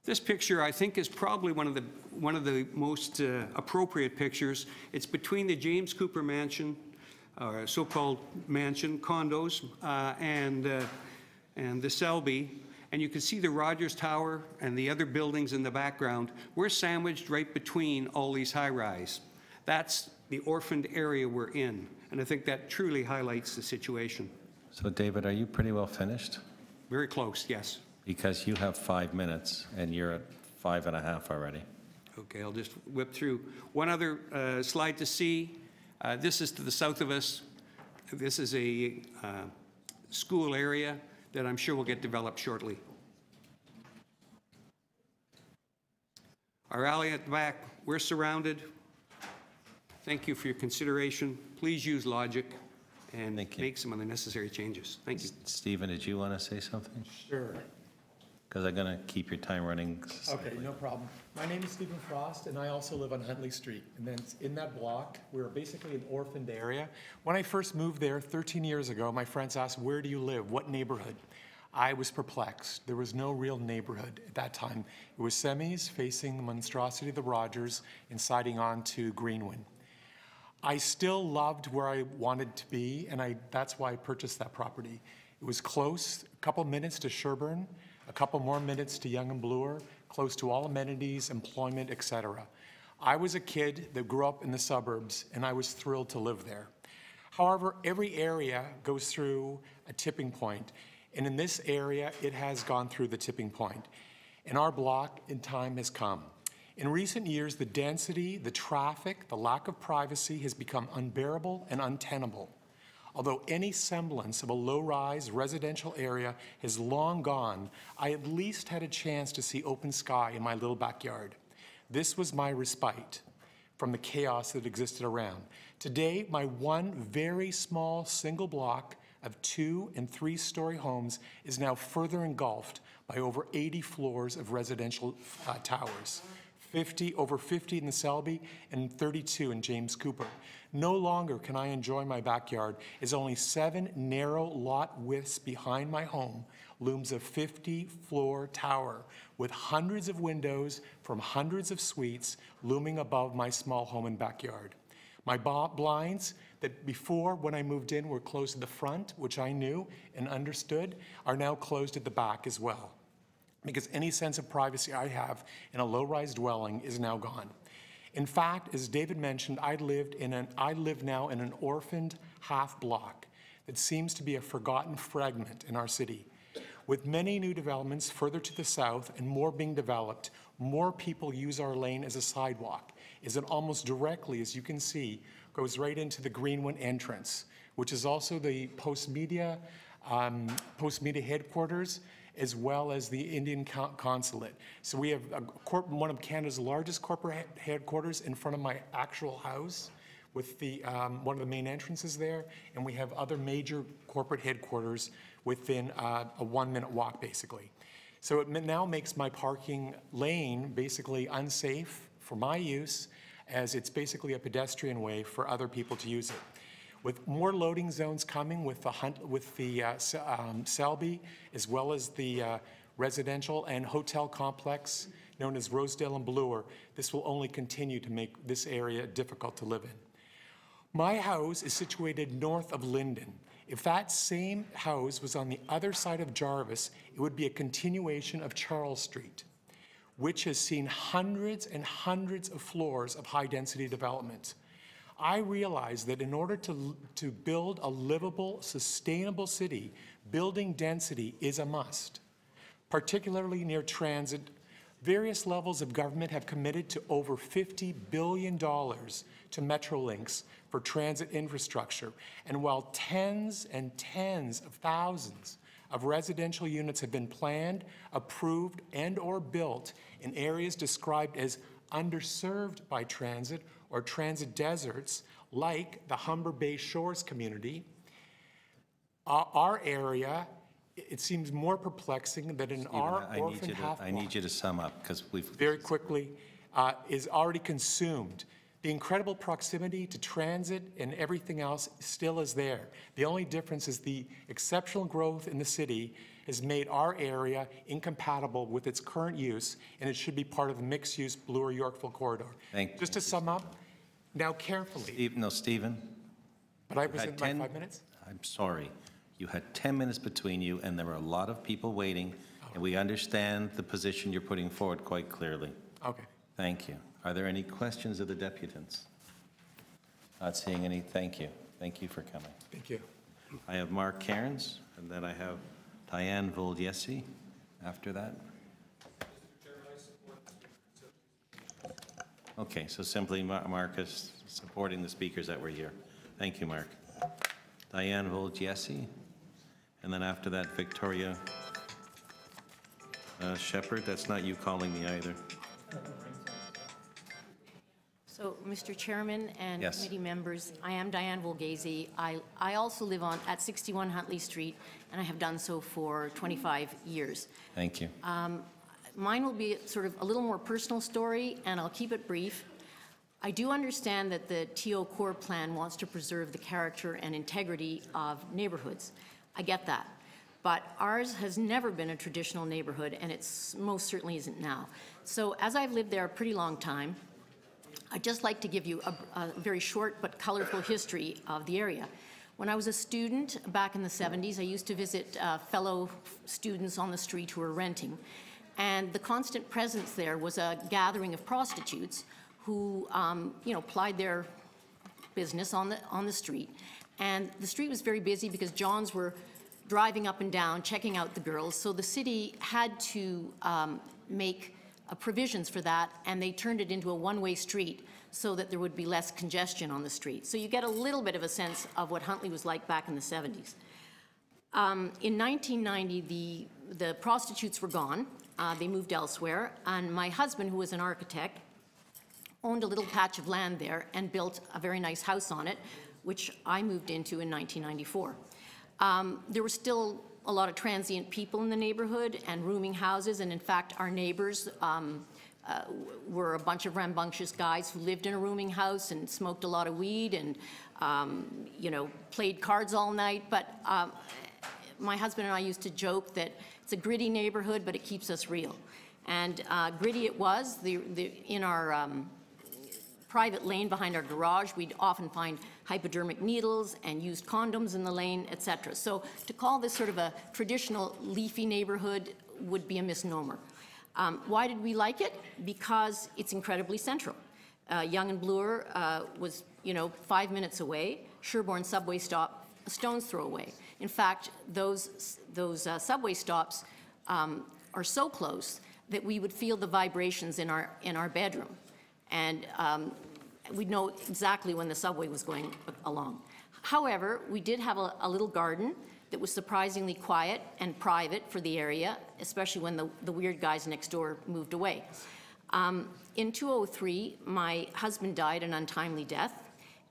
This picture, I think, is probably one of the most appropriate pictures. It's between the James Cooper Mansion, so-called mansion, condos, and the Selby. And you can see the Rogers Tower and the other buildings in the background. We're sandwiched right between all these high-rise. That's the orphaned area we're in. And I think that truly highlights the situation. So David, are you pretty well finished? Very close, yes. Because you have 5 minutes and you're at 5.5 already. Okay, I'll just whip through. One other slide to see. This is to the south of us. This is a school area that I'm sure will get developed shortly. Our alley at the back, we're surrounded. Thank you for your consideration. Please use logic and make some of the necessary changes. Thank you. Stephen, did you want to say something? Sure. Because I'm going to keep your time running. Okay, no problem. My name is Stephen Frost, and I also live on Huntley Street. And then in that block, we're basically an orphaned area. When I first moved there 13 years ago, my friends asked, where do you live? What neighborhood? I was perplexed. There was no real neighborhood at that time. It was semis facing the monstrosity of the Rogers and siding on to Greenwood. I still loved where I wanted to be, and that's why I purchased that property. It was close, a couple minutes to Sherbourne, a couple more minutes to Yonge and Bloor, close to all amenities, employment, etc. I was a kid that grew up in the suburbs, and I was thrilled to live there. However, every area goes through a tipping point, and in this area, it has gone through the tipping point. In our block, time has come. In recent years, the density, the traffic, the lack of privacy has become unbearable and untenable. Although any semblance of a low-rise residential area has long gone, I at least had a chance to see open sky in my little backyard. This was my respite from the chaos that existed around. Today, my one very small single block of 2- and 3-story homes is now further engulfed by over 80 floors of residential towers. Over 50 in the Selby and 32 in James Cooper. No longer can I enjoy my backyard, as only 7 narrow lot widths behind my home looms a 50-floor tower with hundreds of windows from hundreds of suites looming above my small home and backyard. My blinds that before, when I moved in, were closed at the front, which I knew and understood, are now closed at the back as well, because any sense of privacy I have in a low-rise dwelling is now gone. In fact, as David mentioned, I live now in an orphaned half block that seems to be a forgotten fragment in our city. With many new developments further to the south and more being developed, more people use our lane as a sidewalk, as it almost directly, as you can see, goes right into the Greenwood entrance, which is also the post-media headquarters, as well as the Indian consulate. So we have one of Canada's largest corporate headquarters in front of my actual house, with the one of the main entrances there, and we have other major corporate headquarters within a 1-minute walk, basically. So it now makes my parking lane basically unsafe for my use, as it's basically a pedestrian way for other people to use it. With more loading zones coming with the Selby, as well as the residential and hotel complex known as Rosedale and Bloor, this will only continue to make this area difficult to live in. My house is situated north of Linden. If that same house was on the other side of Jarvis, it would be a continuation of Charles Street, which has seen hundreds and hundreds of floors of high-density development. I realize that in order to build a livable, sustainable city, building density is a must, particularly near transit. Various levels of government have committed to over $50 billion to Metrolinx for transit infrastructure. And while tens and tens of thousands of residential units have been planned, approved, and/or built in areas described as underserved by transit or transit deserts, like the Humber Bay Shores community, our area, it seems more perplexing that in Stephen, our I need you to sum up, because we've... Very quickly, is already consumed. The incredible proximity to transit and everything else still is there. The only difference is the exceptional growth in the city has made our area incompatible with its current use, and it should be part of the mixed-use Bloor-Yorkville corridor. Just to sum up, now carefully. Stephen. But I present my 5 minutes? I'm sorry. You had 10 minutes between you, and there were a lot of people waiting, and we understand the position you're putting forward quite clearly. Okay. Thank you. Are there any questions of the deputants? Not seeing any. Thank you. Thank you for coming. Thank you. I have Mark Cairns, and then I have Diane Voldiesi after that. Okay, so simply Mark is supporting the speakers that were here. Thank you, Mark. Diane Voldiesi, and then after that, Victoria Shepherd. That's not you calling me either. So, Mr. Chairman and Yes. committee members, I am Diane Volgese. I also live at 61 Huntley Street, and I have done so for 25 years. Thank you. Mine will be sort of a little more personal story, and I'll keep it brief. I do understand that the TO Core Plan wants to preserve the character and integrity of neighborhoods. I get that. But ours has never been a traditional neighborhood, and it most certainly isn't now. So as I've lived there a pretty long time, I'd just like to give you a very short but colorful history of the area. When I was a student back in the 70s, I used to visit fellow students on the street who were renting. And the constant presence there was a gathering of prostitutes who, plied their business on the street. And the street was very busy because Johns were driving up and down, checking out the girls. So the city had to make provisions for that, and they turned it into a one-way street so that there would be less congestion on the street. So you get a little bit of a sense of what Huntley was like back in the 70s. In 1990, the prostitutes were gone. They moved elsewhere, and my husband, who was an architect, owned a little patch of land there and built a very nice house on it, which I moved into in 1994. There were still a lot of transient people in the neighborhood and rooming houses, and in fact, our neighbors were a bunch of rambunctious guys who lived in a rooming house and smoked a lot of weed and, played cards all night. But my husband and I used to joke that it's a gritty neighborhood, but it keeps us real. And gritty it was. In our private lane behind our garage, we'd often find hypodermic needles and used condoms in the lane, etc. So to call this sort of a traditional leafy neighborhood would be a misnomer. Why did we like it? Because it's incredibly central. Yonge and Bloor was, 5 minutes away. Sherbourne subway stop, a stone's throw away. In fact, those subway stops are so close that we would feel the vibrations in our bedroom, and we'd know exactly when the subway was going along. However, we did have a little garden that was surprisingly quiet and private for the area, especially when the weird guys next door moved away. In 2003, my husband died an untimely death,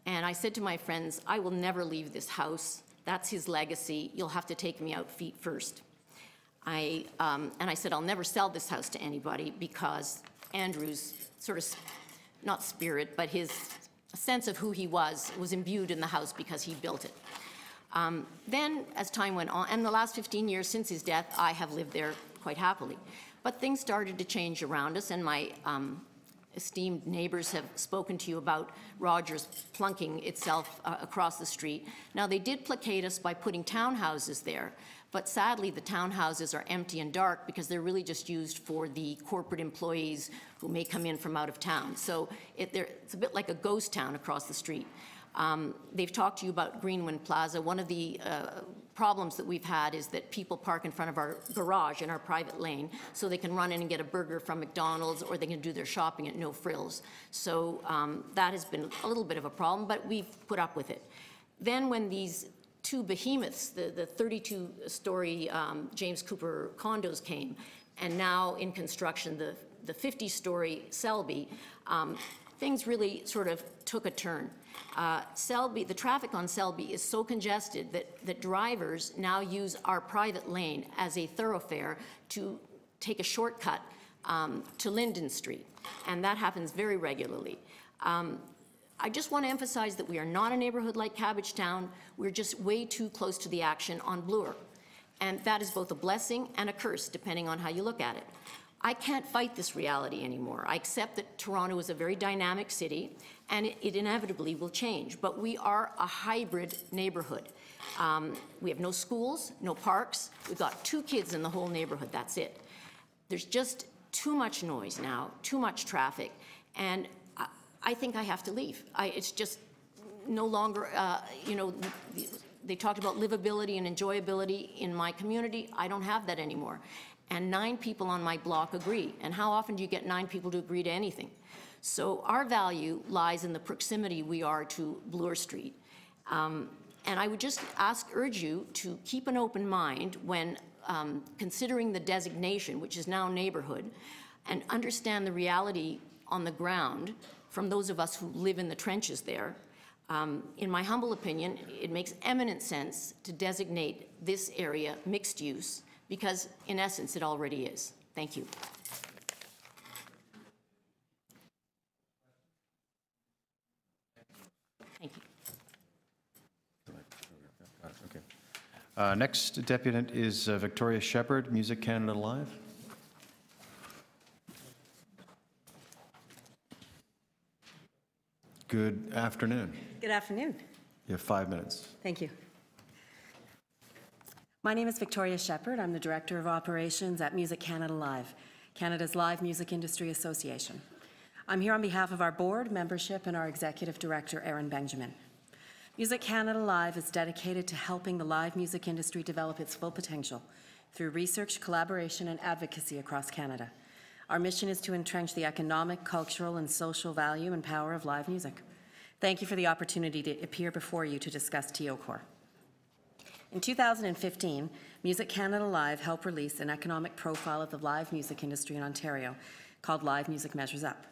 and I said to my friends, I will never leave this house. That's his legacy. You'll have to take me out feet first. And I said, I'll never sell this house to anybody because Andrew's sort of, not spirit, but his sense of who he was imbued in the house because he built it. Then, as time went on, and the last 15 years since his death, I have lived there quite happily. But things started to change around us, and my esteemed neighbors have spoken to you about Rogers plunking itself across the street. Now, they did placate us by putting townhouses there, but sadly, the townhouses are empty and dark because they're really just used for the corporate employees who may come in from out of town. So it's a bit like a ghost town across the street. They've talked to you about Greenwind Plaza. One of the problems that we've had is that people park in front of our garage in our private lane so they can run in and get a burger from McDonald's, or they can do their shopping at no frills. So that has been a little bit of a problem, but we've put up with it. Then when these two behemoths, the 32-story James Cooper condos came, and now in construction the 50-story Selby, things really sort of took a turn. Selby, the traffic on Selby is so congested that drivers now use our private lane as a thoroughfare to take a shortcut to Linden Street, and that happens very regularly. I just want to emphasize that we are not a neighborhood like Cabbagetown. We're just way too close to the action on Bloor, and that is both a blessing and a curse, depending on how you look at it. I can't fight this reality anymore. I accept that Toronto is a very dynamic city, and it inevitably will change, but we are a hybrid neighborhood. We have no schools, no parks. We've got 2 kids in the whole neighborhood, that's it. There's just too much noise now, too much traffic, and I think I have to leave. It's just no longer, they talked about livability and enjoyability in my community. I don't have that anymore. And 9 people on my block agree. And how often do you get 9 people to agree to anything? So our value lies in the proximity we are to Bloor Street. And I would just urge you to keep an open mind when considering the designation, which is now neighborhood, and understand the reality on the ground from those of us who live in the trenches there. In my humble opinion, it makes eminent sense to designate this area mixed use, because in essence, it already is. Thank you. Thank you. Okay. Next deputant is Victoria Shepherd, Music Canada Live. Good afternoon. Good afternoon. You have 5 minutes. Thank you. My name is Victoria Shepherd. I'm the Director of Operations at Music Canada Live, Canada's live music industry association. I'm here on behalf of our board, membership, and our Executive Director, Aaron Benjamin. Music Canada Live is dedicated to helping the live music industry develop its full potential through research, collaboration, and advocacy across Canada. Our mission is to entrench the economic, cultural, and social value and power of live music. Thank you for the opportunity to appear before you to discuss TO Core. In 2015, Music Canada Live helped release an economic profile of the live music industry in Ontario called Live Music Measures Up.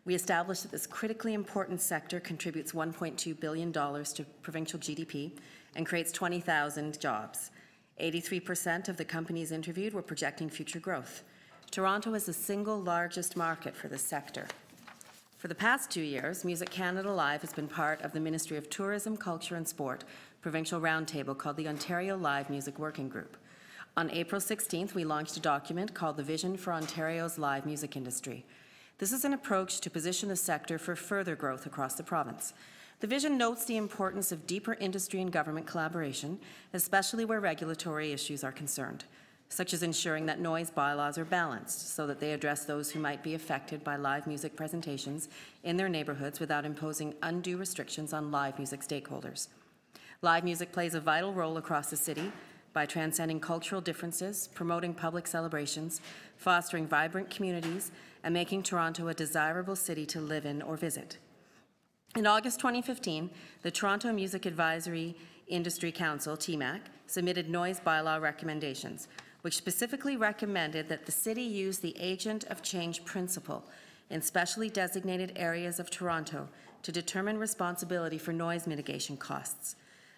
We established that this critically important sector contributes $1.2 billion to provincial GDP and creates 20,000 jobs. 83% of the companies interviewed were projecting future growth. Toronto is the single largest market for this sector. For the past 2 years, Music Canada Live has been part of the Ministry of Tourism, Culture and Sport provincial roundtable called the Ontario Live Music Working Group. On April 16th, we launched a document called the Vision for Ontario's Live Music Industry. This is an approach to position the sector for further growth across the province. The vision notes the importance of deeper industry and government collaboration, especially where regulatory issues are concerned, such as ensuring that noise bylaws are balanced so that they address those who might be affected by live music presentations in their neighbourhoods without imposing undue restrictions on live music stakeholders. Live music plays a vital role across the city by transcending cultural differences, promoting public celebrations, fostering vibrant communities, and making Toronto a desirable city to live in or visit. In August 2015, the Toronto Music Advisory Industry Council, TMAC, submitted noise bylaw recommendations, which specifically recommended that the city use the agent of change principle in specially designated areas of Toronto to determine responsibility for noise mitigation costs.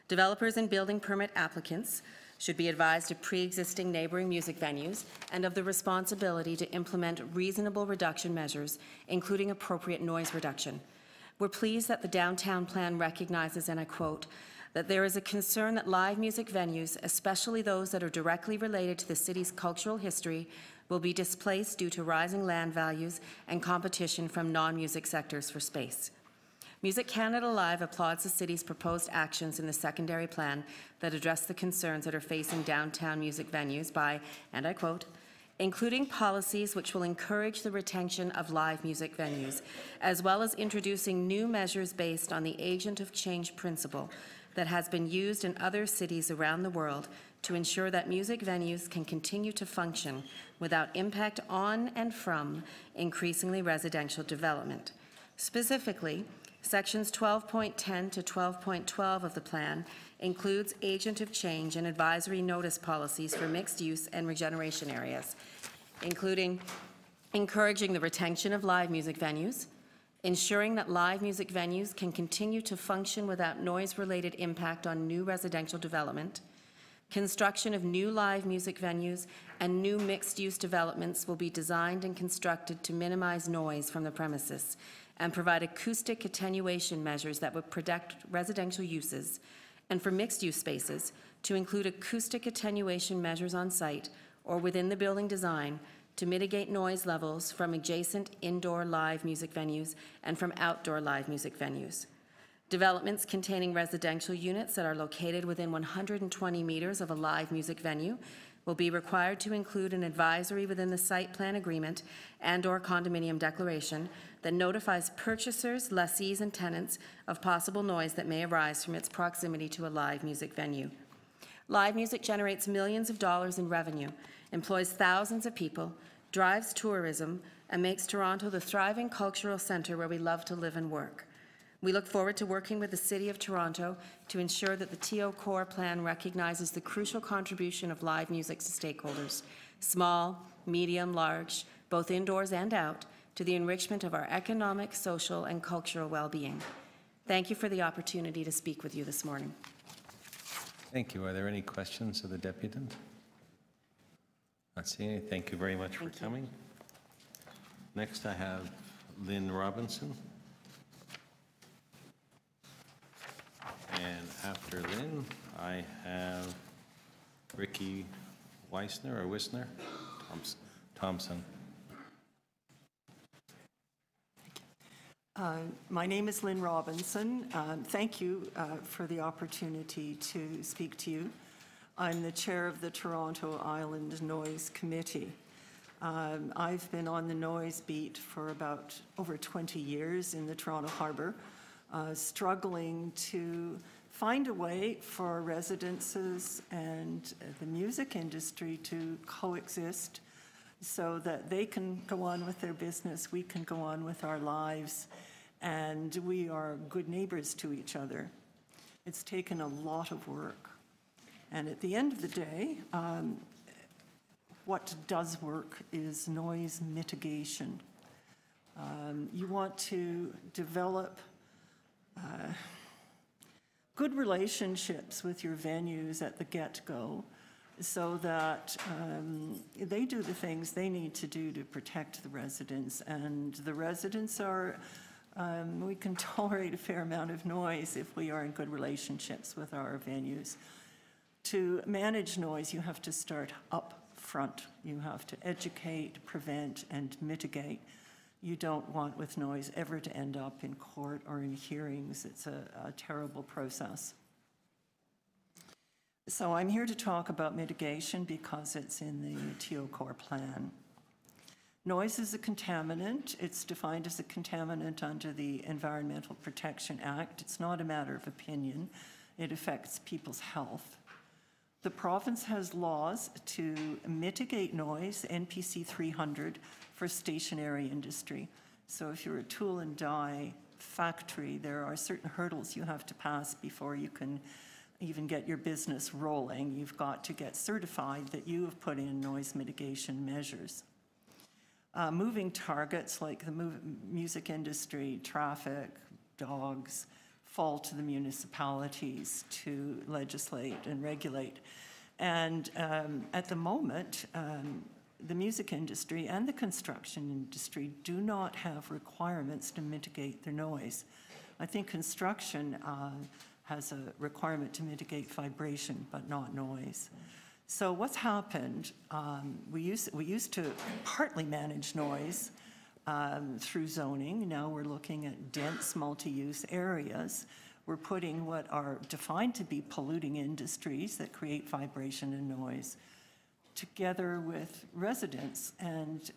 Developers and building permit applicants should be advised of pre-existing neighboring music venues and of the responsibility to implement reasonable reduction measures, including appropriate noise reduction. We're pleased that the downtown plan recognizes, and I quote, that there is a concern that live music venues, especially those that are directly related to the city's cultural history, will be displaced due to rising land values and competition from non-music sectors for space. Music Canada Live applauds the city's proposed actions in the secondary plan that address the concerns that are facing downtown music venues by, and I quote, including policies which will encourage the retention of live music venues, as well as introducing new measures based on the agent of change principle that has been used in other cities around the world to ensure that music venues can continue to function without impact on and from increasingly residential development. Specifically, Sections 12.10 to 12.12 of the plan includes agent of change and advisory notice policies for mixed use and regeneration areas, including encouraging the retention of live music venues, ensuring that live music venues can continue to function without noise-related impact on new residential development. Construction of new live music venues and new mixed-use developments will be designed and constructed to minimize noise from the premises and provide acoustic attenuation measures that would protect residential uses, and for mixed-use spaces to include acoustic attenuation measures on site or within the building design to mitigate noise levels from adjacent indoor live music venues and from outdoor live music venues. Developments containing residential units that are located within 120 meters of a live music venue will be required to include an advisory within the site plan agreement and/or condominium declaration that notifies purchasers, lessees, and tenants of possible noise that may arise from its proximity to a live music venue. Live music generates millions of dollars in revenue, employs thousands of people, drives tourism, and makes Toronto the thriving cultural centre where we love to live and work. We look forward to working with the City of Toronto to ensure that the TO Core Plan recognizes the crucial contribution of live music to stakeholders, small, medium, large, both indoors and out, to the enrichment of our economic, social, and cultural well-being. Thank you for the opportunity to speak with you this morning. Thank you. Are there any questions of the deputant? Not seeing any. Thank you very much for coming. Next, I have Lynn Robinson. And after Lynn, I have Ricky Weissner or Wisner? Thompson. My name is Lynn Robinson. Thank you for the opportunity to speak to you. I'm the chair of the Toronto Island Noise Committee. I've been on the noise beat for about over 20 years in the Toronto Harbour, struggling to find a way for residences and the music industry to coexist so that they can go on with their business, we can go on with our lives, and we are good neighbors to each other. It's taken a lot of work. And at the end of the day, what does work is noise mitigation. You want to develop good relationships with your venues at the get-go so that they do the things they need to do to protect the residents. And the residents are, we can tolerate a fair amount of noise if we are in good relationships with our venues. To manage noise, you have to start up front. You have to educate, prevent, and mitigate. you don't want with noise ever to end up in court or in hearings. It's a terrible process. So I'm here to talk about mitigation because it's in the TO Core plan. Noise is a contaminant. It's defined as a contaminant under the Environmental Protection Act. It's not a matter of opinion. It affects people's health. The province has laws to mitigate noise, NPC 300, for stationary industry. So if you're a tool and die factory, there are certain hurdles you have to pass before you can even get your business rolling. You've got to get certified that you have put in noise mitigation measures. Moving targets like the music industry, traffic, dogs, fall to the municipalities to legislate and regulate. And at the moment, the music industry and the construction industry do not have requirements to mitigate their noise. I think construction has a requirement to mitigate vibration, but not noise. So what's happened, we used to partly manage noise through zoning. Now we're looking at dense multi-use areas. We're putting what are defined to be polluting industries that create vibration and noise together with residents. And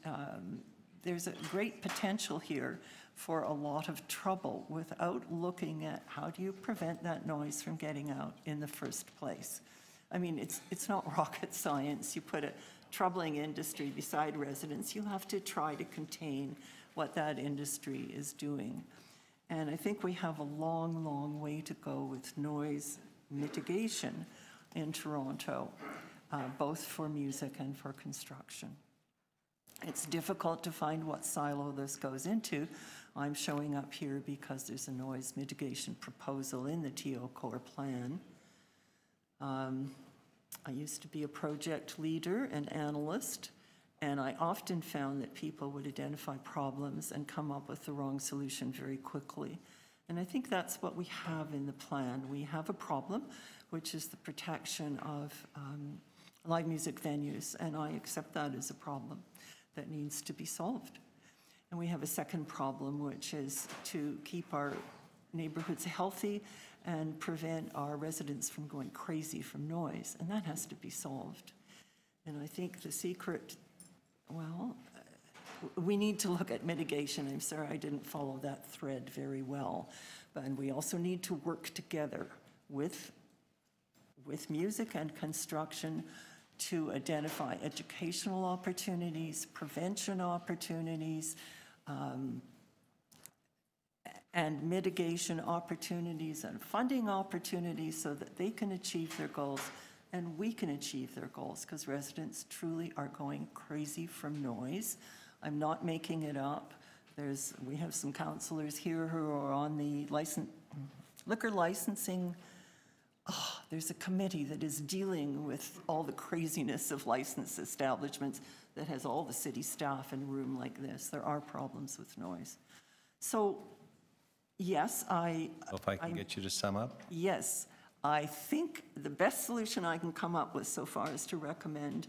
there's a great potential here for a lot of trouble without looking at how do you prevent that noise from getting out in the first place. I mean, it's not rocket science. You put a troubling industry beside residents, you have to try to contain what that industry is doing. And I think we have a long, long way to go with noise mitigation in Toronto, both for music and for construction. It's difficult to find what silo this goes into. I'm showing up here because there's a noise mitigation proposal in the TO Core plan. I used to be a project leader and analyst, and I often found that people would identify problems and come up with the wrong solution very quickly. And I think that's what we have in the plan. We have a problem, which is the protection of live music venues, and I accept that as a problem that needs to be solved. And we have a second problem, which is to keep our neighborhoods healthy and prevent our residents from going crazy from noise, and that has to be solved. And I think the secret, well, we need to look at mitigation. I'm sorry I didn't follow that thread very well, but we also need to work together with music and construction to identify educational opportunities, prevention opportunities, and mitigation opportunities and funding opportunities so that they can achieve their goals and we can achieve their goals, because residents truly are going crazy from noise. I'm not making it up. We have some councillors here who are on the liquor licensing. There's a committee that is dealing with all the craziness of licensed establishments that has all the city staff in a room like this. There are problems with noise. So, yes, If I can get you to sum up? Yes, I think the best solution I can come up with so far is to recommend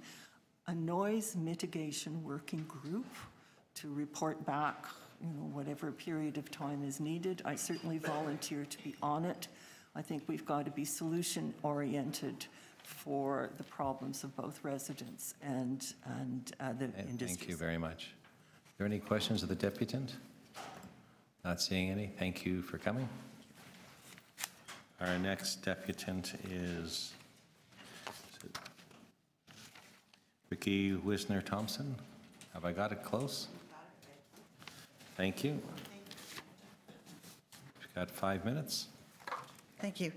a noise mitigation working group to report back, whatever period of time is needed. I certainly volunteer to be on it. I think we've got to be solution-oriented for the problems of both residents and the industry. Thank you very much. Are there any questions of the deputant? Not seeing any. Thank you for coming. Our next deputant is Ricky Wisner-Thompson. Have I got it close? Thank you. We've got 5 minutes. Thank you.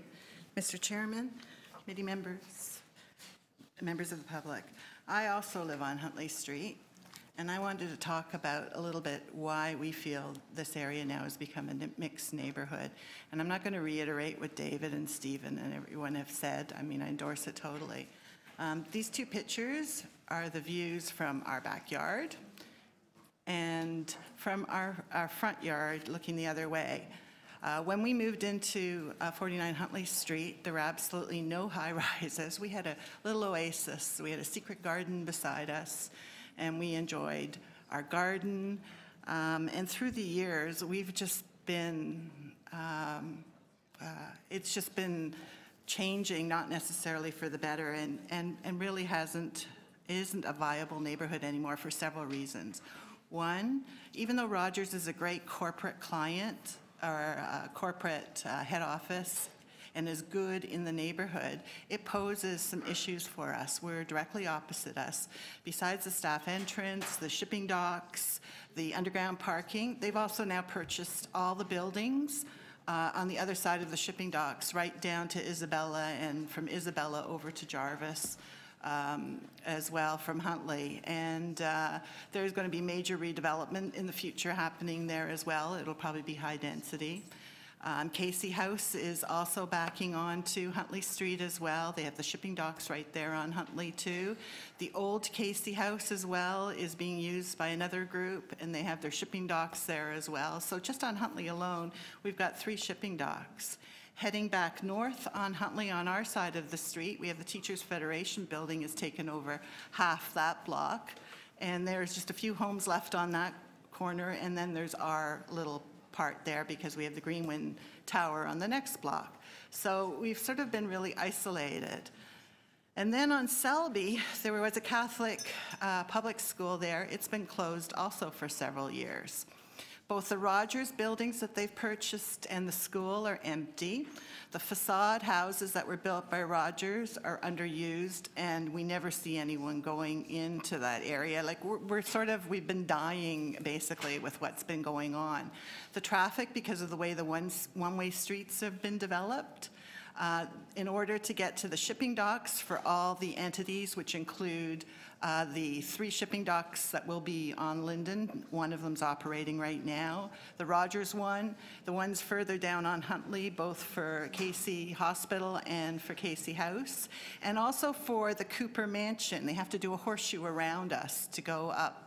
Mr. Chairman, committee members, members of the public. I also live on Huntley Street, and I wanted to talk about a little bit why we feel this area now has become a mixed neighborhood. And I'm not going to reiterate what David and Stephen and everyone have said. I mean, I endorse it totally. These two pictures are the views from our backyard and from our front yard looking the other way. When we moved into 49 Huntley Street, there were absolutely no high-rises. We had a little oasis. We had a secret garden beside us, and we enjoyed our garden, And through the years, we've just been, it's just been changing, not necessarily for the better, and really isn't a viable neighborhood anymore for several reasons. One, even though Rogers is a great corporate client or corporate head office and is good in the neighborhood, it poses some issues for us. We're directly opposite us. Besides the staff entrance, the shipping docks, the underground parking, they've also now purchased all the buildings on the other side of the shipping docks, right down to Isabella, and from Isabella over to Jarvis as well from Huntley. And there's going to be major redevelopment in the future happening there as well. It'll probably be high density. Casey House is also backing on to Huntley Street as well. They have the shipping docks right there on Huntley too. The old Casey House as well is being used by another group, and they have their shipping docks there as well. So just on Huntley alone, we've got 3 shipping docks. Heading back north on Huntley on our side of the street, we have the Teachers Federation building has taken over half that block, and there's just a few homes left on that corner, and then there's our little part there because we have the Greenwind Tower on the next block. So we've sort of been really isolated. And then on Selby, there was a Catholic public school there. It's been closed also for several years. Both the Rogers buildings that they've purchased and the school are empty. The facade houses that were built by Rogers are underused, and we never see anyone going into that area. Like we've been dying basically with what's been going on. The traffic, because of the way the one-way streets have been developed, in order to get to the shipping docks for all the entities, which include the 3 shipping docks that will be on Linden. One of them's operating right now. The Rogers one, the ones further down on Huntley, both for Casey Hospital and for Casey House, and also for the Cooper Mansion. They have to do a horseshoe around us to go up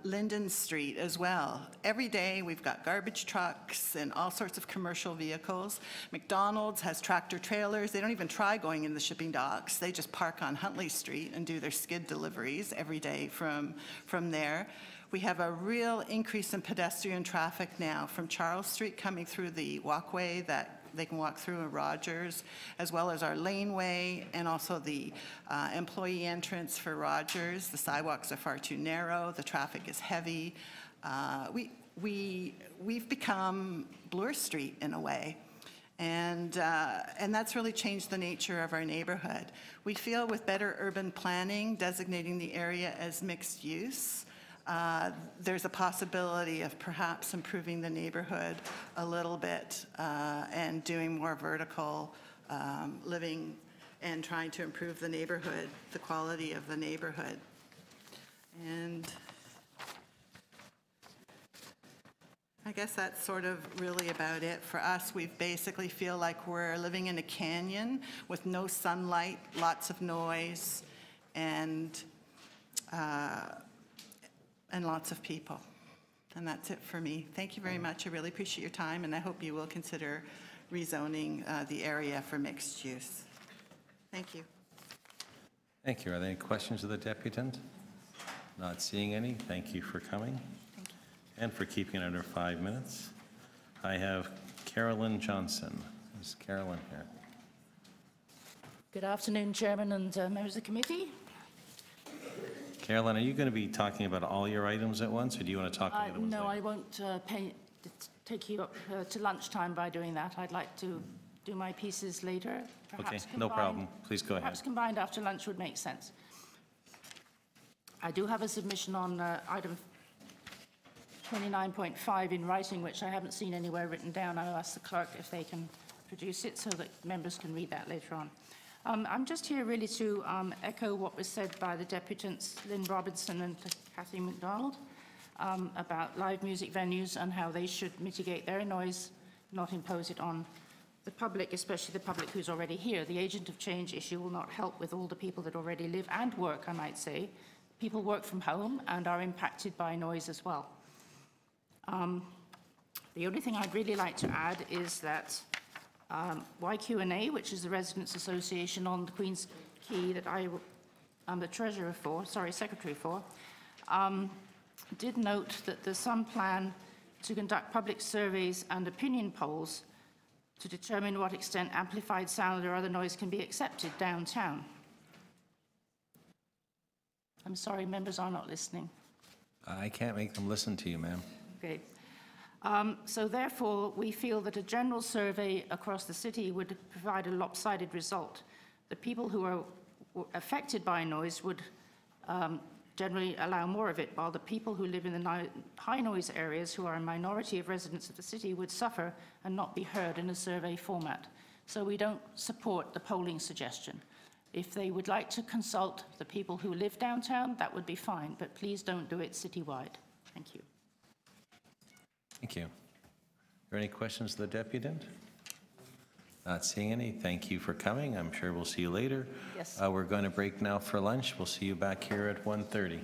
Linden Street as well. Every day we've got garbage trucks and all sorts of commercial vehicles. McDonald's has tractor trailers. They don't even try going in the shipping docks. They just park on Huntley Street and do their skid deliveries every day from there. We have a real increase in pedestrian traffic now from Charles Street coming through the walkway that they can walk through in Rogers, as well as our laneway and also the employee entrance for Rogers. The sidewalks are far too narrow. The traffic is heavy. We've become Bloor Street in a way. And that's really changed the nature of our neighborhood. We feel with better urban planning, designating the area as mixed use, there's a possibility of perhaps improving the neighborhood a little bit and doing more vertical living and trying to improve the neighborhood, the quality of the neighborhood. And I guess that's sort of really about it for us. We basically feel like we're living in a canyon with no sunlight, lots of noise, and lots of people. And that's it for me. Thank you very much. I really appreciate your time, and I hope you will consider rezoning the area for mixed use. Thank you. Thank you. Are there any questions of the deputant? Not seeing any. Thank you for coming. Thank you. And for keeping it under 5 minutes. I have Carolyn Johnson. Is Carolyn here? Good afternoon, Chairman and members of the committee. Carolyn, are you going to be talking about all your items at once, or do you want to talk about the other ones No, later? I won't take you up to lunchtime by doing that. I'd like to do my pieces later. Okay, no problem. Please go ahead. Perhaps combined after lunch would make sense. I do have a submission on item 29.5 in writing, which I haven't seen anywhere written down. I'll ask the clerk if they can produce it so that members can read that later on. I'm just here really to echo what was said by the deputants Lynn Robinson and Kathy McDonald about live music venues and how they should mitigate their noise, not impose it on the public, especially the public who's already here. The agent of change issue will not help with all the people that already live and work, I might say. People work from home and are impacted by noise as well. The only thing I'd really like to add is that YQ&A, which is the Residents Association on the Queen's Quay that I am the secretary for, did note that there's some plan to conduct public surveys and opinion polls to determine what extent amplified sound or other noise can be accepted downtown. I'm sorry, members are not listening. I can't make them listen to you, ma'am. Okay. So therefore, we feel that a general survey across the city would provide a lopsided result. The people who are affected by noise would generally allow more of it, while the people who live in the high noise areas, who are a minority of residents of the city, would suffer and not be heard in a survey format. So we don't support the polling suggestion. If they would like to consult the people who live downtown, that would be fine, but please don't do it citywide. Thank you. Thank you. Are there any questions of the deputant? Not seeing any. Thank you for coming. I'm sure we'll see you later. Yes. We're going to break now for lunch. We'll see you back here at 1:30.